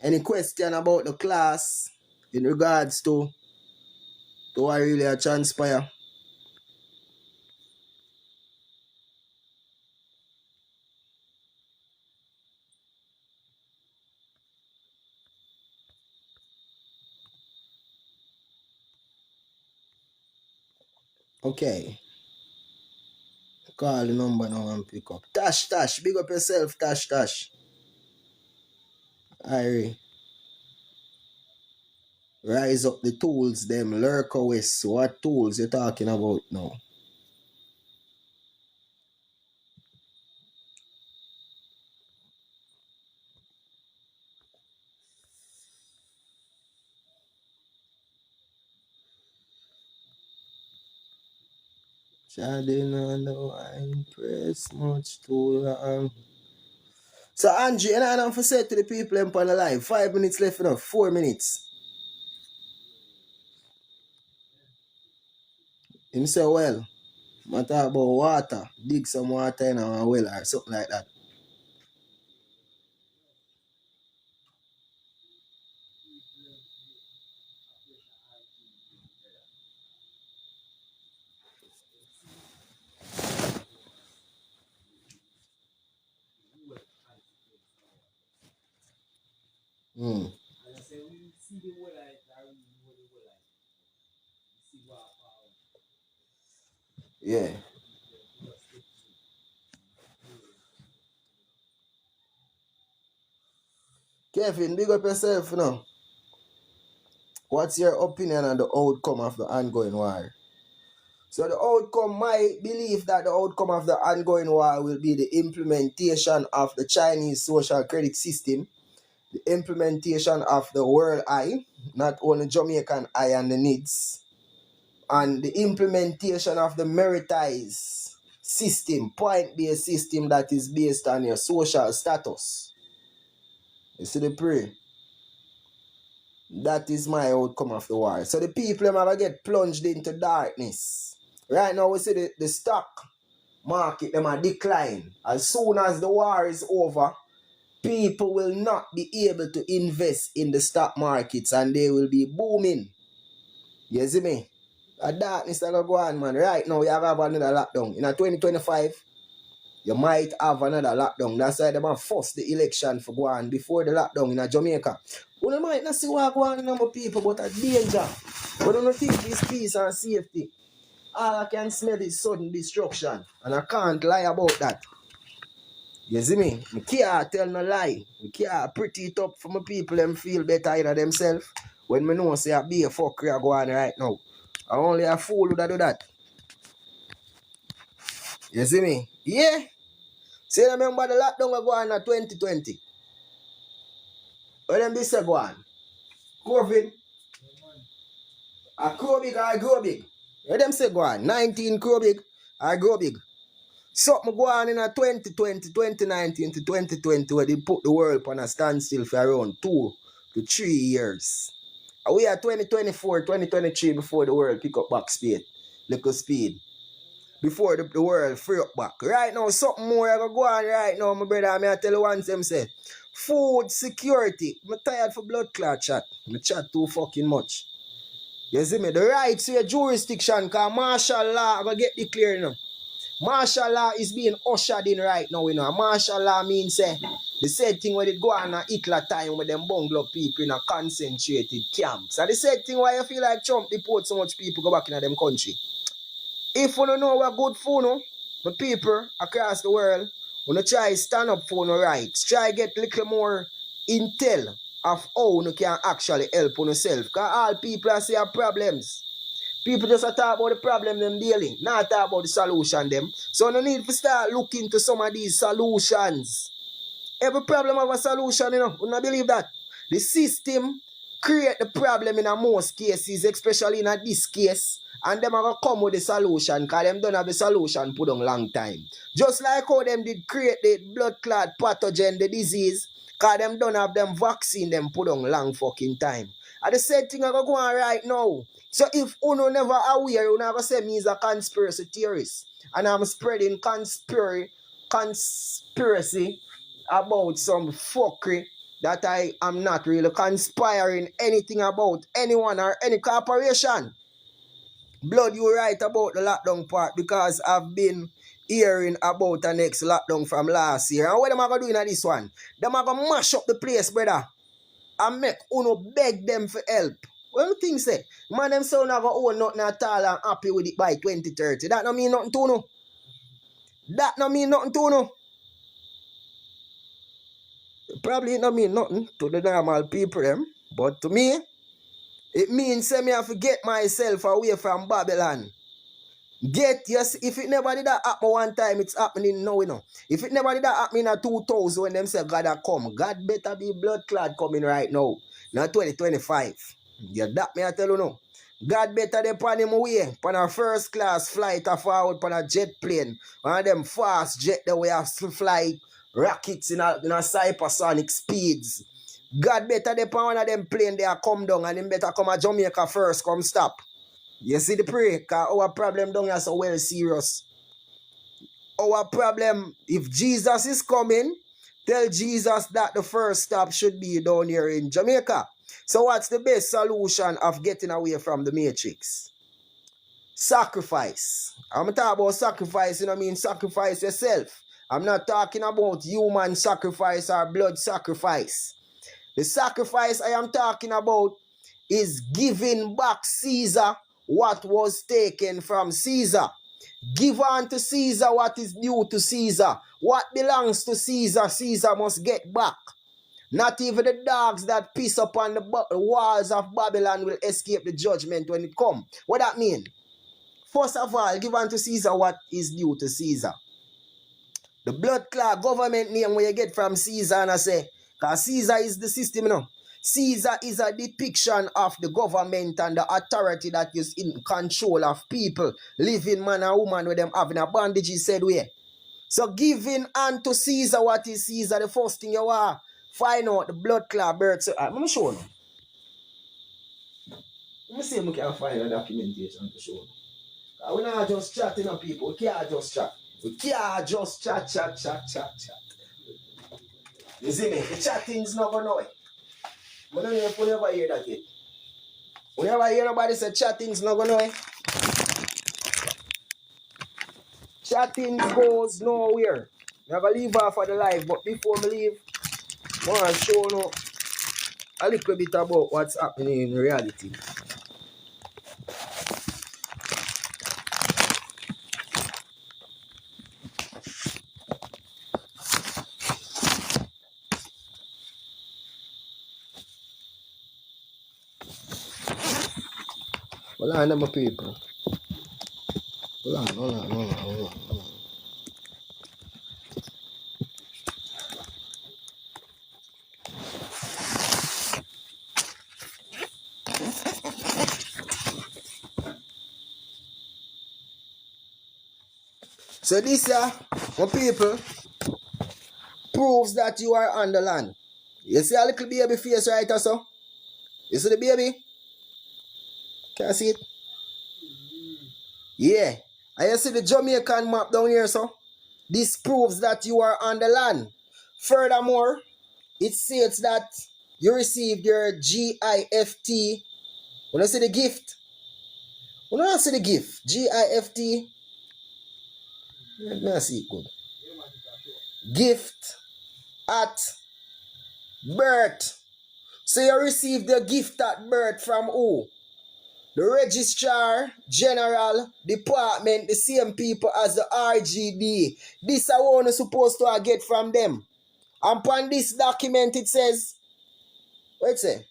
Any question about the class in regards to what really transpire? Okay. Call the number now and pick up. Tash, big up yourself, Tash. Irie. Rise up the tools, them Lurkowis. What tools you talking about now? Chadin on the wine press much too long. So Andrew, you know what I'm say to the people in on the live? 5 minutes left enough, 4 minutes. Him say, well, I talk about water. Dig some water in our well or something like that. Mm. Yeah. Kevin, big up yourself you know. What's your opinion on the outcome of the ongoing war? So the outcome, my belief that the outcome of the ongoing war will be the implementation of the Chinese social credit system, the implementation of the world eye, not only Jamaican eye and the needs, and the implementation of the meritized system, point-based system that is based on your social status. You see the prayer? That is my outcome of the war. So the people are going to get plunged into darkness. Right now we see the stock market them a decline. As soon as the war is over, people will not be able to invest in the stock markets and they will be booming. You see me? A darkness that go on, man. Right now we have another lockdown. In 2025, you might have another lockdown. That's why they have forced the election for go on before the lockdown in Jamaica. We might not see what go on in our people, but a danger. We don't think it's peace and safety. All I can smell is sudden destruction. And I can't lie about that. You see me? I can't tell no lie. I can't pretty it up for my people them feel better in themselves. When me know say I be a fucker go on right now. I only a fool who do that. You see me? Yeah. See, remember the lockdown go on in 2020. When them be say go on? COVID. I grow big, I grow big. When them say go on? 19 grow big, I grow big. Something go on in 2020, 2019 to 2020 where they put the world on a standstill for around 2 to 3 years. And we are 2024, 2023 before the world pick up back speed. Little speed. Before the world free up back. Right now, something more I go on right now, my brother. I tell you once them say. Food security. I'm tired for blood clot chat. I chat too fucking much. You see me? The right to your jurisdiction, because martial law I go get declared now. Martial law is being ushered in right now, you know. Martial law means the same thing when it go on at Hitler time with them bungalow people in a concentrated camps. And the same thing why you feel like Trump deport so much people go back in them country. If you don't know what good for you, the people across the world, when you try stand up for your rights, try get a little more intel of how you can actually help yourself. Because all people are saying problems. People just talk about the problem them daily, not talk about the solution them. So no need to start looking to some of these solutions. Every problem have a solution, you know. You don't believe that? The system create the problem in most cases, especially in this case. And them are going to come with the solution because them don't have the solution put on long time. Just like how them did create the blood clot pathogen, the disease, because them don't have them vaccine them put on long fucking time. And the same thing are going to go on right now. So if uno never aware, you never say me is a conspiracy theorist. And I'm spreading conspiracy about some fuckery that I am not really conspiring anything about anyone or any corporation. Blood, you right about the lockdown part because I've been hearing about the next lockdown from last year. And what am I going to do in this one? Them are going to mash up the place, brother. And make uno beg them for help. What do you think, say? Man, them say not going to own nothing at all and happy with it by 2030. That don't mean nothing to no. That don't mean nothing to no. Probably it don't mean nothing to the normal people, them. But to me, it means say me have to get myself away from Babylon. Yes, if it never did that happen one time, it's happening now, you know. If it never did that happen in 2000 when them say God a come, God better be blood clad coming right now. Not 2025. Yeah, that me I tell you now. God better they pan him away, pan a first class flight a forward pan a jet plane. One of them fast jet that we have to fly rockets in a hypersonic speeds. God better they pan one of them plane they come down and him better come a Jamaica first, come stop. You see the pray, because our problem down here is so well serious. Our problem, if Jesus is coming, tell Jesus that the first stop should be down here in Jamaica. So what's the best solution of getting away from the matrix? Sacrifice. I'm talking about sacrifice, you know what I mean? Sacrifice yourself. I'm not talking about human sacrifice or blood sacrifice. The sacrifice I am talking about is giving back Caesar what was taken from Caesar. Give unto Caesar what is due to Caesar. What belongs to Caesar, Caesar must get back. Not even the dogs that piss upon the walls of Babylon will escape the judgment when it comes. What that mean? First of all, give unto Caesar what is due to Caesar. The blood clot government name where you get from Caesar, and I say, because Caesar is the system, you know. Caesar is a depiction of the government and the authority that is in control of people, living man and woman with them having a bandage, he said where. So giving unto Caesar what is Caesar, the first thing you want, find out the blood clot birth. So, let me show you. Let me see if we can find a documentation to show you. We're not just chatting on people, we can't just chat. We can't just chat. You see me? The chatting's not going nowhere. I don't know if you never hear that yet. You never hear nobody say chatting's not going nowhere. Chatting goes nowhere. I'm going to leave off of the live, but before I leave, I want to show you a little bit about what's happening in reality. Hold on, my people. Hold on. So this, my people, proves that you are on the land. You see a little baby face right or so? You see the baby? Can you see it? Yeah. And you see the Jamaican map down here, so? This proves that you are on the land. Furthermore, it states that you received your GIFT. When I see the gift, when I see the gift, GIFT, let me see it good. Gift at birth. So you received the gift at birth from who? The Registrar General Department, the same people as the RGD. This is what you're supposed to get from them. And upon this document it says, what it say?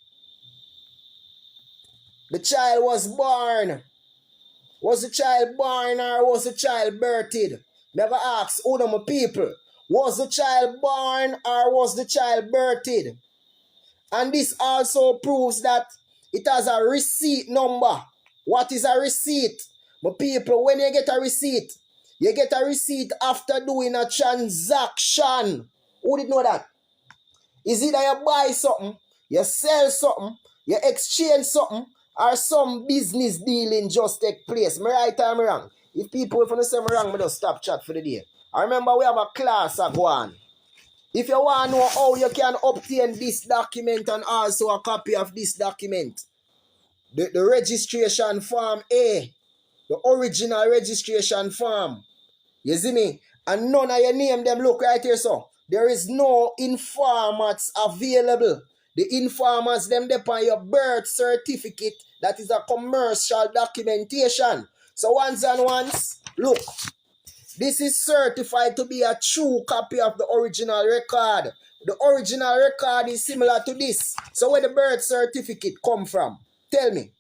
The child was born. Was the child born or was the child birthed? Never ask who my people. Was the child born or was the child birthed? And this also proves that it has a receipt number. What is a receipt? But people, when you get a receipt after doing a transaction. Who did know that? Is it that you buy something, you sell something, you exchange something, or some business dealing just take place? Me right or me wrong? If people, if you say me wrong, me just stop chat for the day. I remember we have a class at go on. If you want to know how you can obtain this document and also a copy of this document, the registration form A, the original registration form, you see me? And none of your name them look right here, so. There is no informats available. The informers them depend your birth certificate. That is a commercial documentation. So once and once, look. This is certified to be a true copy of the original record. The original record is similar to this. So where the birth certificate come from? Tell me.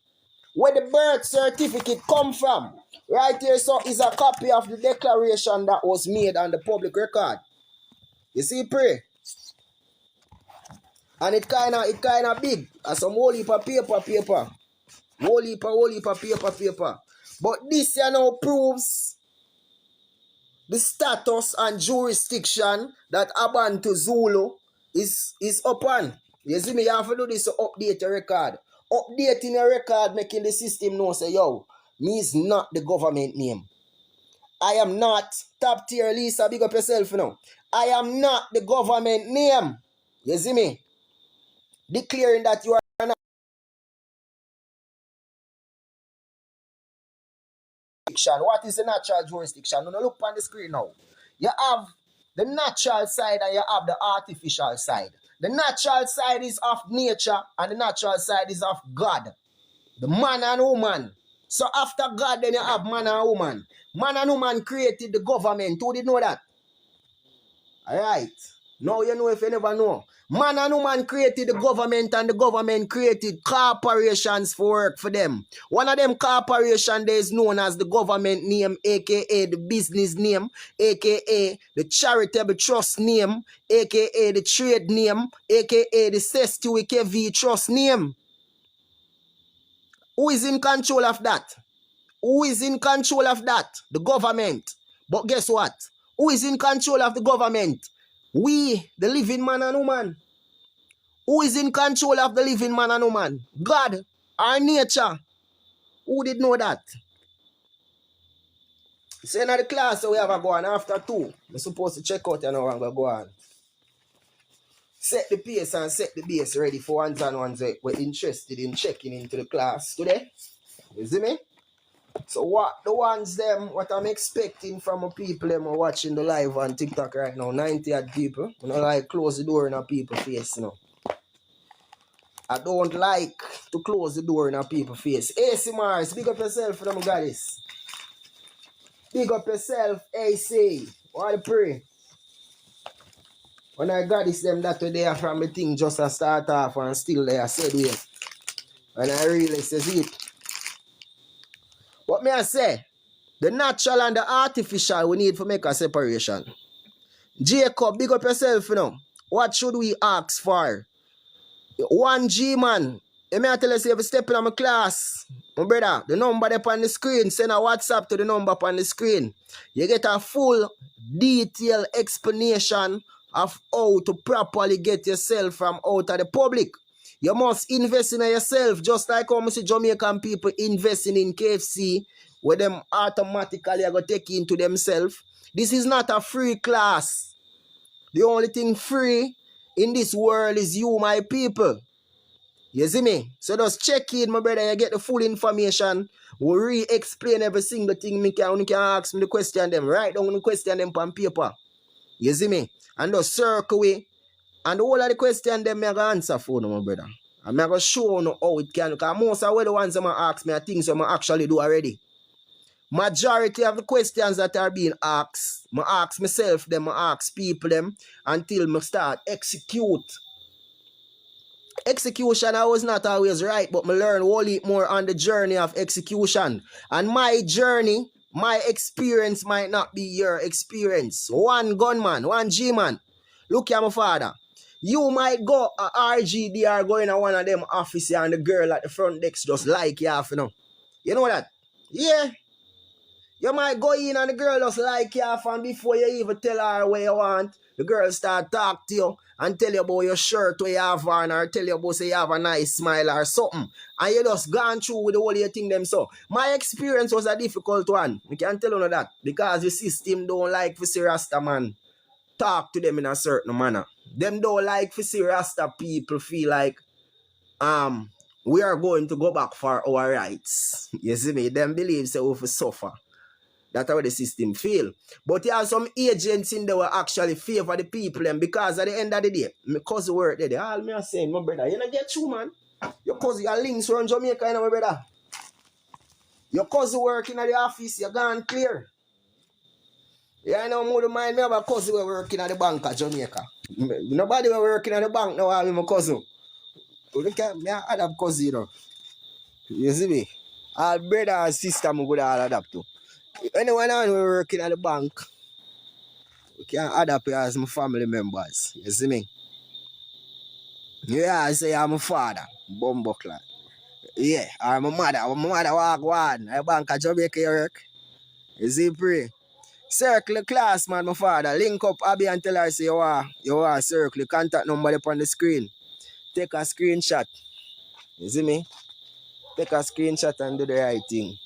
Where the birth certificate come from? Right here, so is a copy of the declaration that was made on the public record. You see, pray. And it kinda big. As some whole heap of paper. Whole heap of paper. But this you know proves the status and jurisdiction that Abantu Zulu is upon. You see me, you have to do this to update your record. Updating your record, making the system know, say, yo, me is not the government name. I am not top tier Lisa, big up yourself, you know. I am not the government name. You see me? Declaring that you are not jurisdiction. What is the natural jurisdiction? Now look on the screen now. You have the natural side and you have the artificial side. The natural side is of nature and the natural side is of God. The man and woman. So after God, then you have man and woman. Man and woman created the government. Who did know that? Alright. Now you know if you never know. Man and woman created the government and the government created corporations for work for them. One of them corporations is known as the government name, aka the business name, aka the charitable trust name, aka the trade name, aka the Sestuic KV trust name. Who is in control of that? Who is in control of that? The government. But guess what? Who is in control of the government? We, the living man and woman. Who is in control of the living man and woman? God, our nature. Who did know that? So in the class, so we have a go on after 2. We're supposed to check out and now I'm going to go on. Set the pace and set the base ready for ones and ones that we're interested in checking into the class today. You see me? So what the ones them, what I'm expecting from the people them are watching the live on TikTok right now, 90 odd people. I don't like close the door in a people's face now. I don't like to close the door in a people's face. AC Mars, big up yourself for them goddess. Big up yourself, AC. What I pray. When I got this them that today from the thing just a start off and still there, I said wait. And I really says it. What may I say? The natural and the artificial we need to make a separation. Jacob, big up yourself, you know. What should we ask for? 1G man. Let me tell you, if you step in my class, my brother, the number up on the screen, send a WhatsApp to the number up on the screen. You get a full detailed explanation of how to properly get yourself from out of the public. You must invest in yourself, just like how I see Jamaican people investing in KFC, where them automatically are going to take into themselves. This is not a free class. The only thing free in this world is you, my people. You see me? So just check in, my brother, you get the full information. We'll re-explain every single thing. You can ask me the question them. Write down the question them on paper. You see me? And just circle away. And all of the questions them I going to answer for, my brother. And I'm going to show you how it can. Because most of the ones that I ask me are things that I actually do already. Majority of the questions that are being asked, I ask myself them, I ask people them, until I start execute. Execution I was not always right, but I learn a whole heap more on the journey of execution. And my journey, my experience might not be your experience. One gunman, one G-man. Look at my father. You might go a RGDR going to one of them offices and the girl at the front desk just like you have, you know. You know that? Yeah. You might go in and the girl just like you have, and before you even tell her what you want, the girl start talk to you and tell you about your shirt where you have on, or tell you about say you have a nice smile or something. And you just gone through with the whole thing them so. My experience was a difficult one. I can't tell you that. Because the system don't like to see Rasta man talk to them in a certain manner. Them don't like to see Rasta people feel like we are going to go back for our rights. You see me? Them believe say we will suffer. That's how the system feel. But you have some agents in there will actually favor the people and because at the end of the day, my cousin work there. All me are saying, my brother, you don't get you, man. Your cousin, your links around Jamaica, you know, my brother. Your cousin working at the office, you're gone clear. Yeah, I know more mind me have a cousin working at the bank at Jamaica. Nobody working at the bank now, I'm my cousin. Look at me, I have cousin, you know. You see me? All brother and sister, I go to all adapt to. Anyone working at the bank, we can adapt as my family members. You see me? Yeah, I say I'm a father, Bumbuckler. Yeah, I'm a mother. My mother walk one. I bank at Jamaica work. You see, pray. Circle the class, man, my father. Link up Abby and tell her, say, you are circle. The contact number up on the screen. Take a screenshot. You see me? Take a screenshot and do the right thing.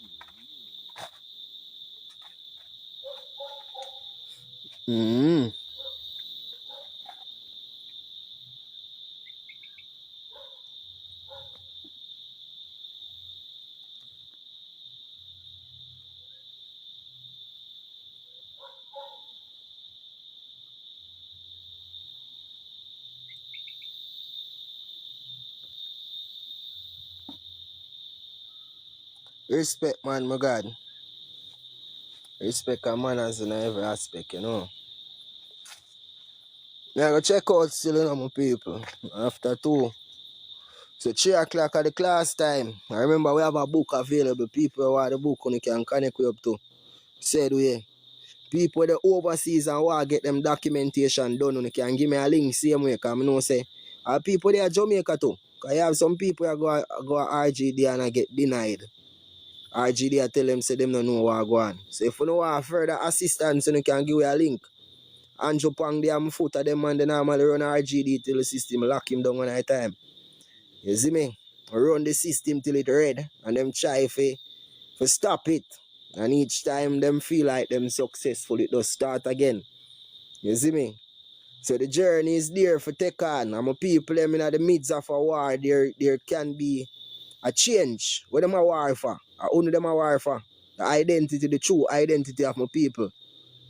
Respect, man, my God. Respect and manners in every aspect, you know. Yeah, go check out still, you know, my people. After 2. So 3 o'clock at the class time. I remember we have a book available. People who want the book you can connect with up to. Said we. People the overseas and want to get them documentation done. You can give me a link same way. Because I know say people there at Jamaica too. Because you have some people who go RGD and get denied. RGD tell them say them don't know what go on. So if you know want further assistance, you can give you a link. Andrew Pang there my foot of them and they normally run RGD till the system lock him down one at a time. You see me? Run the system till it red and them try for stop it. And each time them feel like them successful, it does start again. You see me? So the journey is there for take on. And my people them in the midst of a war, there can be a change. What them a war for? Only them a war for the identity, the true identity of my people.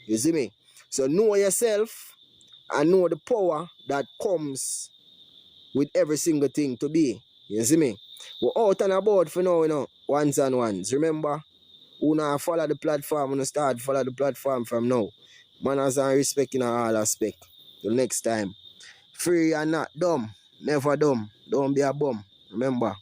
You see me? So know yourself and know the power that comes with every single thing to be. You see me? We're out and about for now, you know, ones and ones. Remember, who now follow the platform, and start follow the platform from now. Manners and respect in all aspect. Till next time. Free and not dumb. Never dumb. Don't be a bum. Remember.